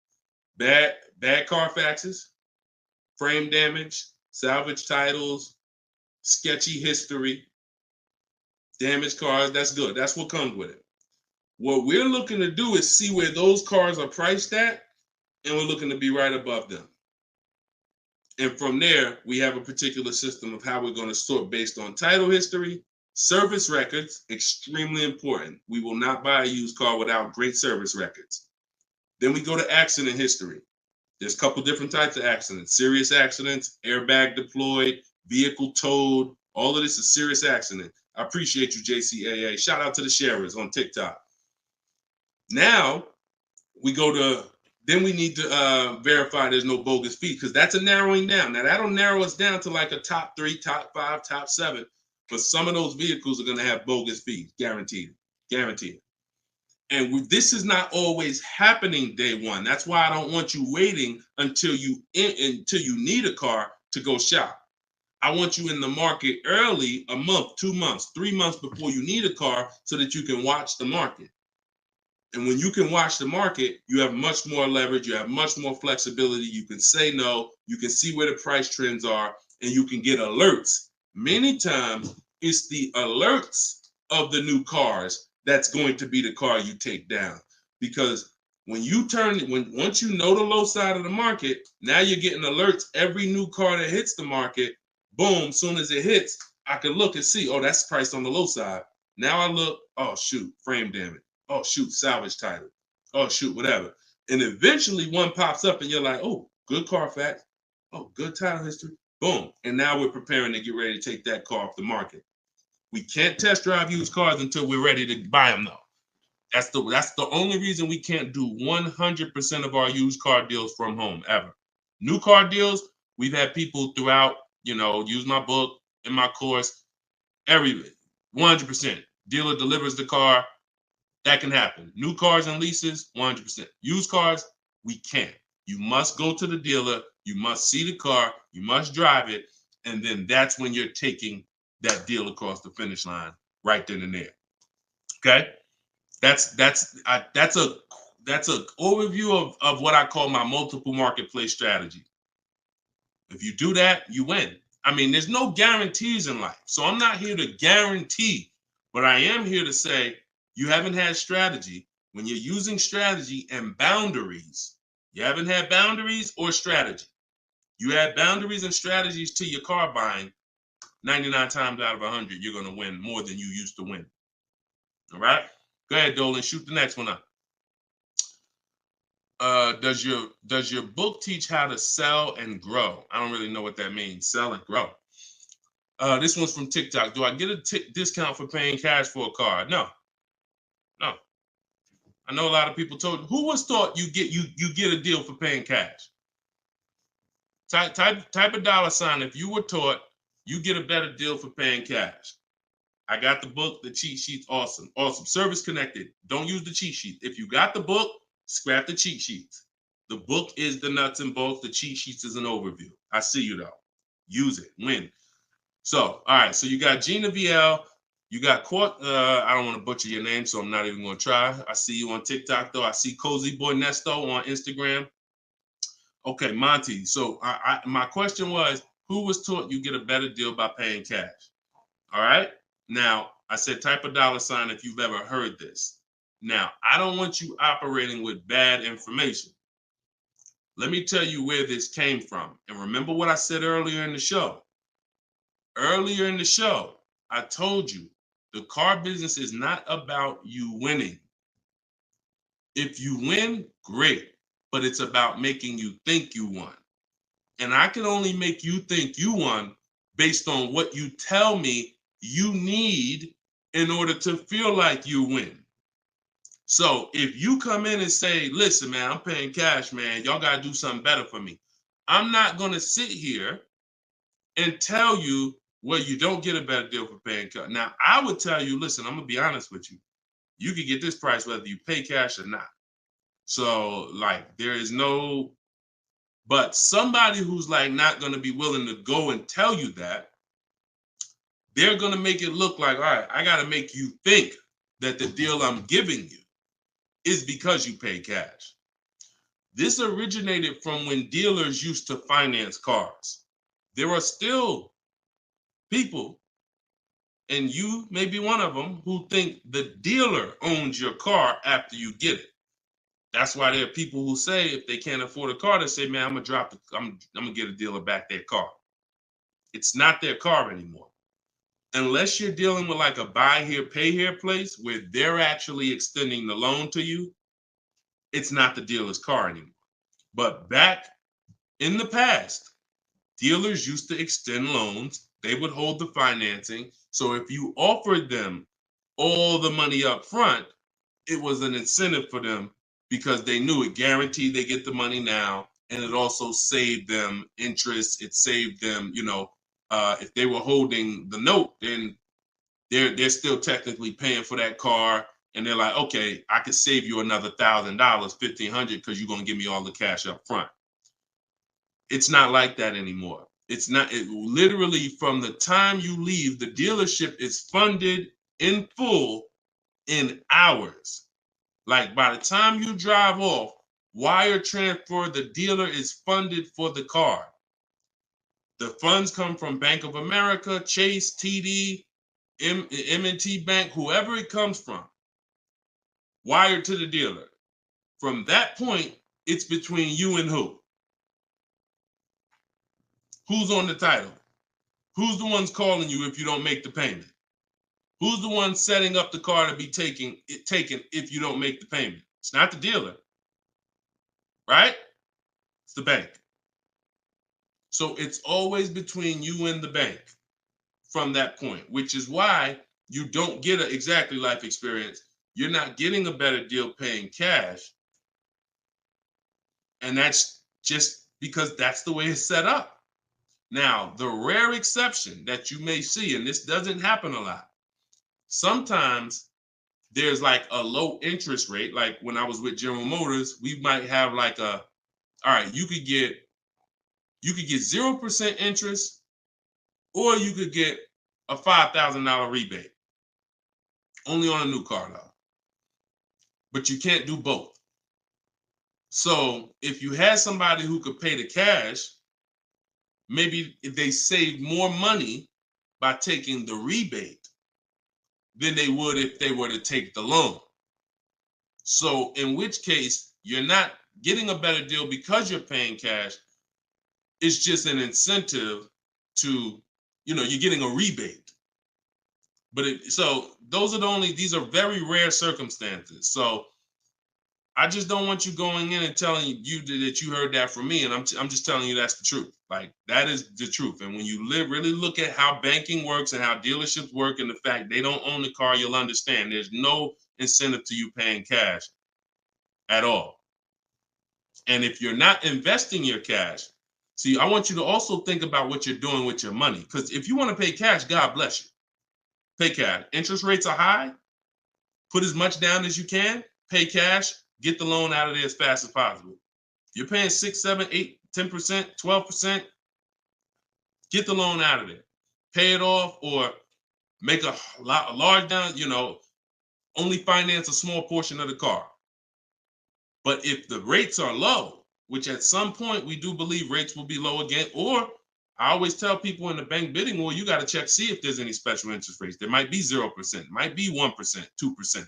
Bad Carfaxes, frame damage, salvage titles, sketchy history, damaged cars, that's good. That's what comes with it. What we're looking to do is see where those cars are priced at, and we're looking to be right above them. And from there, we have a particular system of how we're going to sort based on title history, service records, extremely important. We will not buy a used car without great service records. Then we go to accident history. There's a couple different types of accidents: serious accidents, airbag deployed, vehicle towed. All of this is serious accident. I appreciate you, JCAA. Shout out to the sharers on TikTok. Now we go to, then we need to verify there's no bogus fees, because that's a narrowing down. Now that'll narrow us down to like a top 3, top 5, top 7. But some of those vehicles are going to have bogus fees, guaranteed, guaranteed. And this is not always happening day one. That's why I don't want you waiting until you need a car to go shop. I want you in the market early, a month, 2 months, 3 months before you need a car, so that you can watch the market. And when you can watch the market, you have much more leverage. You have much more flexibility. You can say no. You can see where the price trends are, and you can get alerts. Many times, it's the alerts of the new cars that's going to be the car you take down. Because when you once you know the low side of the market, now you're getting alerts. Every new car that hits the market, boom, soon as it hits, I can look and see, oh, that's priced on the low side. Now I look, oh, shoot, frame damage. Oh, shoot, salvage title. Oh, shoot, whatever. And eventually one pops up and you're like, oh, good Carfax. Oh, good title history. Boom. And now we're preparing to get ready to take that car off the market. We can't test drive used cars until we're ready to buy them, though. That's the only reason we can't do 100% of our used car deals from home, ever. New car deals, we've had people throughout, use my book in my course, 100%. Dealer delivers the car. That can happen. New cars and leases, 100%. Used cars, we can't. You must go to the dealer. You must see the car. You must drive it. And then that's when you're taking that deal across the finish line right then and there. Okay? That's a overview of what I call my multiple marketplace strategy. If you do that, you win. I mean, there's no guarantees in life. So I'm not here to guarantee, but I am here to say, you haven't had strategy. When you're using strategy and boundaries, you haven't had boundaries or strategy. You add boundaries and strategies to your car buying, 99 times out of 100, you're going to win more than you used to win. All right? Go ahead, Dolan. Shoot the next one up. Does your book teach how to sell and grow? I don't really know what that means. Sell and grow. This one's from TikTok. Do I get a discount for paying cash for a car? No. I know a lot of people told. Who was thought you get a deal for paying cash? Type a $sign if you were taught you get a better deal for paying cash. I got the book, the cheat sheets, awesome. Service connected. Don't use the cheat sheet. If you got the book, scrap the cheat sheets. The book is the nuts and bolts. The cheat sheets is an overview. I see you though. Use it. Win. So, all right. So you got Gina VL. You got I don't want to butcher your name, so I'm not even going to try. I see you on TikTok, though. I see Cozy Boy Nesto on Instagram. Okay, Monty. So my question was, who was taught you get a better deal by paying cash? All right. Now, I said type a $sign if you've ever heard this. Now, I don't want you operating with bad information. Let me tell you where this came from. And remember what I said earlier in the show. Earlier in the show, I told you, the car business is not about you winning. If you win, great, but it's about making you think you won. And I can only make you think you won based on what you tell me you need in order to feel like you win. So if you come in and say, listen, man, I'm paying cash, man, y'all got to do something better for me. I'm not going to sit here and tell you, well, you don't get a better deal for paying cash. Now, I would tell you, listen, I'm going to be honest with you. You can get this price whether you pay cash or not. So, like, there is no, but somebody who's like not going to be willing to go and tell you that, they're going to make it look like, all right, I got to make you think that the deal I'm giving you is because you pay cash. This originated from when dealers used to finance cars. There are still people and you may be one of them, who think the dealer owns your car after you get it. That's why there are people who say if they can't afford a car, they say, man, I'm gonna get a dealer back their car. It's not their car anymore. Unless you're dealing with like a buy here, pay here place where they're actually extending the loan to you, it's not the dealer's car anymore. But back in the past, dealers used to extend loans. They would hold the financing. So if you offered them all the money up front, it was an incentive for them because they knew it guaranteed they get the money now. And it also saved them interest. It saved them, if they were holding the note, then they're still technically paying for that car. And they're like, okay, I could save you another $1,000, $1,500, because you're going to give me all the cash up front. It's not like that anymore. It's not. Literally from the time you leave, the dealership is funded in full in hours. Like by the time you drive off, wire transfer, the dealer is funded for the car. The funds come from Bank of America, Chase, TD, M&T Bank, whoever it comes from, wired to the dealer. From that point, it's between you and who? Who's on the title? Who's the ones calling you if you don't make the payment? Who's the one setting up the car to be taken if you don't make the payment? It's not the dealer, right? It's the bank. So it's always between you and the bank from that point, which is why you don't get an exactly life experience. You're not getting a better deal paying cash. And that's just because that's the way it's set up. Now, the rare exception that you may see, and this doesn't happen a lot, sometimes there's like a low interest rate. Like when I was with General Motors, we might have like all right, you could get 0% interest, or you could get a $5,000 rebate. Only on a new car though. But you can't do both. So if you had somebody who could pay the cash, maybe if they save more money by taking the rebate than they would if they were to take the loan. So in which case, you're not getting a better deal because you're paying cash. It's just an incentive to, you're getting a rebate. But so those are these are very rare circumstances. So I just don't want you going in and telling you that you heard that from me. And I'm just telling you that's the truth. Like, that is the truth. And when you really look at how banking works and how dealerships work and the fact they don't own the car, you'll understand there's no incentive to you paying cash at all. And if you're not investing your cash, see, I want you to also think about what you're doing with your money. Because if you want to pay cash, God bless you. Pay cash. Interest rates are high. Put as much down as you can. Pay cash. Get the loan out of there as fast as possible. You're paying 6, 7, 8, 10%, 12%. Get the loan out of there. Pay it off or make a large down, only finance a small portion of the car. But if the rates are low, which at some point we do believe rates will be low again, or I always tell people in the bank bidding war, you got to check, see if there's any special interest rates. There might be 0%, might be 1%, 2%.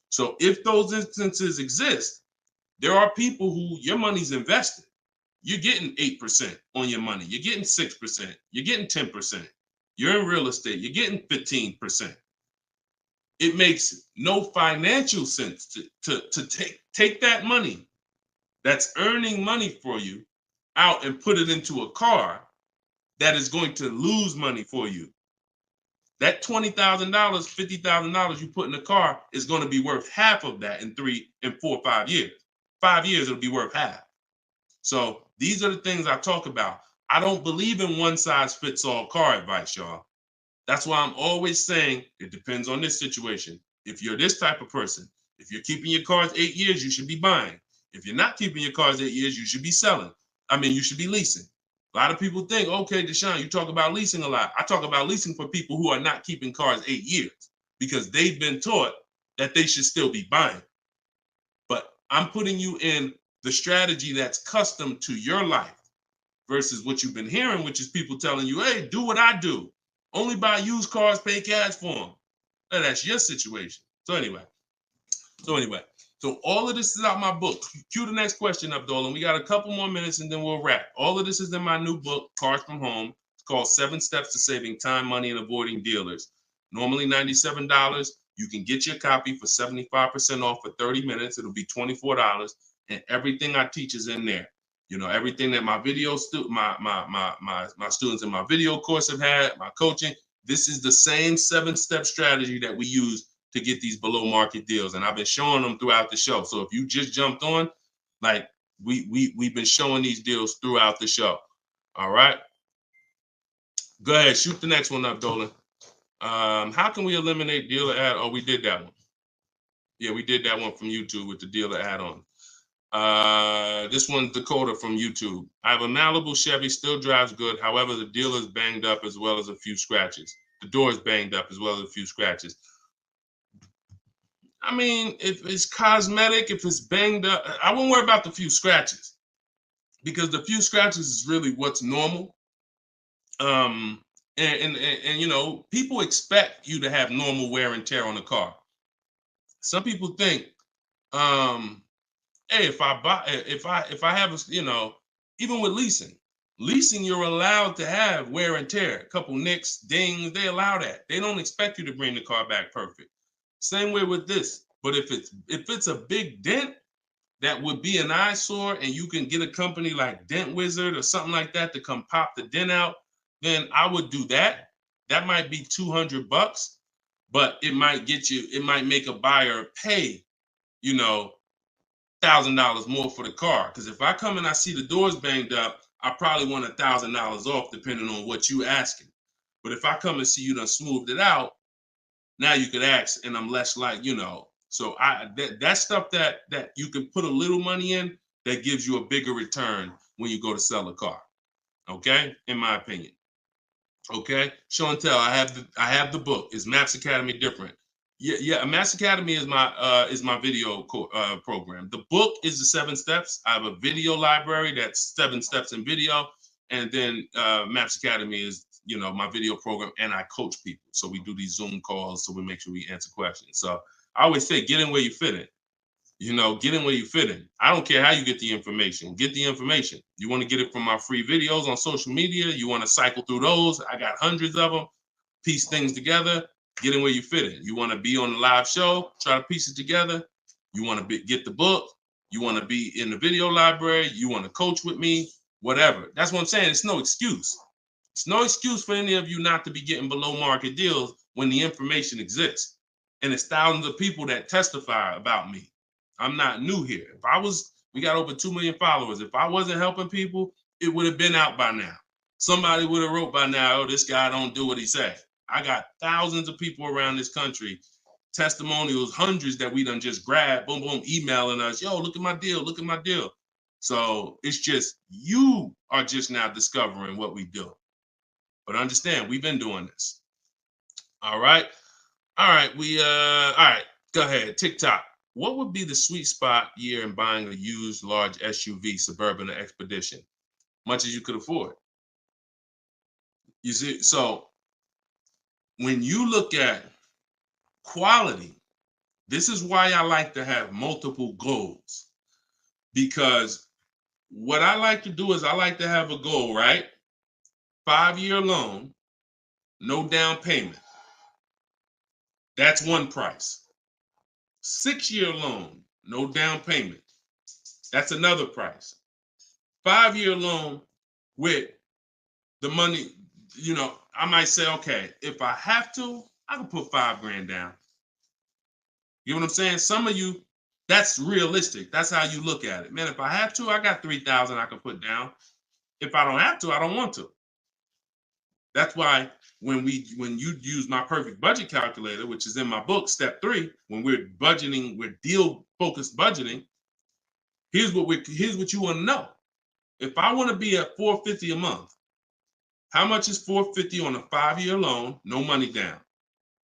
So if those instances exist, there are people who your money's invested. You're getting 8% on your money. You're getting 6%. You're getting 10%. You're in real estate. You're getting 15%. It makes no financial sense to take that money that's earning money for you out and put it into a car that is going to lose money for you. That $20,000, $50,000 you put in the car is going to be worth half of that in 3 and 4, 5 years. 5 years, it'll be worth half. So these are the things I talk about. I don't believe in one size fits all car advice, y'all. That's why I'm always saying it depends on this situation. If you're this type of person, if you're keeping your cars 8 years, you should be buying. If you're not keeping your cars 8 years, you should be selling. You should be leasing. A lot of people think, okay, Deshone, you talk about leasing a lot. I talk about leasing for people who are not keeping cars 8 years because they've been taught that they should still be buying. But I'm putting you in the strategy that's custom to your life versus what you've been hearing, which is people telling you, hey, do what I do. Only buy used cars, pay cash for them. Now, that's your situation. So anyway, so all of this is out my book. Cue the next question up, Dolan. We got a couple more minutes and then we'll wrap. All of this is in my new book, Cars from Home. It's called 7 Steps to Saving Time, Money, and Avoiding Dealers. Normally $97. You can get your copy for 75% off for 30 minutes. It'll be $24. And everything I teach is in there. You know, everything that my students in my video course have had, my coaching. This is the same 7-step strategy that we use to get these below market deals. And I've been showing them throughout the show. So if you just jumped on, like we've been showing these deals throughout the show. All right. Go ahead, shoot the next one up, Dolan. How can we eliminate dealer ad? Oh, we did that one. Yeah, we did that one from YouTube with the dealer add-on. This one's Dakota from YouTube. I have a Malibu Chevy, still drives good. However, the dealer's banged up as well as a few scratches. The door's banged up as well as a few scratches. I mean, if it's cosmetic, if it's banged up, I won't worry about the few scratches because the few scratches is really what's normal. And you know, people expect you to have normal wear and tear on the car. Some people think, hey, if I have a, you know, even with leasing, you're allowed to have wear and tear, a couple nicks, dings, they allow that. They don't expect you to bring the car back perfect. Same way with this. But if it's a big dent that would be an eyesore and you can get a company like Dent Wizard or something like that to come pop the dent out, then I would do that. That might be $200, but it might make a buyer pay, you know, $1,000 more for the car. Because if I come and I see the doors banged up, I probably want $1,000 off depending on what you asking. But if I come and see you done smoothed it out, now you could ask, and I'm less like, you know. So that stuff that you can put a little money in that gives you a bigger return when you go to sell a car. Okay, in my opinion. Okay, show and tell. I have the book. Is Maps Academy different? Yeah. Maps Academy is my video program. The book is the 7 steps. I have a video library that's 7 steps in video, and then Maps Academy is, you know, my video program, and I coach people. So we do these Zoom calls, so we make sure we answer questions. So I always say, get in where you fit in. You know, get in where you fit in. I don't care how you get the information. Get the information. You want to get it from my free videos on social media. You want to cycle through those. I got hundreds of them. Piece things together. Get in where you fit in. You want to be on the live show. Try to piece it together. You want to get the book. You want to be in the video library. You want to coach with me. Whatever. That's what I'm saying. It's no excuse. It's no excuse for any of you not to be getting below market deals when the information exists. And it's thousands of people that testify about me. I'm not new here. We got over 2 million followers. If I wasn't helping people, it would have been out by now. Somebody would have wrote by now, oh, this guy don't do what he said. I got thousands of people around this country, testimonials, hundreds that we done just grabbed, boom, boom, emailing us, yo, look at my deal, look at my deal. So it's just, you are just now discovering what we do. But understand, we've been doing this. All right. All right. All right. Go ahead. TikTok. What would be the sweet spot year in buying a used large SUV, Suburban or Expedition? Much as you could afford. You see, so when you look at quality, this is why I like to have multiple goals. Because what I like to do is I like to have a goal, right? 5-year loan, no down payment. That's one price. 6-year loan, no down payment. That's another price. 5-year loan with the money, you know, I might say, okay, if I have to, I can put $5,000 down. You know what I'm saying? Some of you, that's realistic. That's how you look at it. Man, if I have to, I got $3,000 I can put down. If I don't have to, I don't want to. That's why when you use my perfect budget calculator, which is in my book, step 3, when we're budgeting, we're deal focused budgeting. Here's what you want to know. If I want to be at $450 a month, how much is $450 on a 5-year loan, no money down?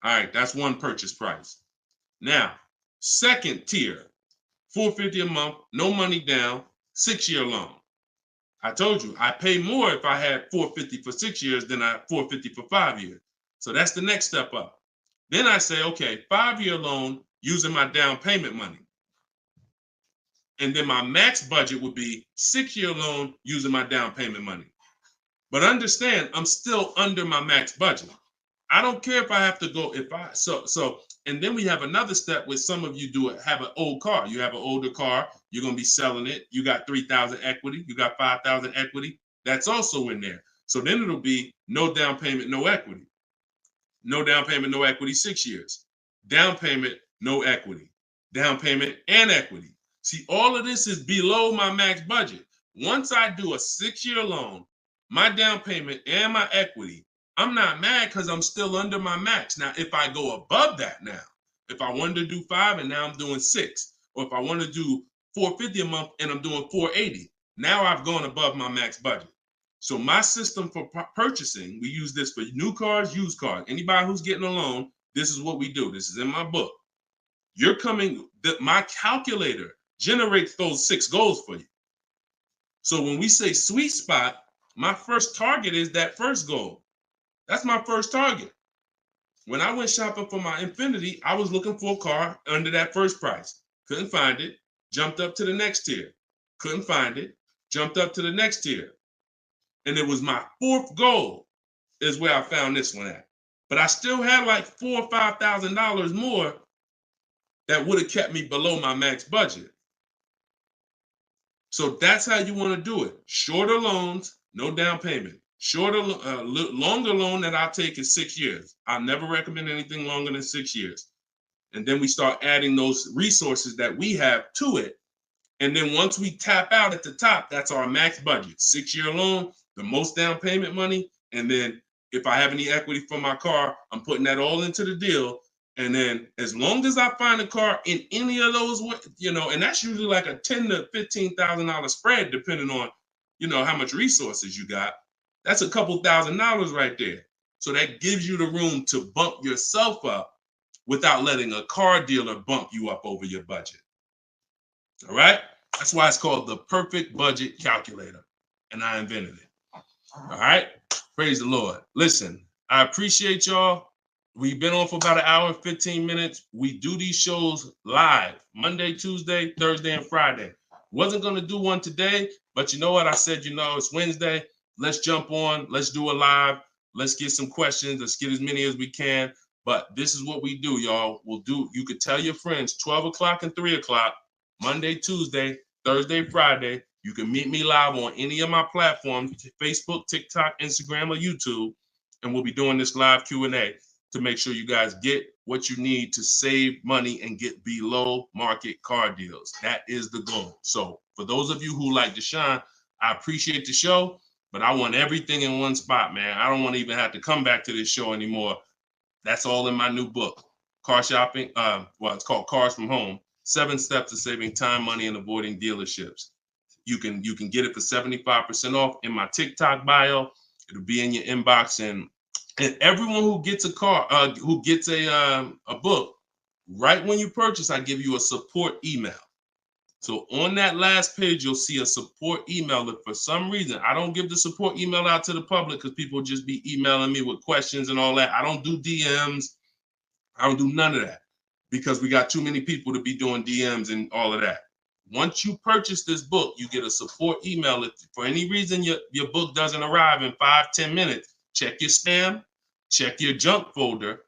All right, that's one purchase price. Now, second tier, $450 a month, no money down, 6-year loan. I told you I pay more if I had $450 for 6 years than I $450 for 5 years. So that's the next step up. Then I say, okay, 5-year loan using my down payment money. And then my max budget would be 6-year loan using my down payment money. But understand, I'm still under my max budget. I don't care if I have to go, and then we have another step where some of you have an old car. You have an older car, you're going to be selling it. You got 3,000 equity, you got 5,000 equity. That's also in there. So then it'll be no down payment, no equity. No down payment, no equity, 6 years. Down payment, no equity. Down payment and equity. See, all of this is below my max budget. Once I do a 6-year loan, my down payment and my equity, I'm not mad because I'm still under my max. Now, if I go above that now, if I wanted to do 5 and now I'm doing 6, or if I want to do $450 a month and I'm doing $480, now I've gone above my max budget. So my system for purchasing, we use this for new cars, used cars. Anybody who's getting a loan, this is what we do. This is in my book. My calculator generates those 6 goals for you. So when we say sweet spot, my first target is that first goal. That's my first target. When I went shopping for my Infiniti, I was looking for a car under that first price. Couldn't find it. Jumped up to the next tier. Couldn't find it. Jumped up to the next tier. And it was my 4th goal is where I found this one at. But I still had like $4,000 or $5,000 more that would have kept me below my max budget. So that's how you want to do it. Shorter loans, no down payment. Longer loan that I'll take is 6 years. I'll never recommend anything longer than 6 years. And then we start adding those resources that we have to it. And then once we tap out at the top, that's our max budget. 6-year loan, the most down payment money. And then if I have any equity for my car, I'm putting that all into the deal. And then as long as I find a car in any of those, and that's usually like a $10,000 to $15,000 spread, depending on, how much resources you got. That's a couple $1,000s right there. So that gives you the room to bump yourself up without letting a car dealer bump you up over your budget. All right? That's why it's called the perfect budget calculator. And I invented it. All right? Praise the Lord. Listen, I appreciate y'all. We've been on for about 1 hour and 15 minutes. We do these shows live Monday, Tuesday, Thursday, and Friday. Wasn't going to do one today, but you know what? I said, it's Wednesday. Let's jump on. Let's do a live. Let's get some questions. Let's get as many as we can. But this is what we do, y'all. You could tell your friends 12 o'clock and 3 o'clock, Monday, Tuesday, Thursday, Friday. You can meet me live on any of my platforms, Facebook, TikTok, Instagram, or YouTube. And we'll be doing this live Q&A to make sure you guys get what you need to save money and get below market car deals. That is the goal. So for those of you who like Deshone, I appreciate the show. But I want everything in one spot, man. I don't want to even have to come back to this show anymore. That's all in my new book, Car Shopping. It's called Cars from Home, 7 Steps to Saving Time, Money, and Avoiding Dealerships. You can get it for 75% off in my TikTok bio. It'll be in your inbox. And everyone who gets a car, who gets a book, right when you purchase, I give you a support email. So on that last page, you'll see a support email. If for some reason I don't give the support email out to the public because people just be emailing me with questions and all that. I don't do DMs. I don't do none of that because we got too many people to be doing DMs and all of that. Once you purchase this book, you get a support email. If for any reason your book doesn't arrive in 5-10 minutes, check your spam, check your junk folder.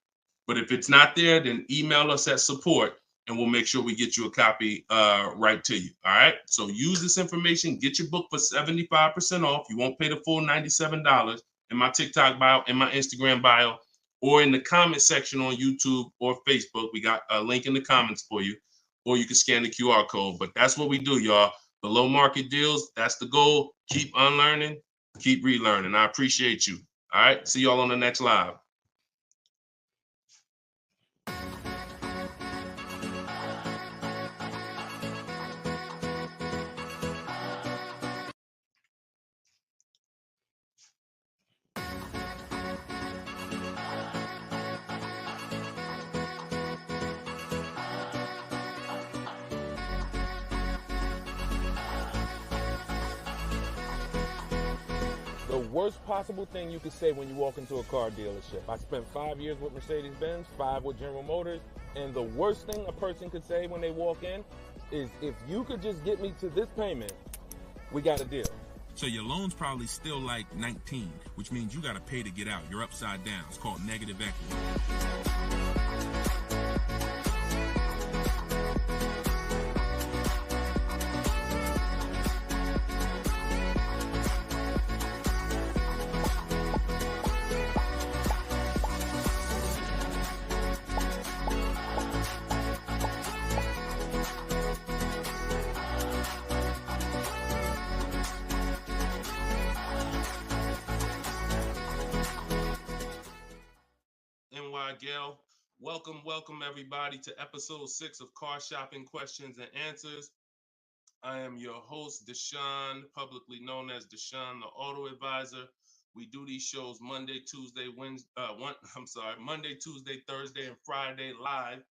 But if it's not there, then email us at support. And we'll make sure we get you a copy right to you. All right. So use this information. Get your book for 75% off. You won't pay the full $97 in my TikTok bio, in my Instagram bio, or in the comment section on YouTube or Facebook. We got a link in the comments for you, or you can scan the QR code. But that's what we do, y'all. Below market deals. That's the goal. Keep unlearning, keep relearning. I appreciate you. All right. See y'all on the next live. worst possible thing you could say when you walk into a car dealership. I spent 5 years with Mercedes-Benz, 5 with General Motors, and the worst thing a person could say when they walk in is, if you could just get me to this payment, we got a deal. So your loan's probably still like 19, which means you got to pay to get out. You're upside down. It's called negative equity. Gail, welcome everybody to episode 6 of Car Shopping Questions and Answers. I am your host, Deshone, publicly known as Deshone the Auto Advisor. We do these shows Monday, Tuesday, Thursday, and Friday live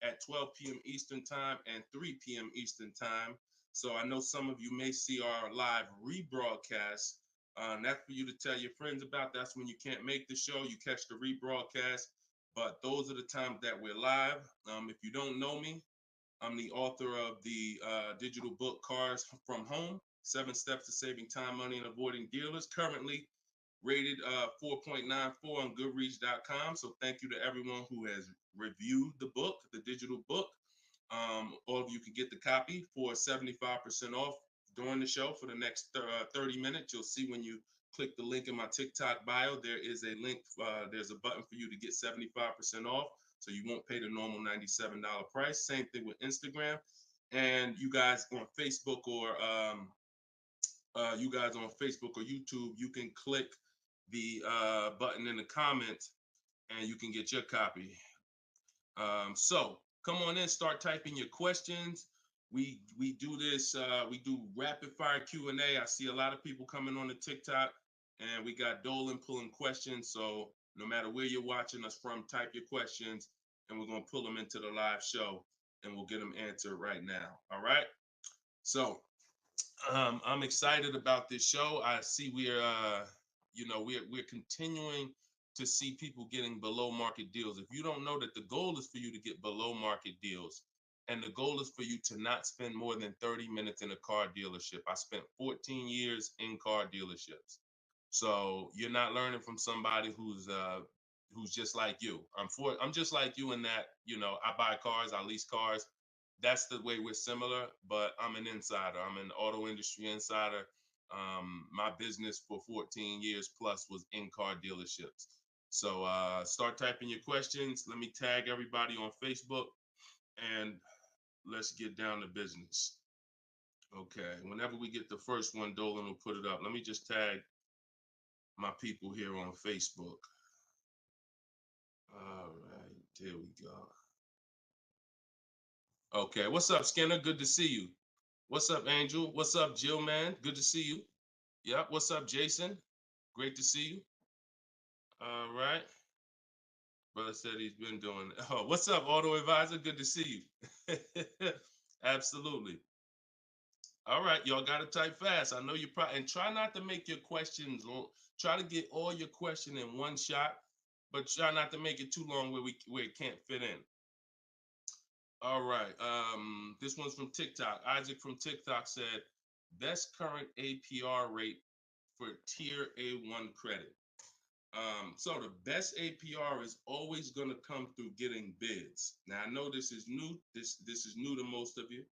at 12 p.m. Eastern Time and 3 p.m. Eastern Time. So I know some of you may see our live rebroadcast. That's for you to tell your friends about. That's when you can't make the show, you catch the rebroadcast. But those are the times that we're live. If you don't know me, I'm the author of the digital book Cars from Home, 7 Steps to Saving Time, Money, and Avoiding Dealers, currently rated 4.94 on Goodreads.com. So thank you to everyone who has reviewed the book, the digital book. All of you can get the copy for 75% off during the show for the next 30 minutes. You'll see when you click the link in my TikTok bio, there is a link, there's a button for you to get 75% off. So you won't pay the normal $97 price. Same thing with Instagram. And you guys on Facebook or YouTube, you can click the button in the comments and you can get your copy. So come on in, start typing your questions. We do this, we do rapid fire Q&A. I see a lot of people coming on the TikTok, and we got Dolan pulling questions. So no matter where you're watching us from, type your questions and we're going to pull them into the live show and we'll get them answered right now. All right. So I'm excited about this show. I see we're continuing to see people getting below market deals. If you don't know that the goal is for you to get below market deals, and the goal is for you to not spend more than 30 minutes in a car dealership. I spent 14 years in car dealerships. So you're not learning from somebody who's just like you. I'm just like you in that, I buy cars, I lease cars. That's the way we're similar, but I'm an insider. I'm an auto industry insider. My business for 14 years plus was in car dealerships. So start typing your questions. Let me tag everybody on Facebook and let's get down to business. Okay, whenever we get the first one, Dolan will put it up. Let me just tag my people here on Facebook. All right, there we go. Okay, what's up, Skinner? Good to see you. What's up, Angel? What's up, Jill, man? Good to see you. Yep, what's up, Jason? Great to see you. All right. Brother said he's been doing it. Oh, what's up, Auto Advisor? Good to see you. Absolutely. All right, y'all got to type fast. I know you probably, and try not to make your questions long. Try to get all your question in one shot, but try not to make it too long where it can't fit in. All right, this one's from TikTok. Isaac from TikTok said, best current APR rate for tier A1 credit. So the best APR is always going to come through getting bids. Now I know this is new. This is new to most of you,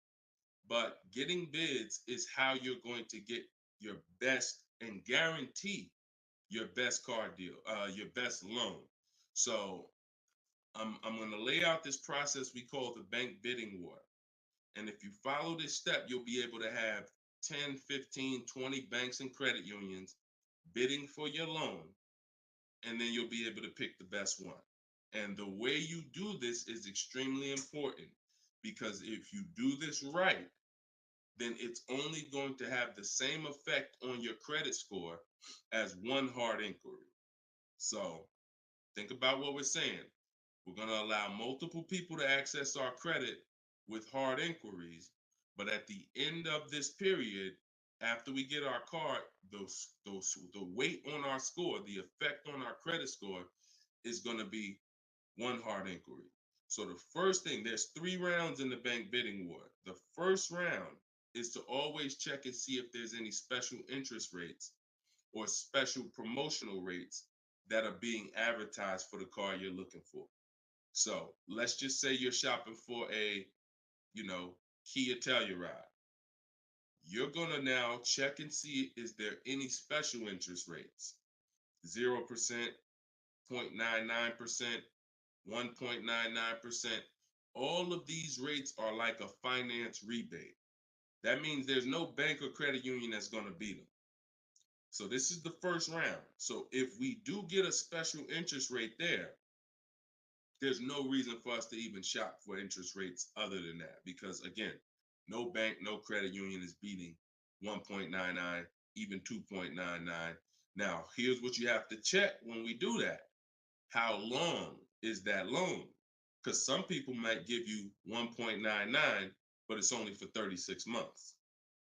but getting bids is how you're going to get your best and guarantee your best car deal, your best loan. So I'm going to lay out this process we call the bank bidding war. And if you follow this step, you'll be able to have 10, 15, 20 banks and credit unions bidding for your loan. And then you'll be able to pick the best one. And the way you do this is extremely important, because if you do this right, then it's only going to have the same effect on your credit score as one hard inquiry. So think about what we're saying. We're going to allow multiple people to access our credit with hard inquiries, but at the end of this period, after we get our car, the weight on our score, the effect on our credit score is going to be one hard inquiry. So the first thing, there's 3 rounds in the bank bidding war. The first round is to always check and see if there's any special interest rates or special promotional rates that are being advertised for the car you're looking for. So let's just say you're shopping for a, Kia Telluride. You're gonna now check and see, is there any special interest rates? 0%, 0.99%, 1.99%. All of these rates are like a finance rebate. That means there's no bank or credit union that's gonna beat them. So this is the first round. So if we do get a special interest rate there's no reason for us to even shop for interest rates other than that, because again, no bank, no credit union is beating 1.99, even 2.99. Now, here's what you have to check when we do that. How long is that loan? Because some people might give you 1.99, but it's only for 36 months.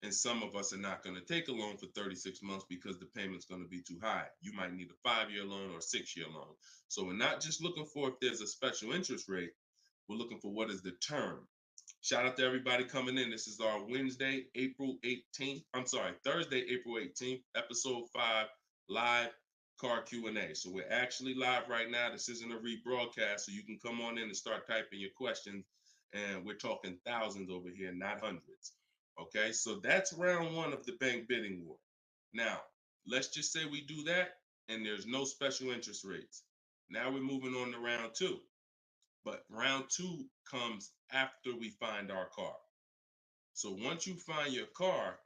And some of us are not going to take a loan for 36 months because the payment's going to be too high. You might need a 5-year loan or a 6-year loan. So we're not just looking for if there's a special interest rate, we're looking for what is the term. Shout out to everybody coming in. This is our Thursday, April 18th, episode 5, live car Q&A. So we're actually live right now. This isn't a rebroadcast, so you can come on in and start typing your questions. And we're talking thousands over here, not hundreds. Okay, so that's round 1 of the bank bidding war. Now, let's just say we do that and there's no special interest rates. Now we're moving on to round 2. But round 2 comes after we find our car. So once you find your car,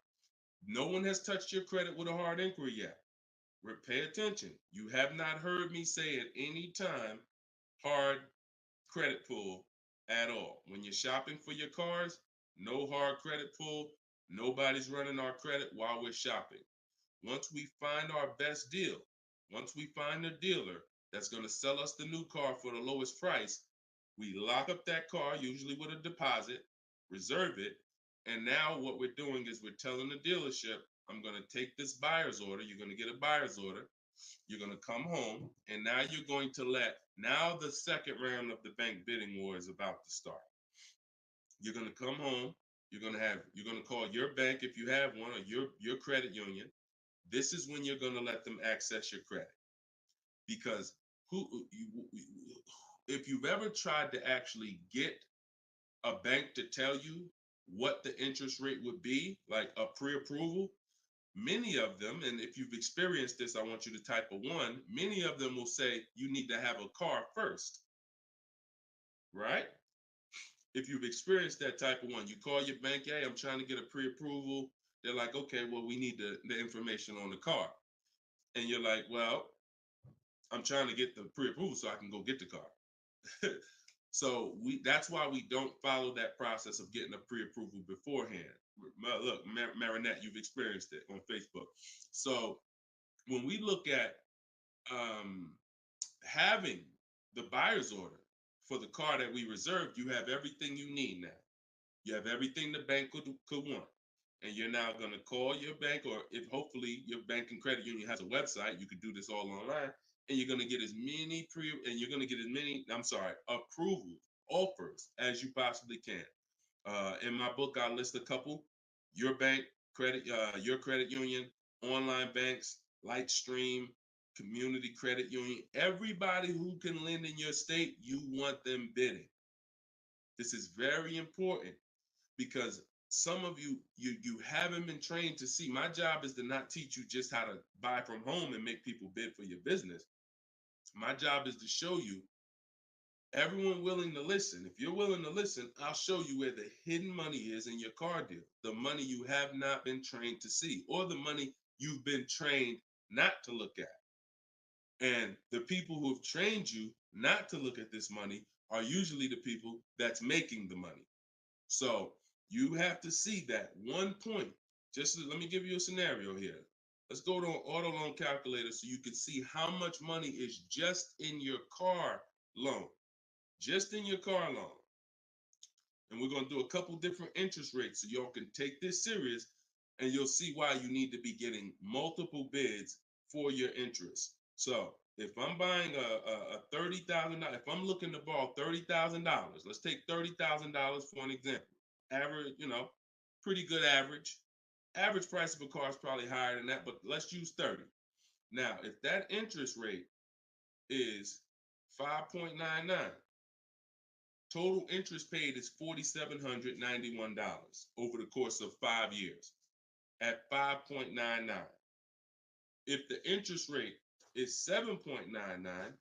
no one has touched your credit with a hard inquiry yet. Pay attention. You have not heard me say at any time hard credit pull at all. When you're shopping for your cars, no hard credit pull. Nobody's running our credit while we're shopping. Once we find our best deal, once we find a dealer that's going to sell us the new car for the lowest price, we lock up that car, usually with a deposit, reserve it. And now what we're doing is we're telling the dealership, I'm going to take this buyer's order. You're going to get a buyer's order. You're going to come home, and now you're going to now the second round of the bank bidding war is about to start. You're going to come home. You're going to call your bank if you have one, or your credit union. This is when you're going to let them access your credit. Because if you've ever tried to actually get a bank to tell you what the interest rate would be, like a pre-approval, many of them, and if you've experienced this, I want you to type a 1, many of them will say you need to have a car first, right? If you've experienced that type of 1, you call your bank, hey, I'm trying to get a pre-approval. They're like, okay, well, we need the information on the car. And you're like, well, I'm trying to get the pre-approval so I can go get the car. So that's why we don't follow that process of getting a pre-approval beforehand. Look, Marinette, you've experienced it on Facebook. So when we look at having the buyer's order for the car that we reserved, you have everything you need now. You have everything the bank could want. And you're now going to call your bank, or if hopefully your bank and credit union has a website, you could do this all online, and you're going to get as many approvals, offers as you possibly can. In my book, I list a couple: your bank, your credit union, online banks, Lightstream, community credit union, everybody who can lend in your state, you want them bidding. This is very important, because some of you haven't been trained to see. My job is to not teach you just how to buy from home and make people bid for your business. My job is to show you everyone willing to listen. If you're willing to listen, I'll show you where the hidden money is in your car deal, the money you have not been trained to see, or the money you've been trained not to look at. And the people who have trained you not to look at this money are usually the people that's making the money. So you have to see that one point. Let me give you a scenario here. Let's go to an auto loan calculator so you can see how much money is just in your car loan. Just in your car loan. And we're going to do a couple different interest rates so y'all can take this serious. and you'll see why you need to be getting multiple bids for your interest. So if I'm buying a $30,000, if I'm looking to borrow $30,000, let's take $30,000 for an example. Average, pretty good average. Average price of a car is probably higher than that, but let's use 30. Now, if that interest rate is 5.99, total interest paid is $4,791 over the course of 5 years at 5.99. If the interest rate is 7.99,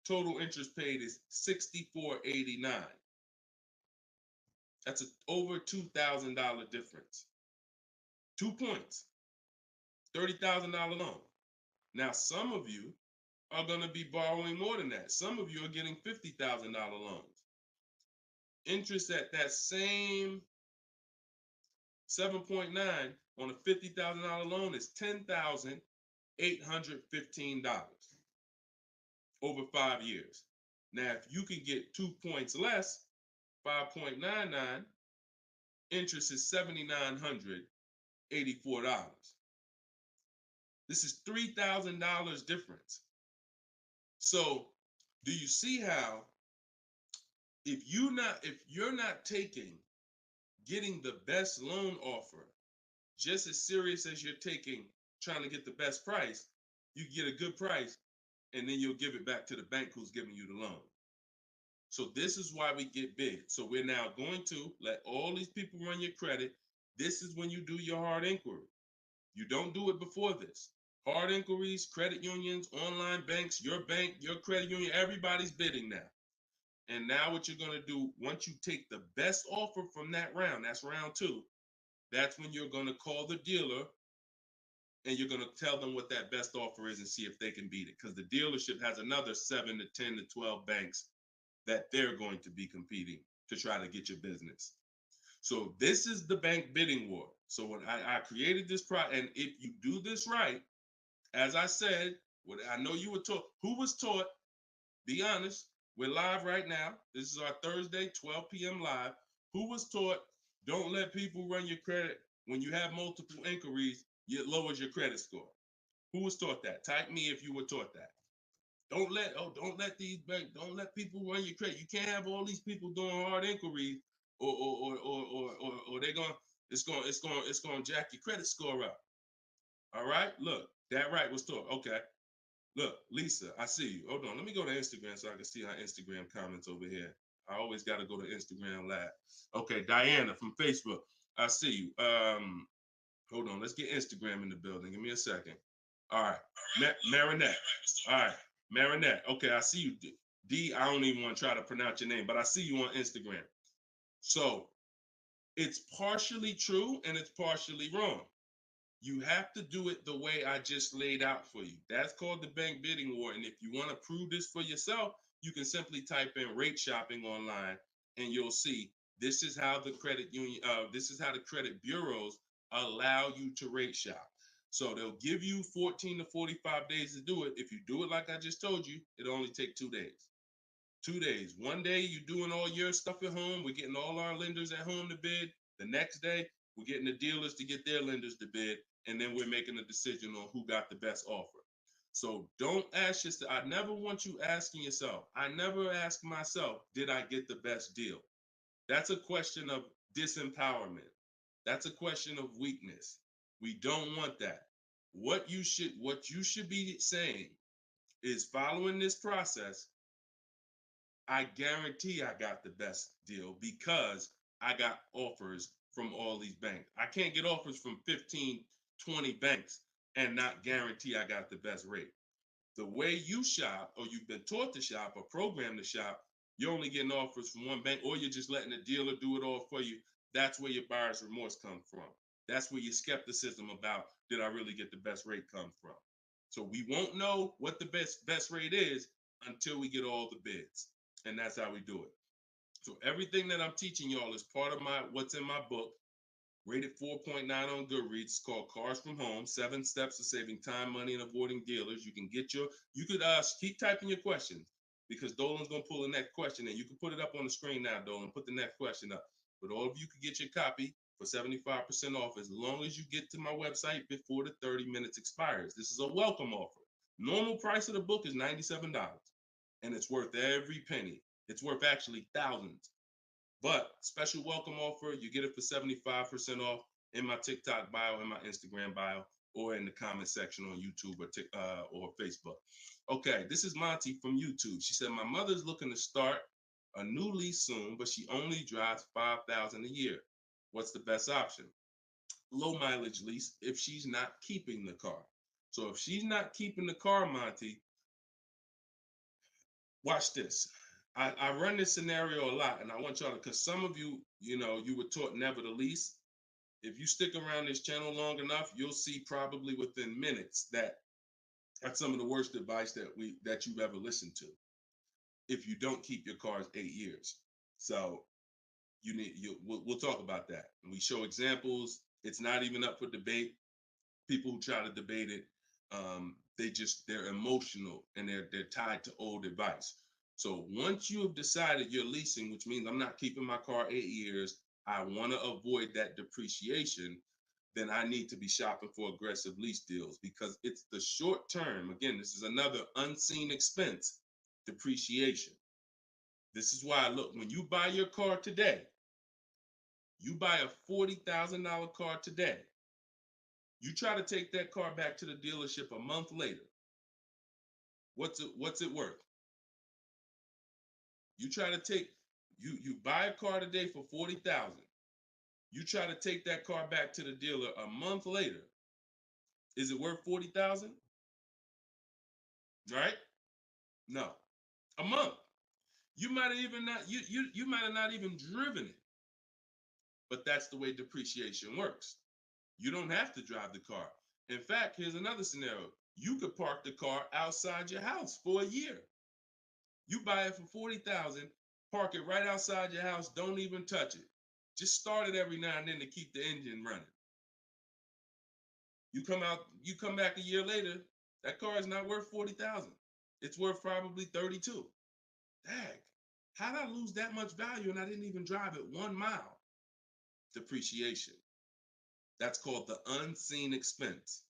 total interest paid is $64.89. That's over $2,000 difference. 2 points, $30,000 loan. Now, some of you are going to be borrowing more than that. Some of you are getting $50,000 loans. Interest at that same 7.9 on a $50,000 loan is $10,815 over 5 years. Now, if you can get 2 points less, 5.99, interest is $7,984. This is $3,000 difference. So, do you see how if you're not taking getting the best loan offer just as serious as you're taking trying to get the best price, you get a good price and then you'll give it back to the bank who's giving you the loan. So this is why we get bid. So we're now going to let all these people run your credit. This is when you do your hard inquiry. You don't do it before this. Hard inquiries, credit unions, online banks, your bank, your credit union, everybody's bidding now. And now what you're going to do, once you take the best offer from that round, that's round 2, that's when you're going to call the dealer and you're going to tell them what that best offer is and see if they can beat it. Because the dealership has another 7 to 10 to 12 banks that they're going to be competing to try to get your business. So this is the bank bidding war. So when I created this product, and if you do this right, as I said, what I know you were taught, who was taught, be honest, we're live right now. This is our Thursday, 12 p.m. live. Who was taught, don't let people run your credit. When you have multiple inquiries, it lowers your credit score. Who was taught that? Type me if you were taught that. Don't let people run your credit. You can't have all these people doing hard inquiries or it's gonna jack your credit score up. All right, look, that right was taught. Okay. Look, Lisa, I see you. Hold on. Let me go to Instagram so I can see our Instagram comments over here. I always got to go to Instagram Live. Okay, Diana from Facebook. I see you. Hold on. Let's get Instagram in the building. Give me a second. All right. Marinette. All right. Marinette. Okay, I see you. D, I don't even want to try to pronounce your name, but I see you on Instagram. So it's partially true and it's partially wrong. You have to do it the way I just laid out for you. That's called the bank bidding war. And if you want to prove this for yourself, you can simply type in rate shopping online and you'll see this is how the credit union, this is how the credit bureaus allow you to rate shop. So they'll give you 14 to 45 days to do it. If you do it like I just told you, it'll only take 2 days. 2 days. One day you're doing all your stuff at home. We're getting all our lenders at home to bid. The next day, we're getting the dealers to get their lenders to bid. And then we're making a decision on who got the best offer. So don't ask yourself. I never want you asking yourself. I never ask myself, did I get the best deal? That's a question of disempowerment. That's a question of weakness. We don't want that. What you should be saying is, following this process, I guarantee I got the best deal because I got offers from all these banks. I can't get offers from 15, 20 banks and not guarantee I got the best rate. The way you shop, or you've been taught to shop or programmed to shop, you're only getting offers from one bank, or you're just letting the dealer do it all for you. That's where your buyer's remorse comes from. That's where your skepticism about, did I really get the best rate, come from. So we won't know what the best rate is until we get all the bids. And that's how we do it. So everything that I'm teaching y'all is part of what's in my book, rated 4.9 on Goodreads. It's called Cars from Home, 7 Steps to Saving Time, Money, and Avoiding Dealers. You could keep typing your questions because Dolan's going to pull the next question in. You can put it up on the screen now, Dolan. Put the next question up. But all of you can get your copy. for 75% off as long as you get to my website before the 30 minutes expires. This is a welcome offer. Normal price of the book is $97, and it's worth every penny. It's worth actually thousands. But special welcome offer, you get it for 75% off in my TikTok bio, in my Instagram bio, or in the comment section on YouTube or Facebook. Okay, this is Monty from YouTube. She said, my mother's looking to start a new lease soon, but she only drives 5,000 a year. What's the best option? Low mileage lease if she's not keeping the car. So if she's not keeping the car, Monty, watch this. I run this scenario a lot, and I want y'all to, because some of you, you were taught never to lease. If you stick around this channel long enough, you'll see probably within minutes that that's some of the worst advice that you've ever listened to. If you don't keep your cars 8 years, so we'll talk about that. And we show examples. It's not even up for debate. People who try to debate it, they're emotional and they're tied to old advice. So once you have decided you're leasing, which means I'm not keeping my car 8 years, I want to avoid that depreciation, then I need to be shopping for aggressive lease deals, because it's the short term. Again, this is another unseen expense, depreciation. This is why, look, when you buy your car today, you buy a $40,000 car today, you try to take that car back to the dealership a month later, what's it worth? You try to take, you buy a car today for 40,000. You try to take that car back to the dealer a month later. Is it worth 40,000? Right? No. A month. You might have even not you might have not even driven it. But that's the way depreciation works. You don't have to drive the car. In fact, here's another scenario. You could park the car outside your house for a year. You buy it for 40,000, park it right outside your house, don't even touch it. Just start it every now and then to keep the engine running. You come back a year later, that car is not worth 40,000. It's worth probably 32. Dang, how did I lose that much value and I didn't even drive it 1 mile? Depreciation. That's called the unseen expense.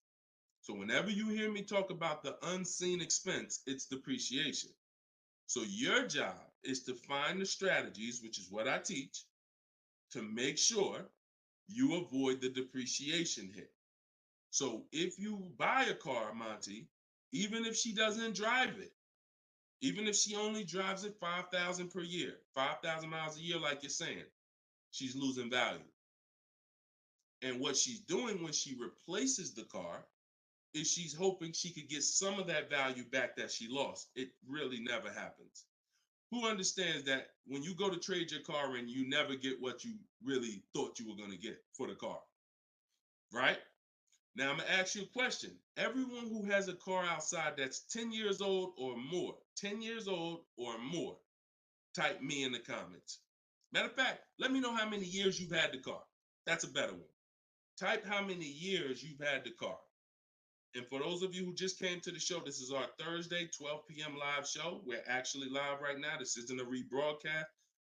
So whenever you hear me talk about the unseen expense, it's depreciation. So your job is to find the strategies, which is what I teach, to make sure you avoid the depreciation hit. So if you buy a car, Monty, even if she doesn't drive it, even if she only drives it 5,000 per year, 5,000 miles a year, like you're saying, she's losing value. And what she's doing when she replaces the car is she's hoping she could get some of that value back that she lost. It really never happens. Who understands that when you go to trade your car in, you never get what you really thought you were going to get for the car, right? Now, I'm going to ask you a question. Everyone who has a car outside that's 10 years old or more, 10 years old or more, type me in the comments. Matter of fact, let me know how many years you've had the car. That's a better one. Type how many years you've had the car. And for those of you who just came to the show, this is our Thursday, 12 p.m. live show. We're actually live right now. This isn't a rebroadcast,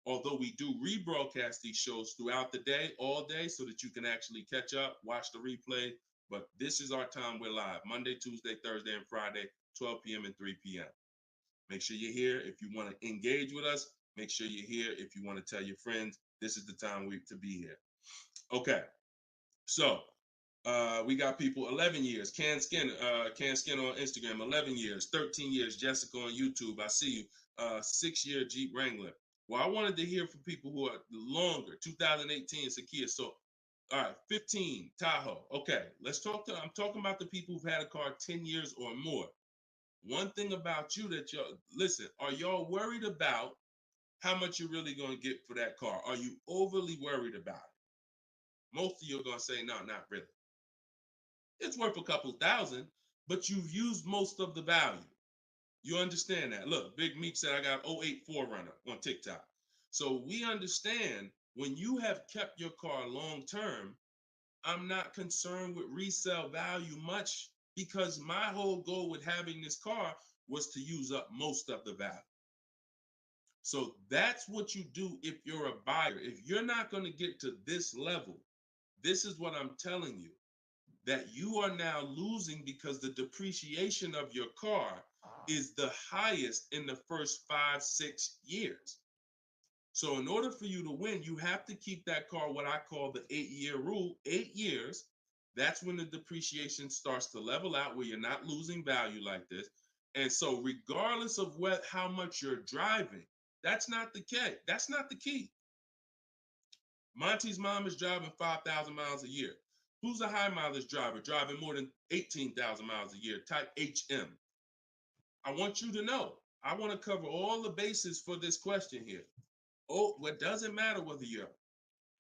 although we do rebroadcast these shows throughout the day, all day, so that you can actually catch up, watch the replay. But this is our time. We're live Monday, Tuesday, Thursday, and Friday, 12 p.m. and 3 p.m. Make sure you're here. If you want to engage with us, make sure you're here. If you want to tell your friends, this is the time to be here. Okay, so we got people 11 years. Can Skin on Instagram, 11 years, 13 years. Jessica on YouTube, I see you. 6-year Jeep Wrangler. Well, I wanted to hear from people who are longer. 2018 Sakia. So, all right, 15 Tahoe. Okay, I'm talking about the people who've had a car 10 years or more. One thing about you that listen, are y'all worried about how much you're really going to get for that car? Are you overly worried about it? Most of you are going to say, no, not really. It's worth a couple thousand, but you've used most of the value. You understand that? Look, Big Meek said I got 08 4Runner on TikTok. So we understand when you have kept your car long term, I'm not concerned with resale value much, because my whole goal with having this car was to use up most of the value. So that's what you do if you're a buyer. If you're not going to get to this level, this is what I'm telling you, that you are now losing because the depreciation of your car is the highest in the first 5-6 years. So in order for you to win, you have to keep that car, what I call the 8-year rule, 8 years. That's when the depreciation starts to level out, where you're not losing value like this. And so regardless of how much you're driving, that's not the key. That's not the key. Monty's mom is driving 5,000 miles a year. Who's a high mileage driver driving more than 18,000 miles a year? Type HM. I want you to know, I want to cover all the bases for this question here. Oh, what doesn't matter whether you're a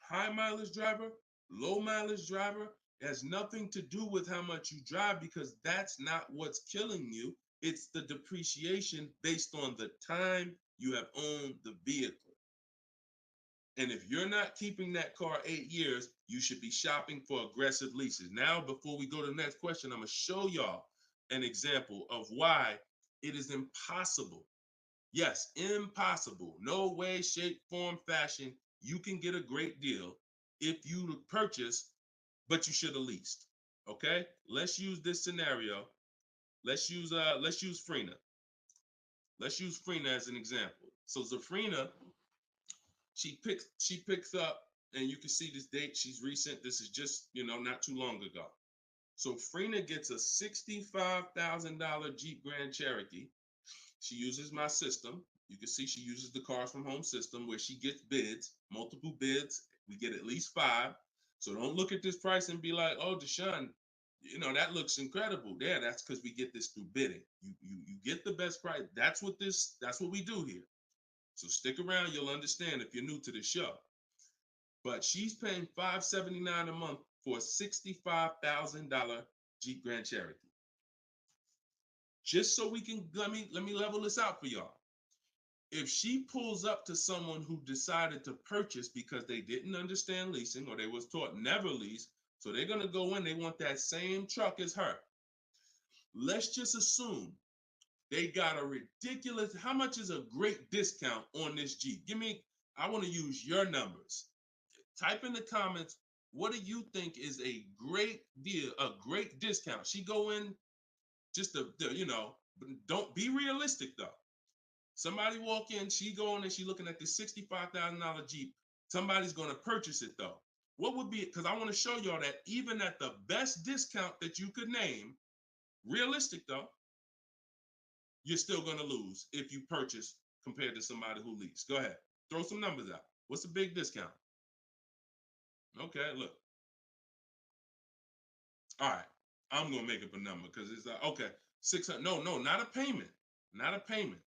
high mileage driver, low mileage driver, it has nothing to do with how much you drive, because that's not what's killing you. It's the depreciation based on the time you have owned the vehicle. And if you're not keeping that car 8 years, you should be shopping for aggressive leases. Now, before we go to the next question, I'm going to show y'all an example of why it is impossible. Yes, impossible. No way, shape, form, fashion. You can get a great deal if you purchase, but you should have leased. Okay? Let's use this scenario. Let's use Frina. Let's use Frina as an example. So Zafrina, she picks up, and you can see this date. She's recent. This is just, not too long ago. So Frina gets a $65,000 Jeep Grand Cherokee. She uses my system. You can see she uses the Cars from Home system, where she gets bids, multiple bids. We get at least 5. So don't look at this price and be like, oh, Deshone, that looks incredible. Yeah, that's because we get this through bidding. You get the best price. That's what we do here. So stick around, you'll understand if you're new to the show. But she's paying $579 a month for a $65,000 Jeep Grand Cherokee. Just so we can, let me level this out for y'all. If she pulls up to someone who decided to purchase because they didn't understand leasing, or they was taught never lease, so they're going to go in, they want that same truck as her. Let's just assume they got a ridiculous, how much is a great discount on this Jeep? I want to use your numbers. Type in the comments, what do you think is a great deal, a great discount? She go in just don't be realistic though. Somebody walk in, she going and she looking at this $65,000 Jeep. Somebody's going to purchase it though. What would be, because I want to show y'all that even at the best discount that you could name, realistic though, you're still going to lose if you purchase compared to somebody who leased. Go ahead, throw some numbers out. What's a big discount? Okay, look. All right, I'm going to make up a number because it's like, okay, 600. No, not a payment. Not a payment.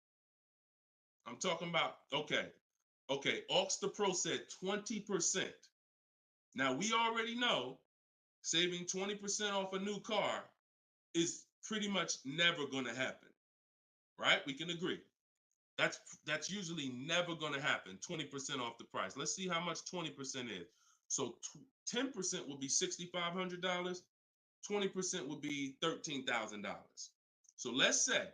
I'm talking about, okay, Aux the Pro said 20%. Now, we already know saving 20% off a new car is pretty much never going to happen, right? We can agree. That's usually never going to happen, 20% off the price. Let's see how much 20% is. So 10% would be $6,500. 20% would be $13,000. So let's say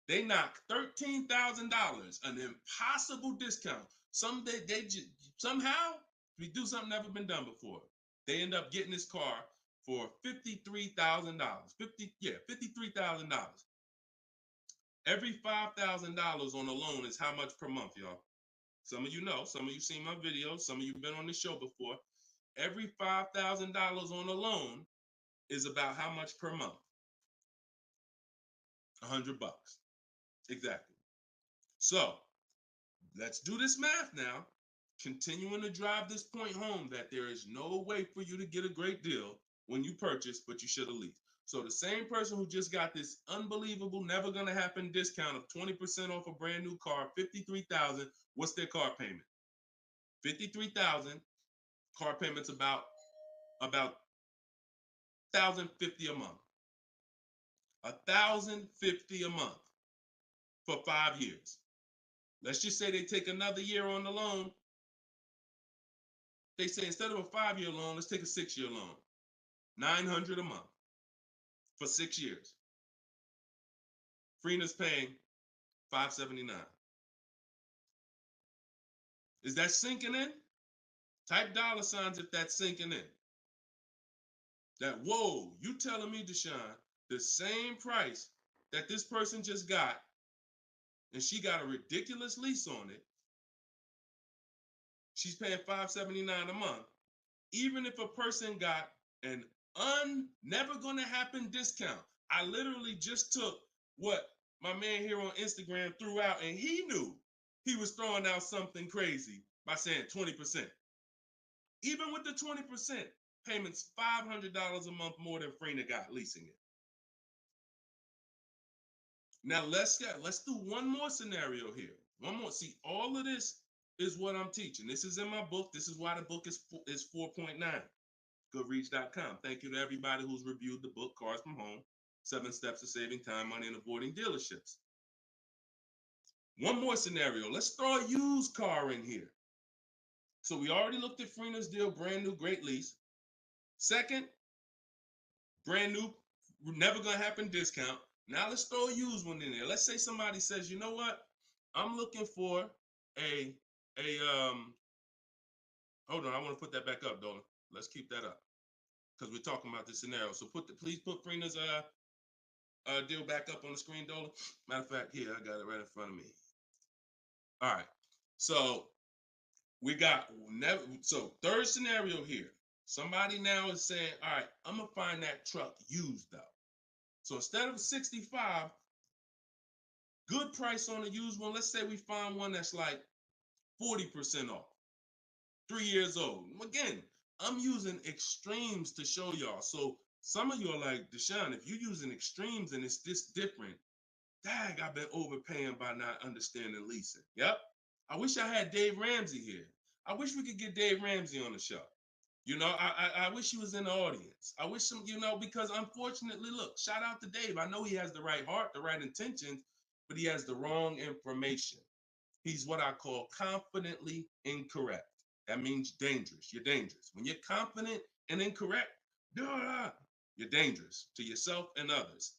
they knock $13,000, an impossible discount. Someday somehow we do something never been done before. They end up getting this car for $53,000. $53,000. Every $5,000 on a loan is how much per month, y'all? Some of you know, some of you seen my videos, some of you been on the show before. Every $5,000 on a loan is about how much per month? $100. Exactly. So let's do this math now. Continuing to drive this point home that there is no way for you to get a great deal when you purchase, but you should have leased. So the same person who just got this unbelievable, never gonna happen discount of 20% off a brand new car, $53,000, what's their car payment? $53,000, car payment's about $1,050 a month. $1,050 a month for 5 years. Let's just say they take another year on the loan. They say instead of a 5-year loan, let's take a 6-year loan. $900 a month for 6 years. Freena's paying $579. Is that sinking in? Type $ if that's sinking in. that, whoa, you telling me, Deshone, the same price that this person just got, and she got a ridiculous lease on it, she's paying $579 a month, even if a person got an never gonna happen discount. I literally just took what my man here on Instagram threw out, and he knew he was throwing out something crazy by saying 20%. Even with the 20%, payments $500 a month more than Frena got leasing it. Now let's do one more scenario here. One more. See, all of this is what I'm teaching. This is in my book. This is why the book is 4.9. Goodreads.com. Thank you to everybody who's reviewed the book, Cars from Home, 7 Steps to Saving Time, Money, and Avoiding Dealerships. One more scenario. Let's throw a used car in here. So we already looked at Frena's deal, brand new, great lease. Second, brand new, never gonna happen discount. Now let's throw a used one in there. Let's say somebody says, you know what? I'm looking for hold on, I want to put that back up, Dolan. Let's keep that up, because we're talking about this scenario. So please put Frena's deal back up on the screen, Dolan. Matter of fact, here, I got it right in front of me. All right. So we got third scenario here. Somebody now is saying, all right, I'm gonna find that truck used though. So instead of 65, good price on a used one, let's say we find one that's like 40% off, 3 years old. Again, I'm using extremes to show y'all. So some of you are like, Deshone, if you're using extremes and it's this different, dang, I've been overpaying by not understanding leasing. Yep. I wish I had Dave Ramsey here. I wish we could get Dave Ramsey on the show. You know, I wish he was in the audience. I wish him, you know, because unfortunately, look, shout out to Dave. I know he has the right heart, the right intentions, but he has the wrong information. He's what I call confidently incorrect. That means dangerous. You're dangerous. When you're confident and incorrect, you're dangerous to yourself and others.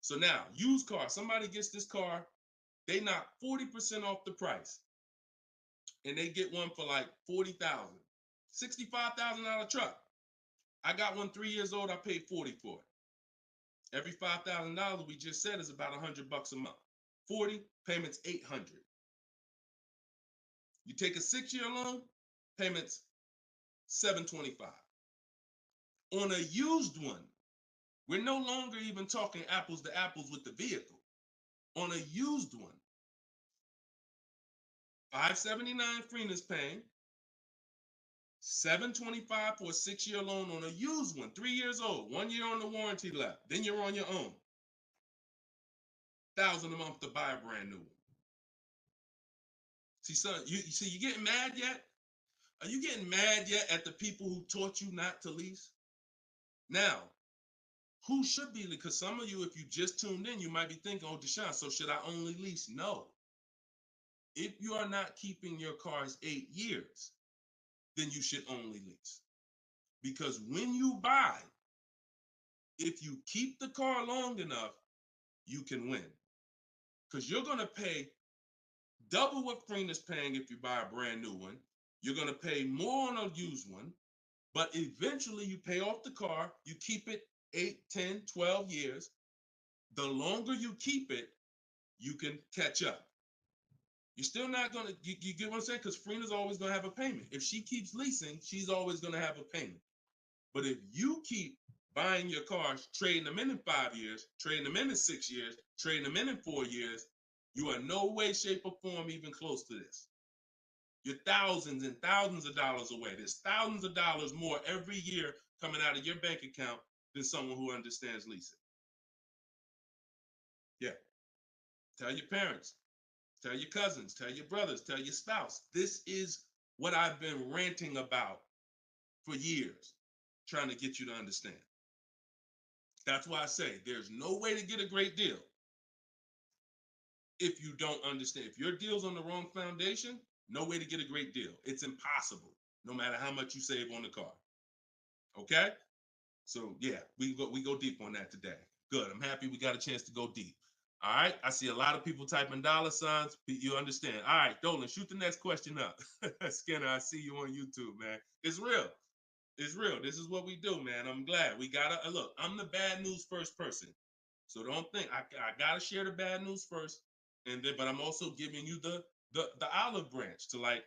So now, used car, somebody gets this car, they knock 40% off the price, and they get one for like $40,000, $65,000 truck. I got one 3 years old, I paid 40 for it. Every $5,000 we just said is about $100 a month. 40, payments $800. You take a 6-year loan, payments $725. On a used one, we're no longer even talking apples to apples with the vehicle. On a used one, $579 Frena's paying, $725 for a 6-year loan on a used one, 3 years old, 1 year on the warranty left. Then you're on your own. $1,000 a month to buy a brand new one. See, son, you getting mad yet? Are you getting mad yet at the people who taught you not to lease? Now, who should be? Because some of you, if you just tuned in, you might be thinking, oh, Deshone, so should I only lease? No. If you are not keeping your cars 8 years, then you should only lease. Because when you buy, if you keep the car long enough, you can win. Because you're going to pay double what Frena's paying if you buy a brand new one. You're going to pay more on a used one, but eventually you pay off the car, you keep it 8, 10, 12 years. The longer you keep it, you can catch up. You're still not going to, you get what I'm saying? Because Frena's always going to have a payment. If she keeps leasing, she's always going to have a payment. But if you keep buying your cars, trading them in 5 years, trading them in 6 years, trading them in 4 years, you are no way, shape, or form even close to this. You're thousands and thousands of dollars away. There's thousands of dollars more every year coming out of your bank account than someone who understands leasing. Yeah. Tell your parents, tell your cousins, tell your brothers, tell your spouse. This is what I've been ranting about for years, trying to get you to understand. That's why I say there's no way to get a great deal if you don't understand. If your deal's on the wrong foundation, no way to get a great deal. It's impossible, no matter how much you save on the car. Okay? So yeah, we go deep on that today. Good. I'm happy we got a chance to go deep. All right. I see a lot of people typing $signs. You understand. All right, Dolan, shoot the next question up. Skinner, I see you on YouTube, man. It's real. It's real. This is what we do, man. I'm glad we gotta look. I'm the bad news first person, so don't think I gotta share the bad news first, and then but I'm also giving you the olive branch to like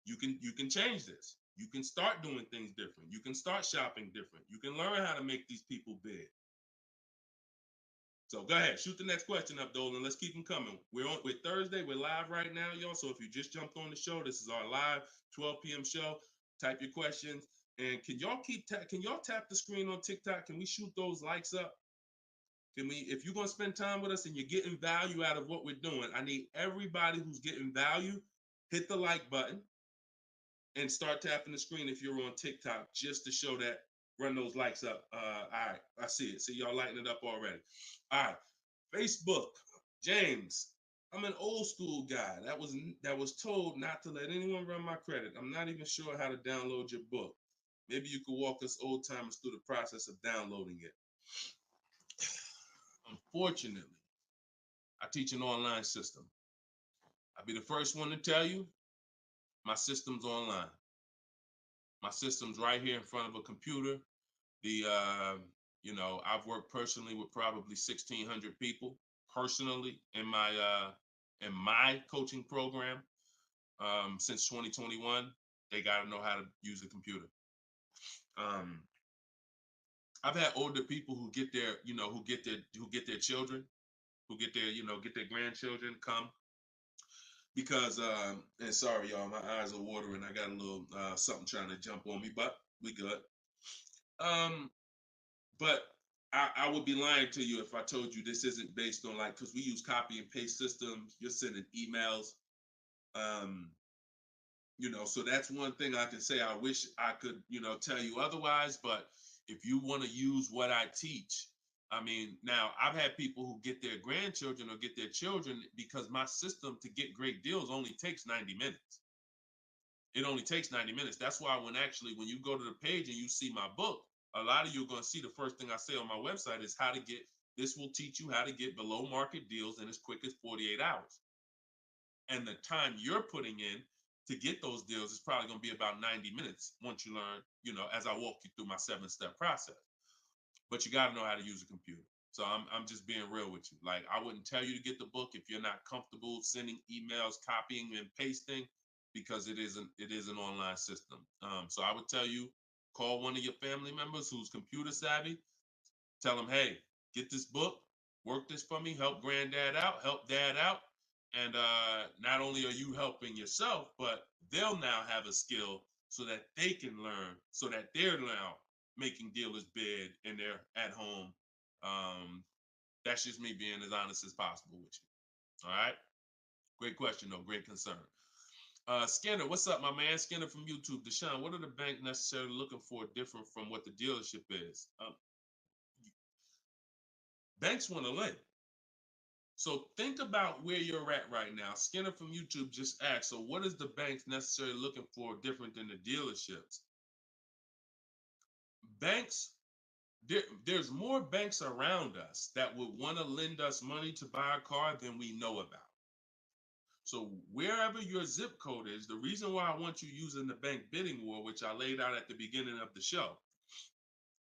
you can change this. You can start doing things different. You can start shopping different. You can learn how to make these people big. So go ahead, shoot the next question up, Dolan. Let's keep them coming. We're Thursday. We're live right now, y'all. So if you just jumped on the show, this is our live 12 p.m. show. Type your questions, and can y'all tap the screen on TikTok? Can we shoot those likes up? Can we? If you're gonna spend time with us and you're getting value out of what we're doing, I need everybody who's getting value hit the like button and start tapping the screen if you're on TikTok just to show that. Run those likes up. All right, I see it. See y'all lighting it up already. All right, Facebook, James. I'm an old school guy that was told not to let anyone run my credit. I'm not even sure how to download your book. Maybe you could walk us old timers through the process of downloading it. Unfortunately, I teach an online system. I'll be the first one to tell you my system's online. My system's right here in front of a computer. I've worked personally with probably 1,600 people personally in my coaching program since 2021. They got to know how to use a computer. I've had older people who get their children, who get their grandchildren come because and sorry y'all, my eyes are watering. I got a little something trying to jump on me, but we good. But I would be lying to you if I told you this isn't based on because we use copy and paste systems. You're sending emails. So that's one thing I can say. I wish I could, tell you otherwise, but if you want to use what I teach, I mean, now I've had people who get their grandchildren or get their children because my system to get great deals only takes 90 minutes. It only takes 90 minutes. That's why when you go to the page and you see my book, a lot of you are going to see the first thing I say on my website is this will teach you how to get below market deals in as quick as 48 hours. And the time you're putting in to get those deals is probably going to be about 90 minutes once you learn, as I walk you through my 7-step process. But you got to know how to use a computer. So I'm just being real with you. Like, I wouldn't tell you to get the book if you're not comfortable sending emails, copying and pasting, because it is an online system. So I would tell you, call one of your family members who's computer savvy. Tell them, hey, get this book, work this for me, help granddad out, help dad out. And not only are you helping yourself, but they'll now have a skill so that they can learn, so that they're now making dealers bid and they're at home. That's just me being as honest as possible with you. All right. Great question, though. Great concern. Skinner, what's up, my man? Skinner from YouTube. Deshone, what are the bank necessarily looking for different from what the dealership is? Banks want to lend. So think about where you're at right now. Skinner from YouTube just asked, so what is the banks necessarily looking for different than the dealerships? Banks, there's more banks around us that would want to lend us money to buy a car than we know about. So wherever your zip code is, the reason why I want you using the bank bidding war, which I laid out at the beginning of the show,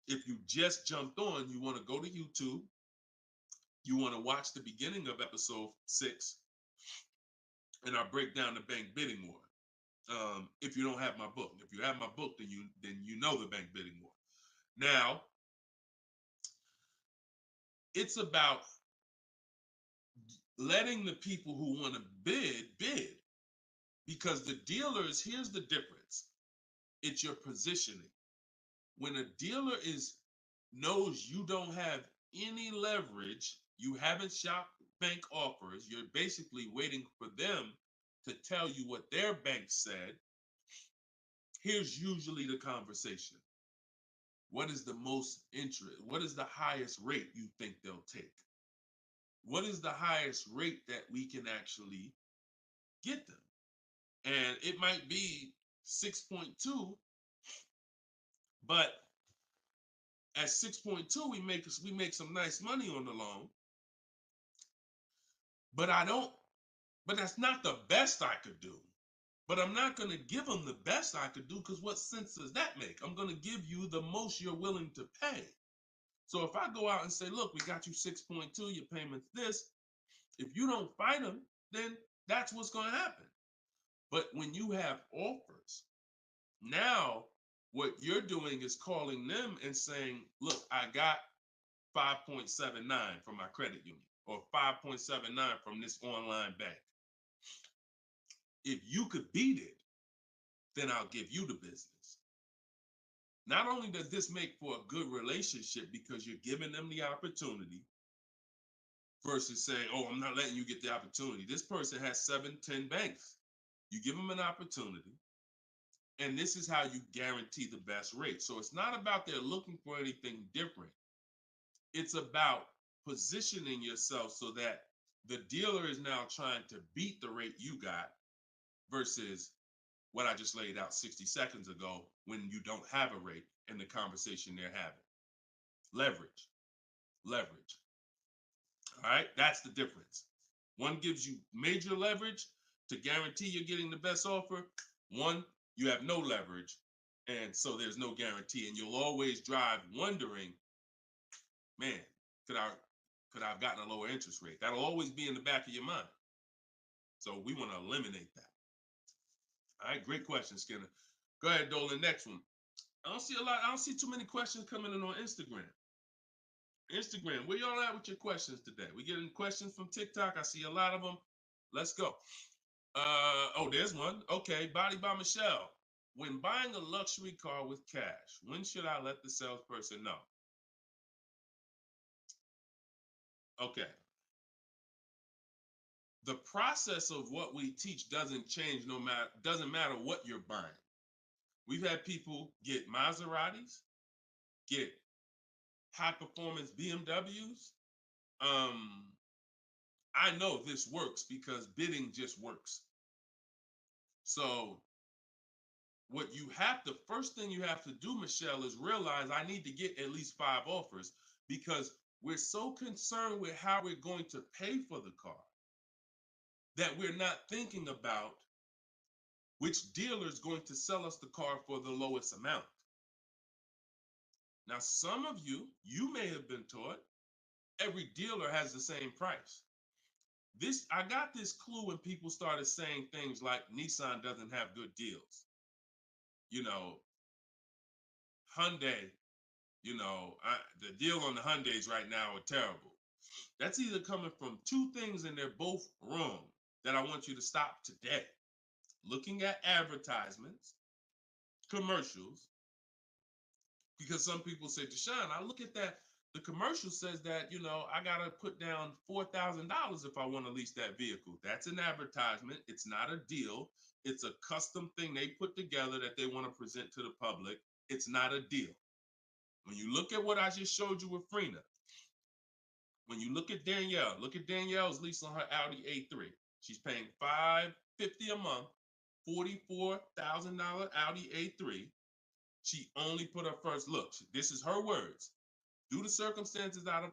if you just jumped on, you want to go to YouTube, you want to watch the beginning of episode 6, and I break down the bank bidding war. If you don't have my book, if you have my book, then you know the bank bidding war. Now, it's about letting the people who want to bid, because the dealers, here's the difference. It's your positioning. When a dealer knows you don't have any leverage, you haven't shopped bank offers, you're basically waiting for them to tell you what their bank said. Here's usually the conversation. What is the most interest? What is the highest rate you think they'll take? What is the highest rate that we can actually get them? And it might be 6.2, but at 6.2, we make some nice money on the loan. But that's not the best I could do. But I'm not going to give them the best I could do, because what sense does that make? I'm going to give you the most you're willing to pay. So if I go out and say, look, we got you 6.2, your payment's this. If you don't fight them, then that's what's going to happen. But when you have offers, now what you're doing is calling them and saying, look, I got 5.79 from my credit union, or 5.79 from this online bank. If you could beat it, then I'll give you the business. Not only does this make for a good relationship because you're giving them the opportunity versus saying, oh, I'm not letting you get the opportunity. This person has 7, 10 banks. You give them an opportunity, and this is how you guarantee the best rate. So it's not about they're looking for anything different. It's about positioning yourself so that the dealer is now trying to beat the rate you got versus what I just laid out 60 seconds ago when you don't have a rate in the conversation they're having. Leverage. Leverage. All right, that's the difference. One gives you major leverage to guarantee you're getting the best offer. One, you have no leverage, and so there's no guarantee. And you'll always drive wondering, man, could I have gotten a lower interest rate? That'll always be in the back of your mind. So we want to eliminate that. All right, great question, Skinner. Go ahead, Dolan. Next one. I don't see too many questions coming in on Instagram. Instagram, where y'all at with your questions today? We getting questions from TikTok. I see a lot of them. Let's go. Oh, there's one. Okay, Body by Michelle. When buying a luxury car with cash, when should I let the salesperson know? Okay. The process of what we teach doesn't change doesn't matter what you're buying. We've had people get Maseratis, get high performance BMWs. I know this works because bidding just works. So the first thing you have to do, Michelle, is realize I need to get at least 5 offers, because we're so concerned with how we're going to pay for the car that we're not thinking about which dealer is going to sell us the car for the lowest amount. Now, some of you may have been taught every dealer has the same price. I got this clue when people started saying things like Nissan doesn't have good deals. Hyundai, the deal on the Hyundais right now are terrible. That's either coming from two things, and they're both wrong, that I want you to stop today. Looking at advertisements, commercials, because some people say, Deshone, I look at that, the commercial says that, I got to put down $4,000 if I want to lease that vehicle. That's an advertisement. It's not a deal. It's a custom thing they put together that they want to present to the public. It's not a deal. When you look at what I just showed you with Frina, when you look at Danielle's lease on her Audi A3. She's paying $550 a month, $44,000 Audi A3. She only put her first look. This is her words. Due to circumstances out of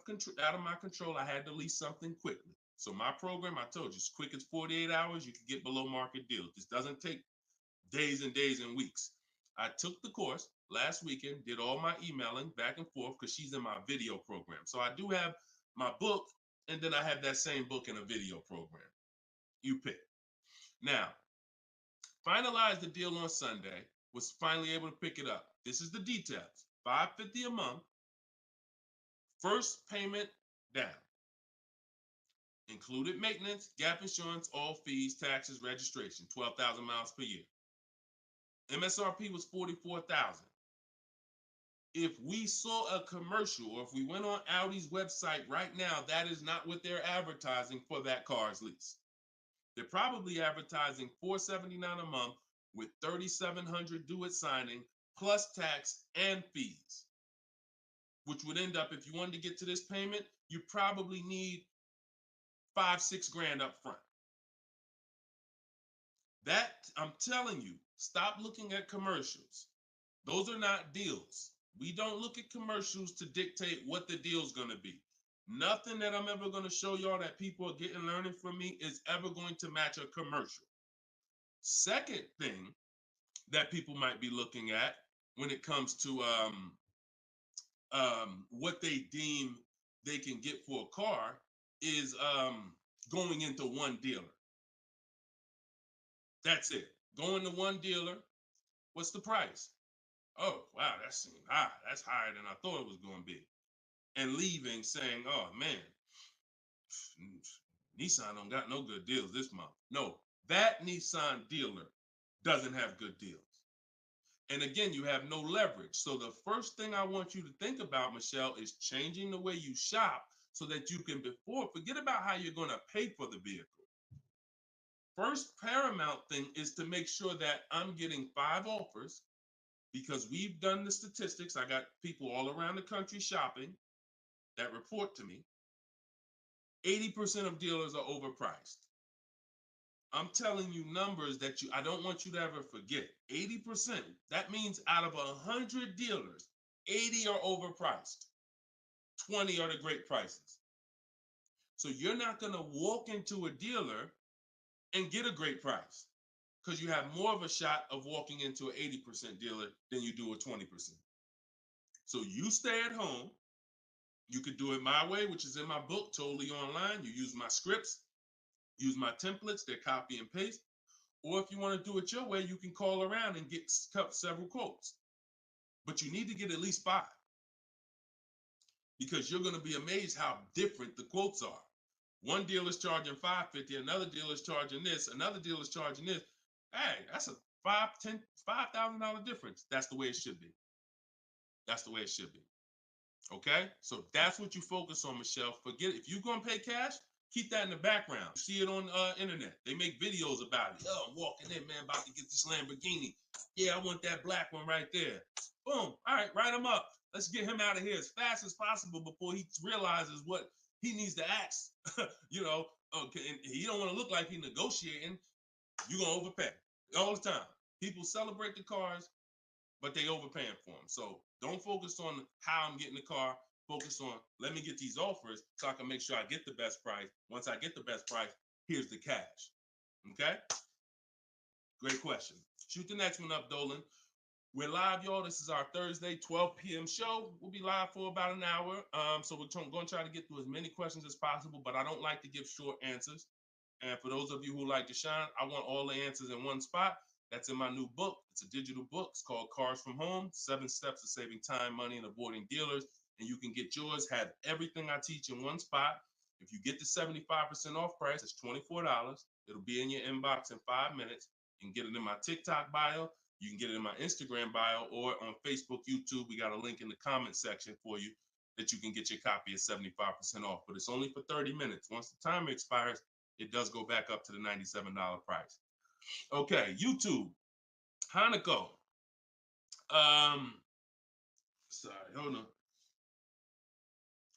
my control, I had to lease something quickly. So my program, I told you, as quick as 48 hours, you can get below market deals. This doesn't take days and days and weeks. I took the course last weekend, did all my emailing back and forth because she's in my video program. So I do have my book, and then I have that same book in a video program. You pick. Now, finalized the deal on Sunday, was finally able to pick it up. This is the details. $550 a month, first payment down. Included maintenance, gap insurance, all fees, taxes, registration, 12,000 miles per year. MSRP was $44,000. If we saw a commercial, or if we went on Audi's website right now, that is not what they're advertising for that car's lease. They're probably advertising $479 a month with $3,700 due at signing, plus tax and fees, which would end up, if you wanted to get to this payment, you probably need $5-6 grand up front. That, I'm telling you, stop looking at commercials. Those are not deals. We don't look at commercials to dictate what the deal's going to be. Nothing that I'm ever going to show y'all that people are learning from me is ever going to match a commercial. Second thing that people might be looking at when it comes to what they deem they can get for a car is going into one dealer. That's it. Going to one dealer. What's the price? Oh, wow, that seems high. That's higher than I thought it was going to be. And leaving saying, oh, man, Nissan don't got no good deals this month. No, that Nissan dealer doesn't have good deals. And again, you have no leverage. So the first thing I want you to think about, Michelle, is changing the way you shop so that you can forget about how you're going to pay for the vehicle. First paramount thing is to make sure that I'm getting 5 offers, because we've done the statistics. I got people all around the country shopping that report to me. 80% of dealers are overpriced. I'm telling you numbers that I don't want you to ever forget. 80%. That means out of 100 dealers, 80 are overpriced. 20 are the great prices. So you're not going to walk into a dealer and get a great price, because you have more of a shot of walking into an 80% dealer than you do a 20%. So you stay at home. You could do it my way, which is in my book, totally online. You use my scripts, use my templates, they're copy and paste. Or if you want to do it your way, you can call around and get several quotes. But you need to get at least 5, because you're going to be amazed how different the quotes are. One dealer's charging $550, another dealer's charging this, another dealer's charging this. Hey, that's a $5,000 difference. That's the way it should be. That's the way it should be. Okay, so that's what you focus on, Michelle. Forget if you're gonna pay cash, keep that in the background. You see it on internet. They make videos about it. Oh, I'm walking in, man, about to get this Lamborghini. Yeah, I want that black one right there. Boom. All right, write him up. Let's get him out of here as fast as possible before he realizes what he needs to ask. Okay, and he don't want to look like he's negotiating. You're gonna overpay all the time. People celebrate the cars, but they overpaying for them. So don't focus on how I'm getting the car. Focus on, let me get these offers so I can make sure I get the best price. Once I get the best price, here's the cash. Okay? Great question. Shoot the next one up, Dolan. We're live, y'all. This is our Thursday, 12 p.m. show. We'll be live for about an hour. So we're going to try to get through as many questions as possible, but I don't like to give short answers. And for those of you who like to shine, I want all the answers in one spot. That's in my new book. It's a digital book. It's called Cars from Home, 7 Steps to Saving Time, Money, and Avoiding Dealers. And you can get yours, have everything I teach in one spot. If you get the 75% off price, it's $24. It'll be in your inbox in 5 minutes. You can get it in my TikTok bio. You can get it in my Instagram bio, or on Facebook, YouTube. We got a link in the comment section for you that you can get your copy at 75% off. But it's only for 30 minutes. Once the timer expires, it does go back up to the $97 price. Okay, YouTube, Hanako. Sorry, hold on.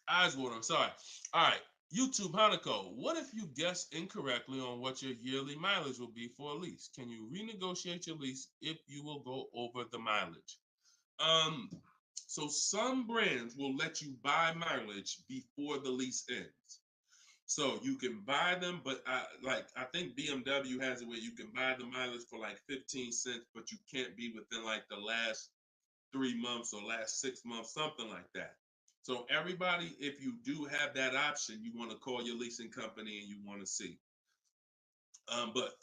Eyes water, sorry. All right, YouTube, Hanako. What if you guess incorrectly on what your yearly mileage will be for a lease? Can you renegotiate your lease if you will go over the mileage? So some brands will let you buy mileage before the lease ends. So you can buy them, but I think BMW has it where you can buy the mileage for like 15 cents, but you can't be within like the last 3 months or last 6 months, something like that. So everybody, if you do have that option, you want to call your leasing company and you want to see. But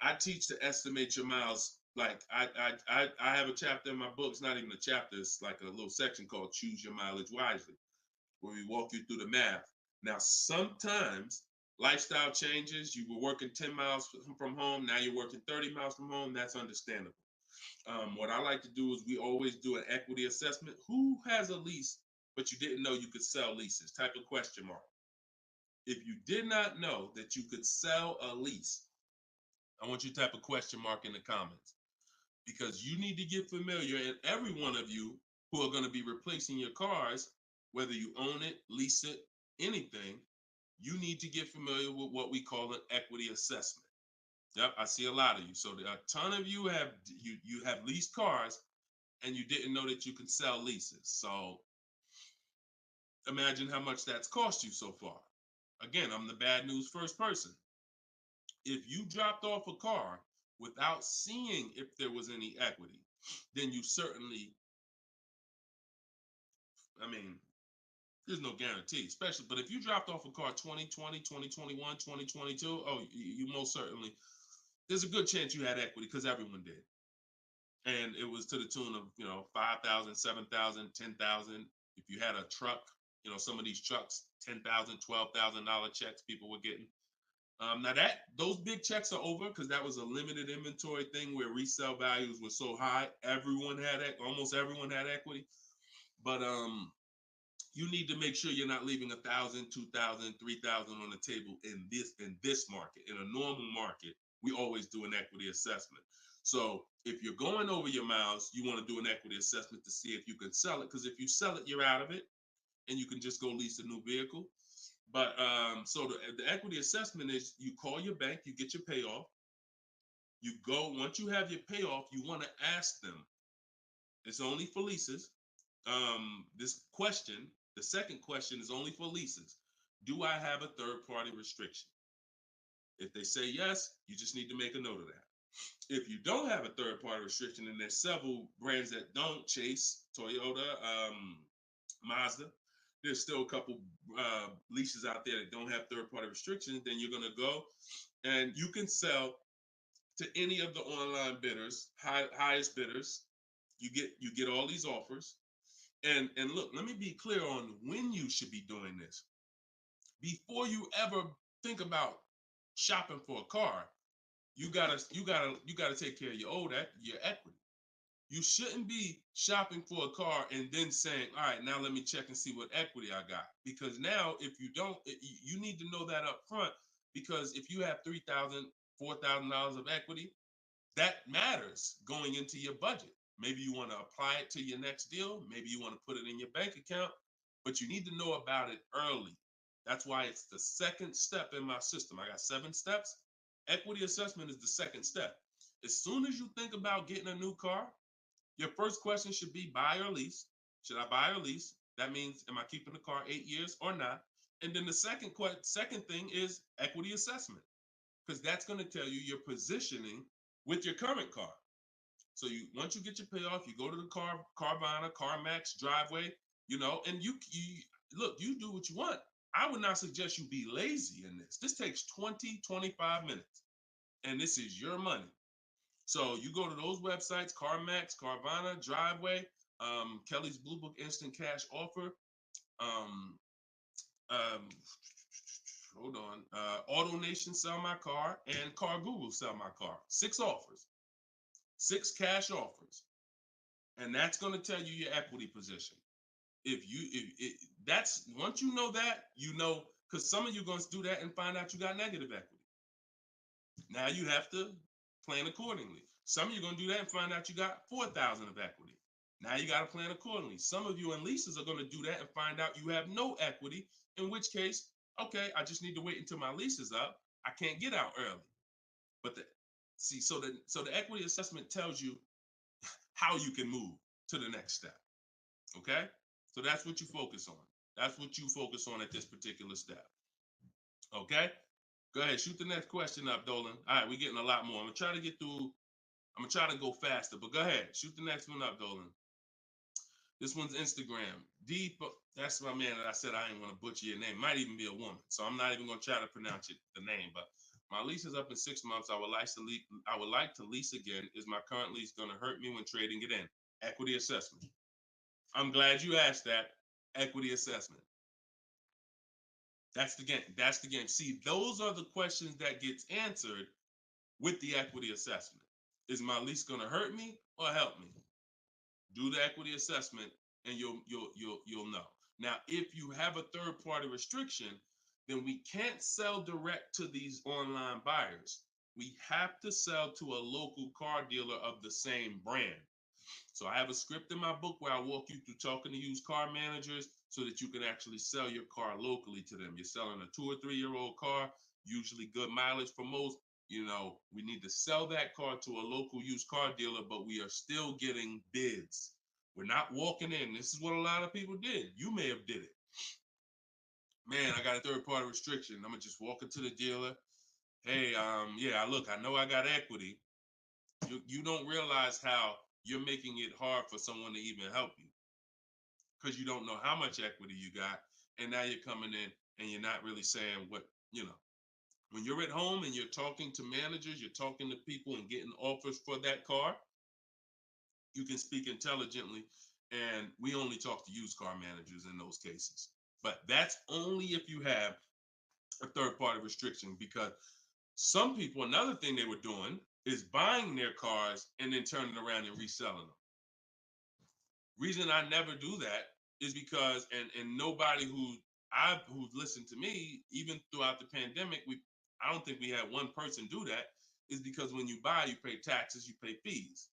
I teach to estimate your miles. Like I have a chapter in my book. It's not even a chapter. It's like a little section called Choose Your Mileage Wisely, where we walk you through the math. Now, sometimes lifestyle changes. You were working 10 miles from home. Now you're working 30 miles from home. That's understandable. What I like to do is we always do an equity assessment. Who has a lease, but you didn't know you could sell leases? Type of question mark. If you did not know that you could sell a lease, I want you to type a question mark in the comments, because you need to get familiar, and every one of you who are going to be replacing your cars, whether you own it, lease it, anything, you need to get familiar with what we call an equity assessment. Yep, I see a lot of you. So a ton of you have leased cars and you didn't know that you could sell leases. So imagine how much that's cost you so far. Again, I'm the bad news first person. If you dropped off a car without seeing if there was any equity, then you certainly, I mean, there's no guarantee, especially, but if you dropped off a car 2020, 2021, 2022, oh, you most certainly, there's a good chance you had equity because everyone did. And it was to the tune of, 5,000, 7,000, 10,000. If you had a truck, some of these trucks, $10,000, $12,000 checks people were getting. Now those big checks are over because that was a limited inventory thing where resale values were so high. Almost everyone had equity. But you need to make sure you're not leaving 1,000, 2,000, 3,000 on the table in this market. In a normal market, we always do an equity assessment. So if you're going over your miles, you want to do an equity assessment to see if you can sell it. Because if you sell it, you're out of it, and you can just go lease a new vehicle. But so the equity assessment is you call your bank, you get your payoff. You go, once you have your payoff, you want to ask them. It's only for leases. The second question is only for leases. Do I have a third-party restriction? If they say yes, you just need to make a note of that. If you don't have a third-party restriction, and there's several brands that don't, Chase, Toyota, Mazda, there's still a couple leases out there that don't have third-party restrictions, then you're going to go and you can sell to any of the online bidders, highest bidders. You get all these offers. And look, let me be clear on when you should be doing this. Before you ever think about shopping for a car, you gotta take care of your equity. You shouldn't be shopping for a car and then saying, all right, now let me check and see what equity I got. Because now if you don't, you need to know that up front, because if you have $3,000, $4,000 of equity, that matters going into your budget. Maybe you want to apply it to your next deal. Maybe you want to put it in your bank account, but you need to know about it early. That's why it's the second step in my system. I got 7 steps. Equity assessment is the second step. As soon as you think about getting a new car, your first question should be buy or lease. Should I buy or lease? That means, am I keeping the car 8 years or not? And then the second thing is equity assessment, because that's going to tell you your positioning with your current car. So once you get your payoff, you go to the Carvana, CarMax, Driveway, and you look, you do what you want. I would not suggest you be lazy in this. This takes 20, 25 minutes, and this is your money. So you go to those websites, CarMax, Carvana, Driveway, Kelly's Blue Book Instant Cash Offer, hold on, Auto Nation Sell My Car, and Car Google Sell My Car. 6 offers, 6 cash offers, and that's going to tell you your equity position. That's once you know that, because some of you are going to do that and find out you got negative equity. Now you have to plan accordingly. Some of you are going to do that and find out you got 4,000 of equity. Now you got to plan accordingly. Some of you in leases are going to do that and find out you have no equity, in which case, okay, I just need to wait until my lease is up. I can't get out early. But so the equity assessment tells you how you can move to the next step. Okay? So that's what you focus on. That's what you focus on at this particular step. Okay? Go ahead, shoot the next question up, Dolan. All right, we're getting a lot more. I'm gonna try to go faster, but go ahead, shoot the next one up, Dolan. This one's Instagram. That's my man that I said I ain't want to butcher your name. Might even be a woman, so I'm not even gonna try to pronounce the name. But my lease is up in 6 months. I would like to lease again. Is my current lease gonna hurt me when trading it in? Equity assessment. I'm glad you asked that. Equity assessment. That's the game. That's the game. See, those are the questions that gets answered with the equity assessment. Is my lease going to hurt me or help me? Do the equity assessment, and you'll know. Now, if you have a third-party restriction, then we can't sell direct to these online buyers. We have to sell to a local car dealer of the same brand. So I have a script in my book where I walk you through talking to used car managers so that you can actually sell your car locally to them. You're selling a 2 or 3 year old car, usually good mileage for most. We need to sell that car to a local used car dealer, but we are still getting bids. We're not walking in. This is what a lot of people did. You may have did it. Man, I got a third-party restriction. I'm gonna just walk into the dealer. Hey, yeah, look, I know I got equity. You don't realize how you're making it hard for someone to even help you because you don't know how much equity you got, and now you're coming in and you're not really saying what you know. When you're at home and you're talking to managers, you're talking to people and getting offers for that car, you can speak intelligently. And we only talk to used car managers in those cases. But that's only if you have a third party restriction, because some people, another thing they were doing is buying their cars and then turning around and reselling them. Reason I never do that is because, and nobody who's listened to me, even throughout the pandemic, I don't think we had one person do that, is because when you buy, you pay taxes, you pay fees.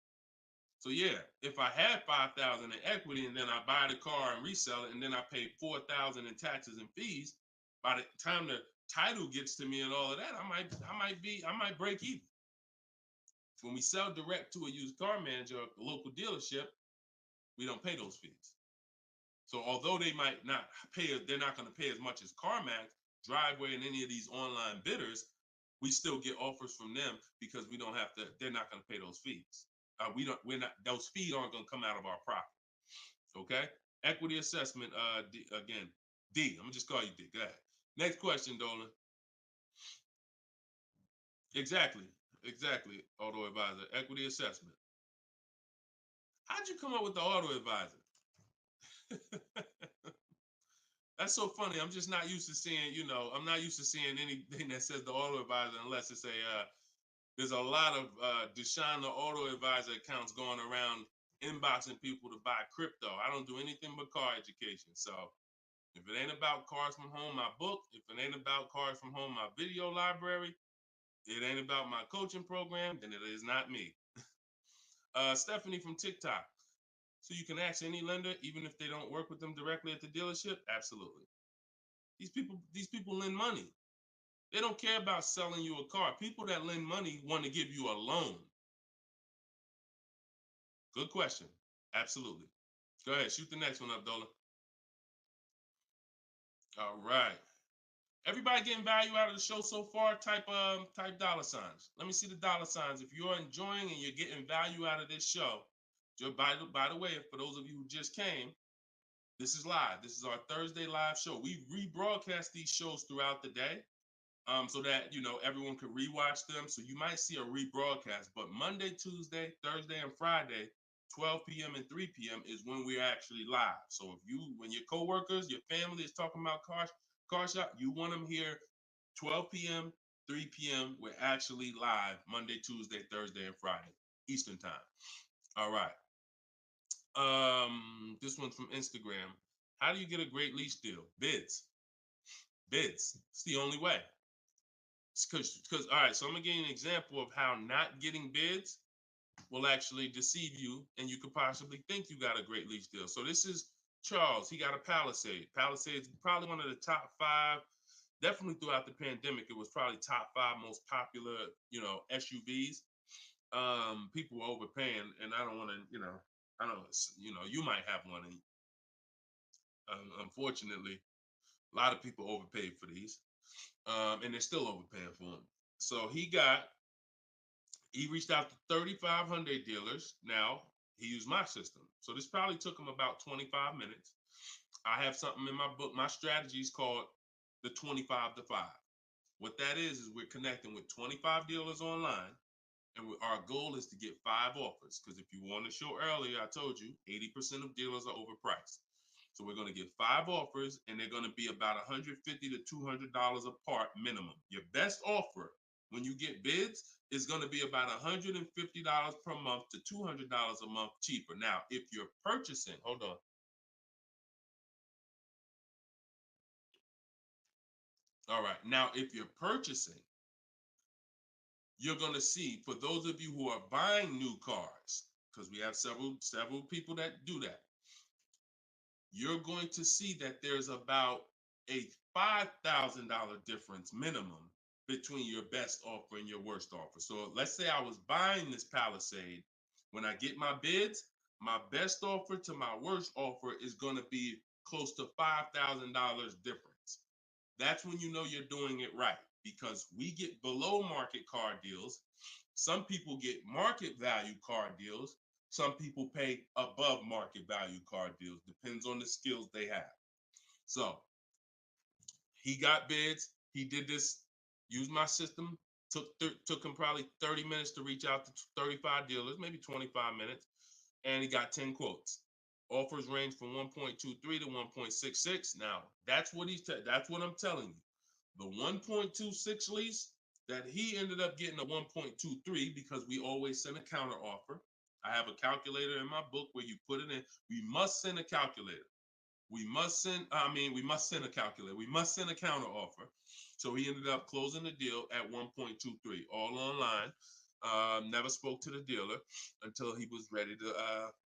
So yeah, if I had 5,000 in equity and then I buy the car and resell it, and then I pay 4,000 in taxes and fees, by the time the title gets to me and all of that, I might break even. When we sell direct to a used car manager or a local dealership, we don't pay those fees. So although they might not pay, they're not going to pay as much as CarMax, Driveway, and any of these online bidders, we still get offers from them because we don't have to. They're not going to pay those fees. We're not. Those fees aren't going to come out of our profit. Okay. Equity assessment. Again, D. I'm gonna just call you D. Go ahead. Next question, Dolan. Exactly. Exactly. Auto advisor. Equity assessment. How'd you come up with the auto advisor? That's so funny. I'm just not used to seeing, I'm not used to seeing anything that says the auto advisor unless it's there's a lot of Deshone the Auto Advisor accounts going around inboxing people to buy crypto. I don't do anything but car education. So if it ain't about Cars from Home, my book, if it ain't about Cars from Home, my video library, it ain't about my coaching program, then it is not me. Stephanie from TikTok. So you can ask any lender, even if they don't work with them directly at the dealership? Absolutely. These people lend money. They don't care about selling you a car. People that lend money want to give you a loan. Good question. Absolutely. Go ahead. Shoot the next one up, Dolan. All right. Everybody getting value out of the show so far? Type dollar signs. Let me see the dollar signs. If you're enjoying and you're getting value out of this show, by the way, for those of you who just came, this is live. This is our Thursday live show. We rebroadcast these shows throughout the day, so that everyone can rewatch them. So you might see a rebroadcast, but Monday, Tuesday, Thursday, and Friday, 12 p.m. and 3 p.m. is when we're actually live. So when your coworkers, your family is talking about car shop, you want them here 12 p.m., 3 p.m. We're actually live Monday, Tuesday, Thursday, and Friday, Eastern time. All right. This one's from Instagram. How do you get a great lease deal? Bids. It's the only way. Because all right, so I'm gonna give you an example of how not getting bids will actually deceive you, and you could possibly think you got a great lease deal. So this is Charles. He got a Palisade. Palisade's probably one of the top 5. Definitely throughout the pandemic, it was probably top 5 most popular, SUVs. People were overpaying, and I don't want to, I don't, you might have one, and unfortunately, a lot of people overpaid for these, and they're still overpaying for them. So he reached out to 3,500 dealers. Now he used my system. So this probably took him about 25 minutes. I have something in my book. My strategy is called the 25 to 5. What that is we're connecting with 25 dealers online. And our goal is to get 5 offers. Because if you want to show earlier, I told you 80% of dealers are overpriced. So we're going to get 5 offers, and they're going to be about $150 to $200 a part minimum. Your best offer when you get bids is going to be about $150 per month to $200 a month cheaper. Now, if you're purchasing, hold on. All right. Now, if you're purchasing, you're going to see, for those of you who are buying new cars, because we have several people that do that, you're going to see that there's about a $5,000 difference minimum between your best offer and your worst offer. So let's say I was buying this Palisade. When I get my bids, my best offer to my worst offer is going to be close to $5,000 difference. That's when you know you're doing it right, because we get below market car deals Some people get market value car deals. Some people pay above market value car deals. Depends on the skills they have. So he got bids. He did this, used my system. Took him probably 30 minutes to reach out to 35 dealers, maybe 25 minutes. And he got 10 quotes. Offers range from 1.23 to 1.66. Now, that's what that's what I'm telling you. The 1.26 lease that he ended up getting a 1.23 because we always send a counter offer. I have a calculator in my book where you put it in. We must send a calculator. We must send a calculator. We must send a counter offer. So he ended up closing the deal at 1.23, all online. Never spoke to the dealer until he was ready to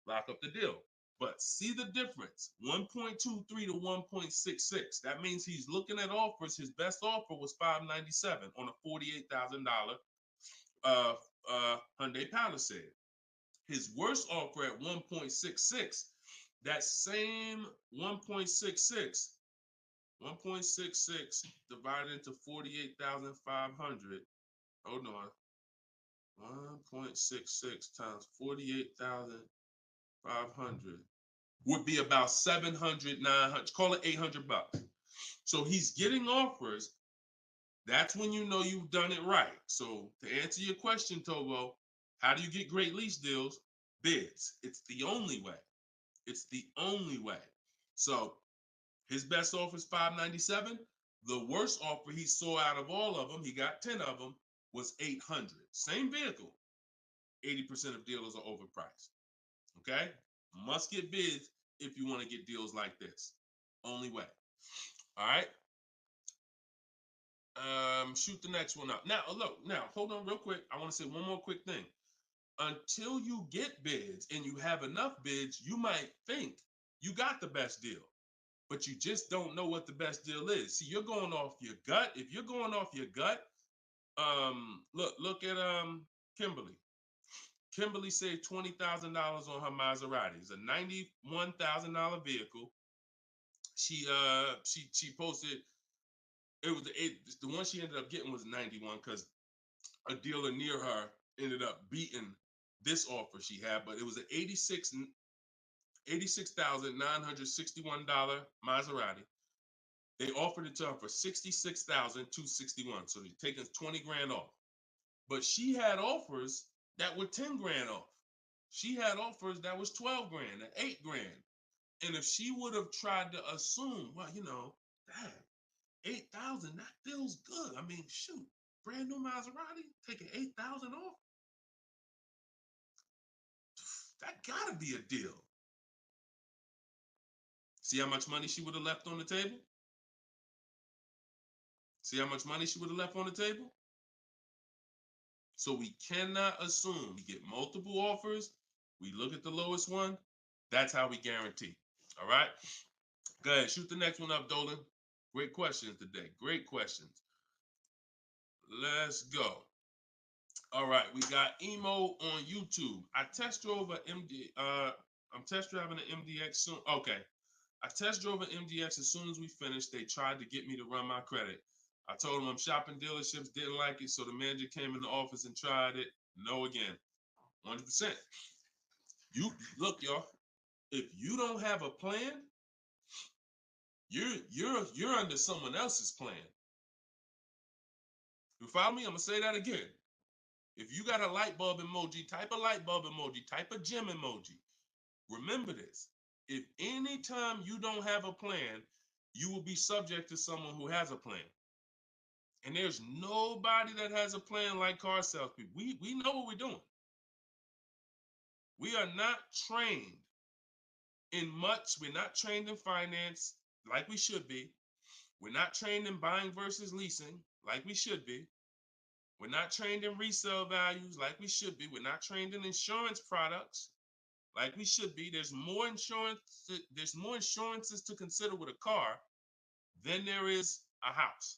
lock up the deal. But see the difference, 1.23 to 1.66. That means he's looking at offers. His best offer was $597 on a $48,000 Hyundai Palisade. His worst offer at 1.66, that same 1.66 divided into 48,500. Hold on. 1.66 times 48,500 would be about 700, 900, call it $800. So he's getting offers. That's when you know you've done it right. So to answer your question, Tobo, how do you get great lease deals? Bids. It's the only way. It's the only way. So his best offer is $597. The worst offer he saw out of all of them, he got 10 of them, was $800. Same vehicle. 80% of dealers are overpriced. Okay? Must get bids if you want to get deals like this. Only way. All right? Shoot the next one up. Now, look, hold on real quick. I want to say one more quick thing. Until you get bids and you have enough bids, you might think you got the best deal, but you just don't know what the best deal is. See, you're going off your gut. If you're going off your gut, look at Kimberly. Kimberly saved $20,000 on her Maserati. It's a $91,000 vehicle. She posted, the one she ended up getting was 91 because a dealer near her ended up beating this offer she had, but it was an $86,961 Maserati. They offered it to her for $66,261. So they're taking 20 grand off. But she had offers that were 10 grand off. She had offers that was 12 grand and 8 grand. And if she would have tried to assume, well, damn, 8,000, that feels good. I mean, shoot, brand new Maserati, taking 8,000 off. That gotta be a deal. See how much money she would have left on the table? See how much money she would have left on the table? So we cannot assume. We get multiple offers. We look at the lowest one. That's how we guarantee. All right? Go ahead. Shoot the next one up, Dolan. Great questions today. Great questions. Let's go. All right. We got Emo on YouTube. I test drove I'm test driving an MDX soon. Okay. I test drove an MDX as soon as we finished. They tried to get me to run my credit. I told them I'm shopping dealerships, didn't like it, so the manager came in the office and tried it. No again. 100%. You look, y'all. If you don't have a plan, you're under someone else's plan. You follow me? I'm gonna say that again. If you got a light bulb emoji, type a light bulb emoji, type a gem emoji. Remember this. If anytime you don't have a plan, you will be subject to someone who has a plan. And there's nobody that has a plan like car salespeople. We know what we're doing. We are not trained in much. We're not trained in finance like we should be. We're not trained in buying versus leasing like we should be. We're not trained in resale values like we should be. We're not trained in insurance products like we should be. There's more insurances to consider with a car than there is a house.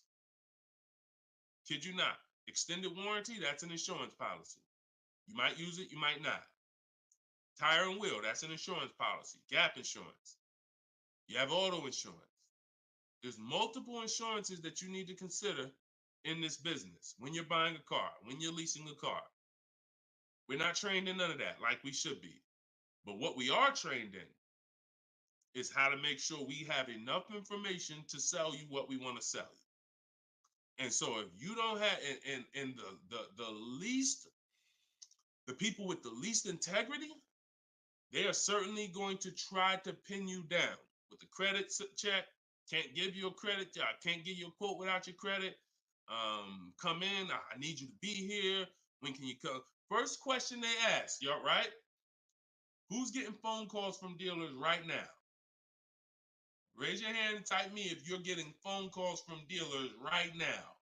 Kid you not. Extended warranty, that's an insurance policy. You might use it, you might not. Tire and wheel, that's an insurance policy. Gap insurance. You have auto insurance. There's multiple insurances that you need to consider in this business when you're buying a car, when you're leasing a car. We're not trained in none of that like we should be. But what we are trained in is how to make sure we have enough information to sell you what we want to sell you. And so if you don't have, and the least, the people with the least integrity, they are certainly going to try to pin you down with the credit check. Can't give you a credit. I can't give you a quote without your credit. Come in. I need you to be here. When can you come? First question they ask, you all right? Who's getting phone calls from dealers right now? Raise your hand and type me if you're getting phone calls from dealers right now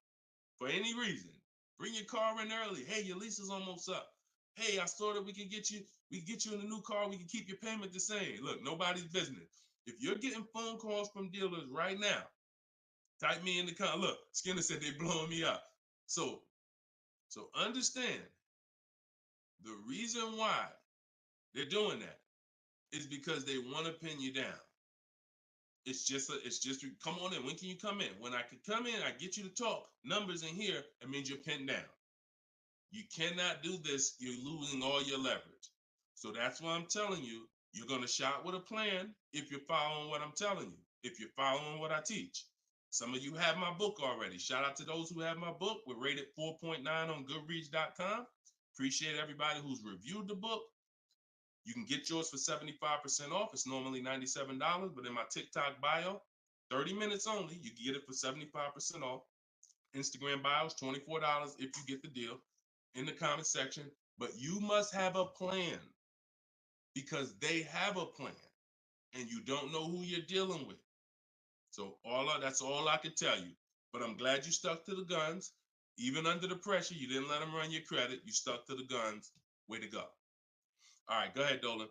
for any reason. Bring your car in early. Hey, your lease is almost up. Hey, I saw that we can get you in a new car. We can keep your payment the same. Look, nobody's business. If you're getting phone calls from dealers right now, type me in the comment. Look, Skinner said they blowing me up. So understand the reason why they're doing that is because they want to pin you down. It's just come on in. When can you come in? When I can come in, I get you to talk. Numbers in here, it means you're pinned down. You cannot do this. You're losing all your leverage. So that's why I'm telling you, you're going to shop with a plan if you're following what I'm telling you, if you're following what I teach. Some of you have my book already. Shout out to those who have my book. We're rated 4.9 on Goodreads.com. Appreciate everybody who's reviewed the book. You can get yours for 75% off. It's normally $97, but in my TikTok bio, 30 minutes only, you can get it for 75% off. Instagram bio is $24 if you get the deal in the comment section. But you must have a plan because they have a plan and you don't know who you're dealing with. So that's all I can tell you. But I'm glad you stuck to the guns. Even under the pressure, you didn't let them run your credit. You stuck to the guns. Way to go. All right, go ahead, Dolan.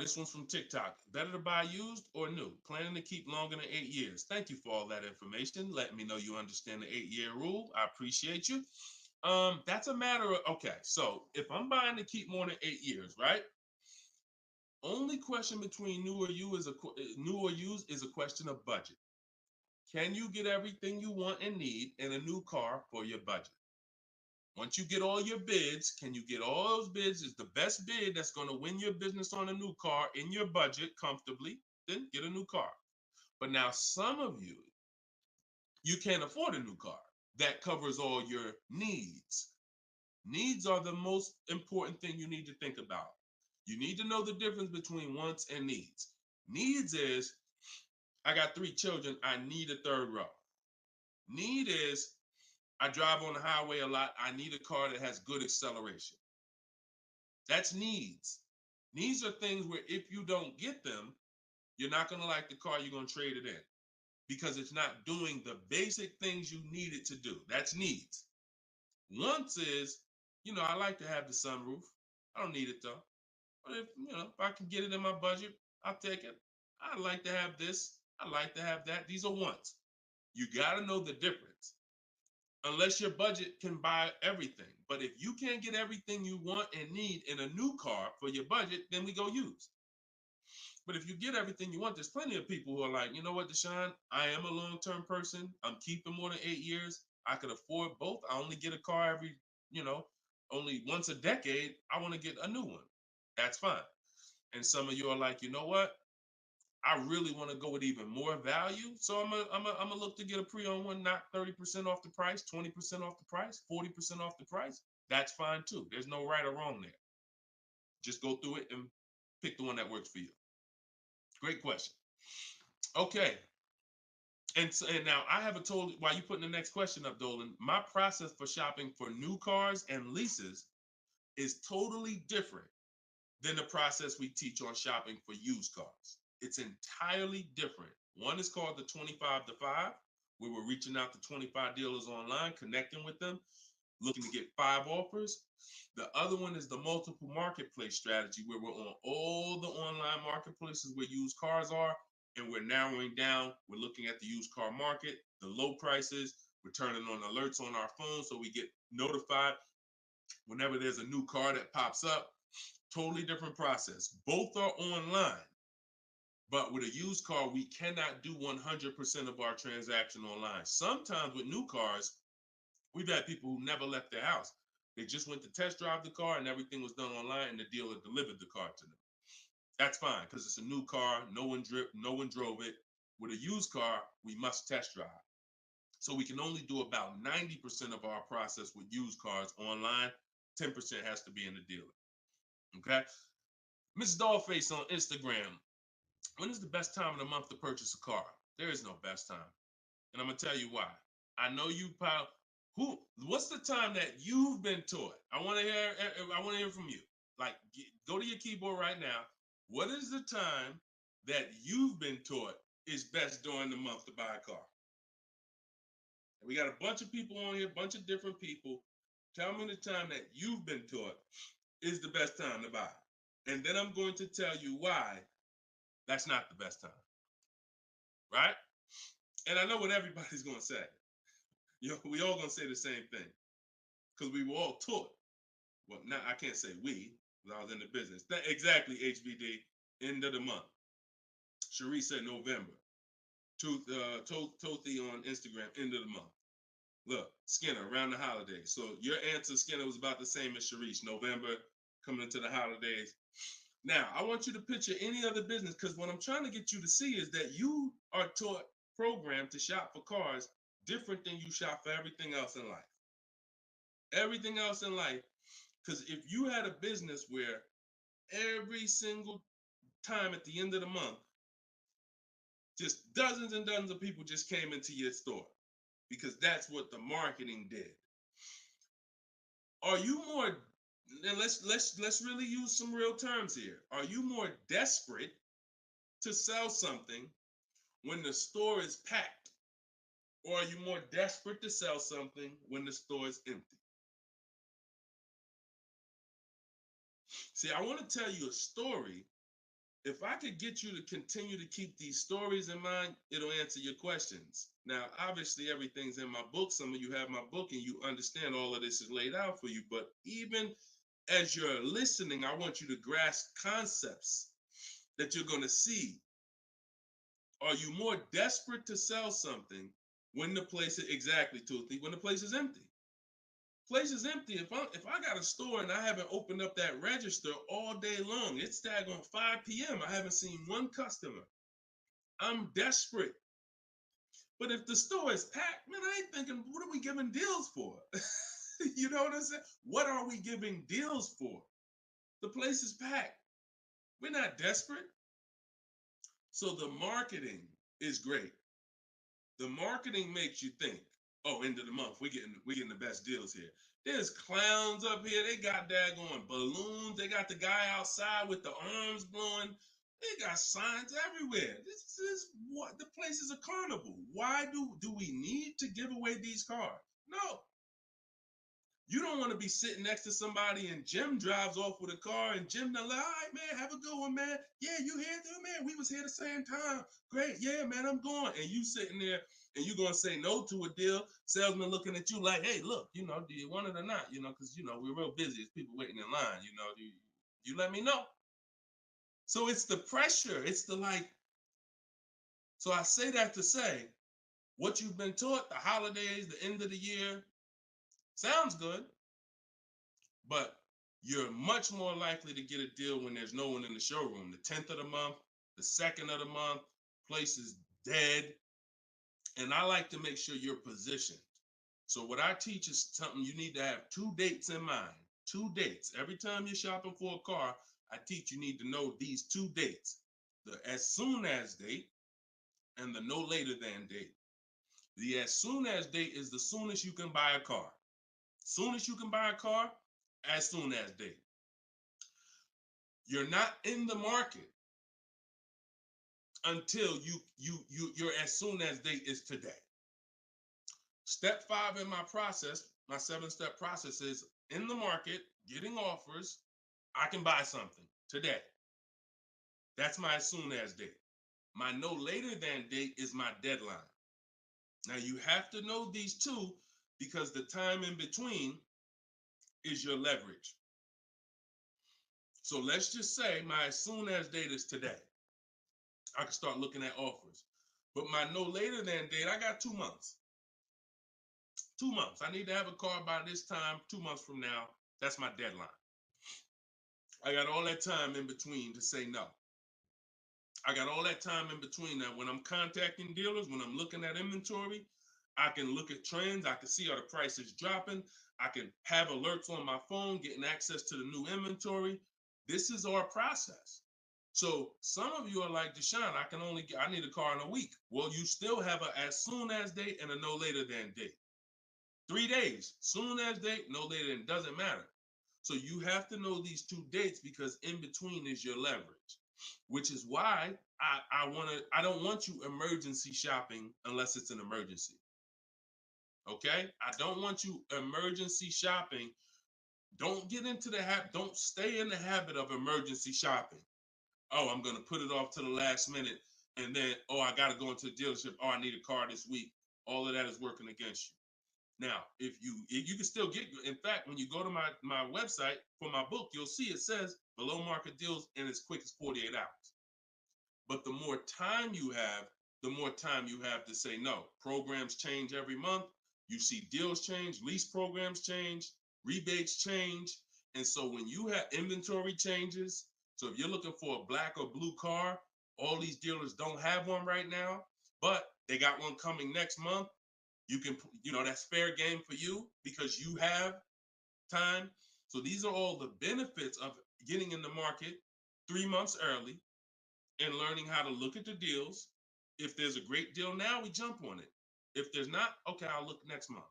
This one's from TikTok. Better to buy used or new? Planning to keep longer than 8 years. Thank you for all that information. Let me know you understand the 8-year rule. I appreciate you. That's a matter of, okay, so if I'm buying to keep more than 8 years, right? Only question between new or used is a question of budget. Can you get everything you want and need in a new car for your budget? Once you get all your bids, can you get all those bids? Is the best bid that's going to win your business on a new car in your budget comfortably, then get a new car. But now some of you can't afford a new car that covers all your needs. Needs are the most important thing you need to think about. You need to know the difference between wants and needs. Needs is, I got 3 children, I need a third row. Need is, I drive on the highway a lot. I need a car that has good acceleration. That's needs. Needs are things where if you don't get them, you're not going to like the car, you're going to trade it in because it's not doing the basic things you need it to do. That's needs. Wants is, I like to have the sunroof. I don't need it though. But if I can get it in my budget, I'll take it. I like to have this. I like to have that. These are wants. You got to know the difference. Unless your budget can buy everything. But if you can't get everything you want and need in a new car for your budget, then we go used. But if you get everything you want, there's plenty of people who are like, you know what, Deshone, I am a long-term person. I'm keeping more than 8 years. I could afford both. I only get a car every, only once a decade. I want to get a new one. That's fine. And some of you are like, you know what? I really want to go with even more value. So I'm gonna look to get a pre-owned one, not 30% off the price, 20% off the price, 40% off the price. That's fine too. There's no right or wrong there. Just go through it and pick the one that works for you. Great question. Okay. And now I have while you putting the next question up, Dolan, my process for shopping for new cars and leases is totally different than the process we teach on shopping for used cars. It's entirely different. One is called the 25 to 5, where we're reaching out to 25 dealers online, connecting with them, looking to get 5 offers. The other one is the multiple marketplace strategy, where we're on all the online marketplaces where used cars are, and we're narrowing down. We're looking at the used car market, the low prices. We're turning on alerts on our phone so we get notified whenever there's a new car that pops up. Totally different process. Both are online. But with a used car, we cannot do 100% of our transaction online. Sometimes with new cars, We've had people who never left their house. They just went to test drive the car and everything was done online and the dealer delivered the car to them. That's fine because it's a new car. No one drove it. With a used car, we must test drive. So we can only do about 90% of our process with used cars online. 10% has to be in the dealer. Okay. Miss Dollface on Instagram. When is the best time of the month to purchase a car? There is no best time. And I'm going to tell you why. I know you probably, what's the time that you've been taught? I want to hear from you. Like, go to your keyboard right now. What is the time that you've been taught is best during the month to buy a car? And we got a bunch of people on here, a bunch of different people. Tell me the time that you've been taught is the best time to buy. And then I'm going to tell you why that's not the best time. Right? And I know what everybody's going to say. We all going to say the same thing. Because we were all taught. Well, now I can't say we, because I was in the business. Exactly, HBD, end of the month. Cherie said November. Tothy on Instagram, end of the month. Look, Skinner, around the holidays. So your answer, Skinner, was about the same as Sharice, November, coming into the holidays. Now, I want you to picture any other business, because what I'm trying to get you to see is that you are taught, programmed to shop for cars different than you shop for everything else in life. Everything else in life, because if you had a business where every single time at the end of the month, just dozens and dozens of people just came into your store, because that's what the marketing did. Are you more, and let's really use some real terms here. Are you more desperate to sell something when the store is packed? Or are you more desperate to sell something when the store is empty? See, I want to tell you a story. If I could get you to continue to keep these stories in mind, it'll answer your questions. Now, obviously, everything's in my book. Some of you have my book and you understand all of this is laid out for you. But even as you're listening, I want you to grasp concepts that you're going to see. Are you more desperate to sell something when the place is, exactly, Toothy, when the place is empty? Place is empty. If I got a store and I haven't opened up that register all day long, it's daggone 5 p.m. I haven't seen one customer. I'm desperate. But if the store is packed, man, I ain't thinking, what are we giving deals for? You know what I'm saying? What are we giving deals for? The place is packed. We're not desperate. So the marketing is great. The marketing makes you think, oh, end of the month, we're getting the best deals here. There's clowns up here. They got daggone balloons. They got the guy outside with the arms blowing. They got signs everywhere. This is what the place is, a carnival. Why do we need to give away these cars? No. You don't want to be sitting next to somebody and Jim drives off with a car and Jim, all right, man, have a good one, man. Yeah, you here too, man. We was here the same time. Great. Yeah, man, I'm going. And you sitting there and you going to say no to a deal. Salesman looking at you like, hey, look, do you want it or not? Because, we're real busy. It's people waiting in line. Do you let me know? So it's the pressure. It's the like. So I say that to say what you've been taught, the holidays, the end of the year, sounds good, but you're much more likely to get a deal when there's no one in the showroom. The 10th of the month, the 2nd of the month, place is dead. And I like to make sure you're positioned. So what I teach is something you need to have 2 dates in mind. 2 dates. Every time you're shopping for a car, I teach you need to know these 2 dates. The as soon as date and the no later than date. The as soon as date is the soonest you can buy a car. Soon as you can buy a car, as soon as date. You're not in the market until your as soon as date is today. Step 5 in my process, my 7-step process is in the market, getting offers. I can buy something today. That's my as soon as date. My no later than date is my deadline. Now you have to know these 2 because the time in between is your leverage. So let's just say my as soon as date is today. I can start looking at offers. But my no later than date, I got 2 months. 2 months. I need to have a car by this time, 2 months from now. That's my deadline. I got all that time in between to say no. I got all that time in between that when I'm contacting dealers, when I'm looking at inventory, I can look at trends. I can see are the prices dropping. I can have alerts on my phone, getting access to the new inventory. This is our process. So some of you are like, Deshone, I need a car in a week. Well, you still have a as soon as date and a no later than date. 3 days, soon as date, no later than, doesn't matter. So you have to know these 2 dates because in between is your leverage, which is why I don't want you emergency shopping unless it's an emergency. Okay? I don't want you emergency shopping. Don't get into the habit, don't stay in the habit of emergency shopping. Oh, I'm gonna put it off to the last minute, and then, oh, I gotta go into the dealership. Oh, I need a car this week. All of that is working against you. Now, if you can still get, in fact, when you go to my website for my book, you'll see it says below market deals in as quick as 48 hours. But the more time you have, the more time you have to say no. Programs change every month. You see deals change, lease programs change, rebates change. And so when you have inventory changes, so if you're looking for a black or blue car, all these dealers don't have one right now, but they got one coming next month. You can, that's fair game for you because you have time. So these are all the benefits of getting in the market 3 months early and learning how to look at the deals. If there's a great deal now, we jump on it. If there's not, okay, I'll look next month.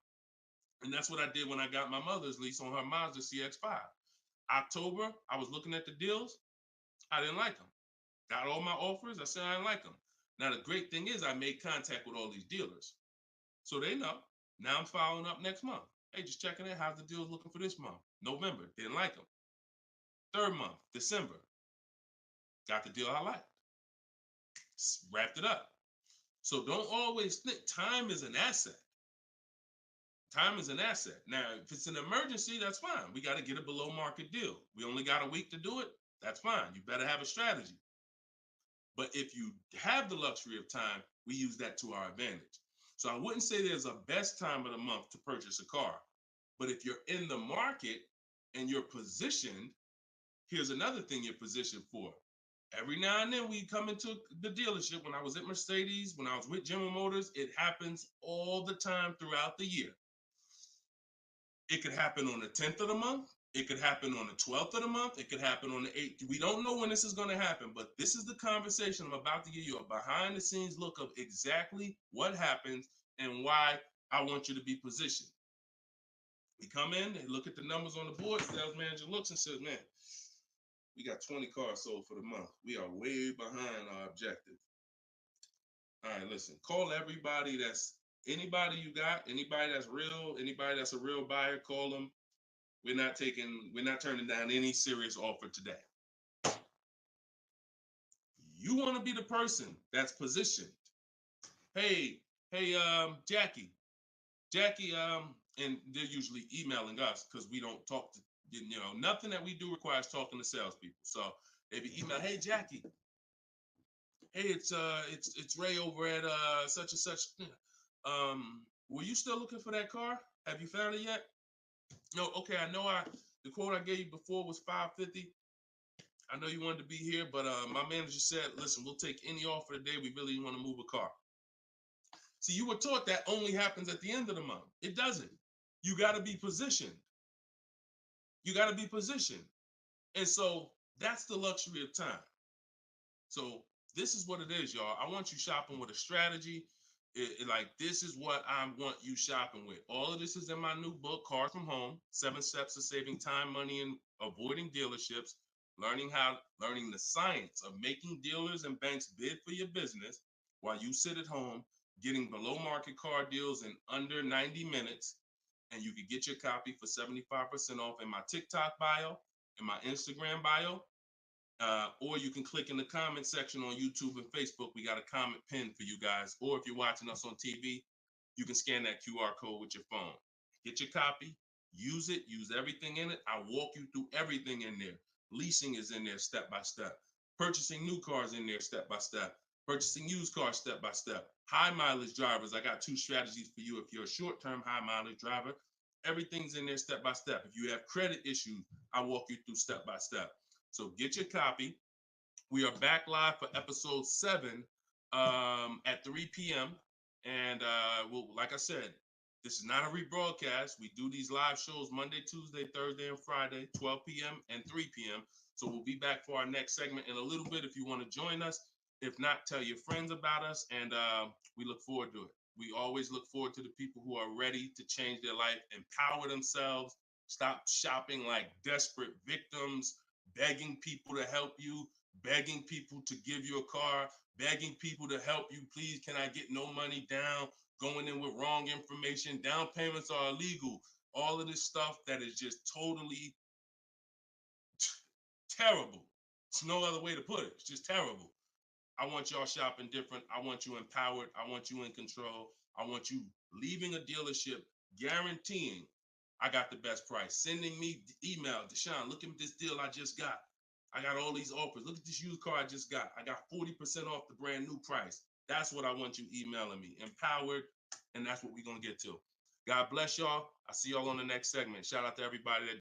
And that's what I did when I got my mother's lease on her Mazda CX-5. October, I was looking at the deals. I didn't like them. Got all my offers. I said I didn't like them. Now, the great thing is I made contact with all these dealers. So they know. Now I'm following up next month. Hey, just checking in. How's the deals looking for this month? November, didn't like them. 3rd month, December, got the deal I liked. Wrapped it up. So don't always think time is an asset. Time is an asset. Now, if it's an emergency, that's fine. We got to get a below market deal. We only got a week to do it. That's fine. You better have a strategy. But if you have the luxury of time, we use that to our advantage. So I wouldn't say there's a best time of the month to purchase a car. But if you're in the market and you're positioned, here's another thing you're positioned for. Every now and then we come into the dealership. When I was at Mercedes, when I was with General Motors, it happens all the time throughout the year. It could happen on the 10th of the month. It could happen on the 12th of the month. It could happen on the 8th. We don't know when this is going to happen, but this is the conversation I'm about to give you a behind the scenes look of exactly what happens and why I want you to be positioned. We come in, they look at the numbers on the board. Sales manager looks and says, man, we got 20 cars sold for the month. We are way behind our objective. All right, listen, call everybody anybody you got, anybody that's real, anybody that's a real buyer, call them. We're not turning down any serious offer today. You want to be the person that's positioned. Hey, Jackie, and they're usually emailing us because we don't talk to, nothing that we do requires talking to salespeople. So they be email, hey Jackie, hey, it's Ray over at such and such. Were you still looking for that car? Have you found it yet? No, okay, I know the quote I gave you before was $550. I know you wanted to be here, but my manager said, listen, we'll take any offer today. We really want to move a car. See, you were taught that only happens at the end of the month. It doesn't. You got to be positioned. You got to be positioned. And so that's the luxury of time. So this is what it is, y'all. I want you shopping with a strategy. This is what I want you shopping with. All of this is in my new book, Cars from Home, 7 Steps to Saving Time, Money, and Avoiding Dealerships, learning the science of making dealers and banks bid for your business while you sit at home, getting below market car deals in under 90 minutes. And you can get your copy for 75% off in my TikTok bio, in my Instagram bio, or you can click in the comment section on YouTube and Facebook. We got a comment pin for you guys. Or if you're watching us on TV, you can scan that QR code with your phone. Get your copy, use it, use everything in it. I walk you through everything in there. Leasing is in there step by step. Purchasing new cars in there step by step. Purchasing used cars step by step. High mileage drivers, I got 2 strategies for you. If you're a short-term high mileage driver, everything's in there step by step. If you have credit issues, I walk you through step by step. So get your copy. We are back live for episode 7 at 3 p.m. And we'll, like I said, this is not a rebroadcast. We do these live shows Monday, Tuesday, Thursday, and Friday, 12 p.m. and 3 p.m. So we'll be back for our next segment in a little bit if you want to join us. If not, tell your friends about us, and we look forward to it. We always look forward to the people who are ready to change their life, empower themselves, stop shopping like desperate victims, begging people to help you, begging people to give you a car, begging people to help you. Please, can I get no money down? Going in with wrong information. Down payments are illegal. All of this stuff that is just totally terrible. It's no other way to put it. It's just terrible. I want y'all shopping different. I want you empowered. I want you in control. I want you leaving a dealership guaranteeing I got the best price. Sending me email, Deshone, look at this deal I just got. I got all these offers. Look at this used car I just got. I got 40% off the brand new price. That's what I want you emailing me. Empowered, and that's what we're going to get to. God bless y'all. I'll see y'all on the next segment. Shout out to everybody that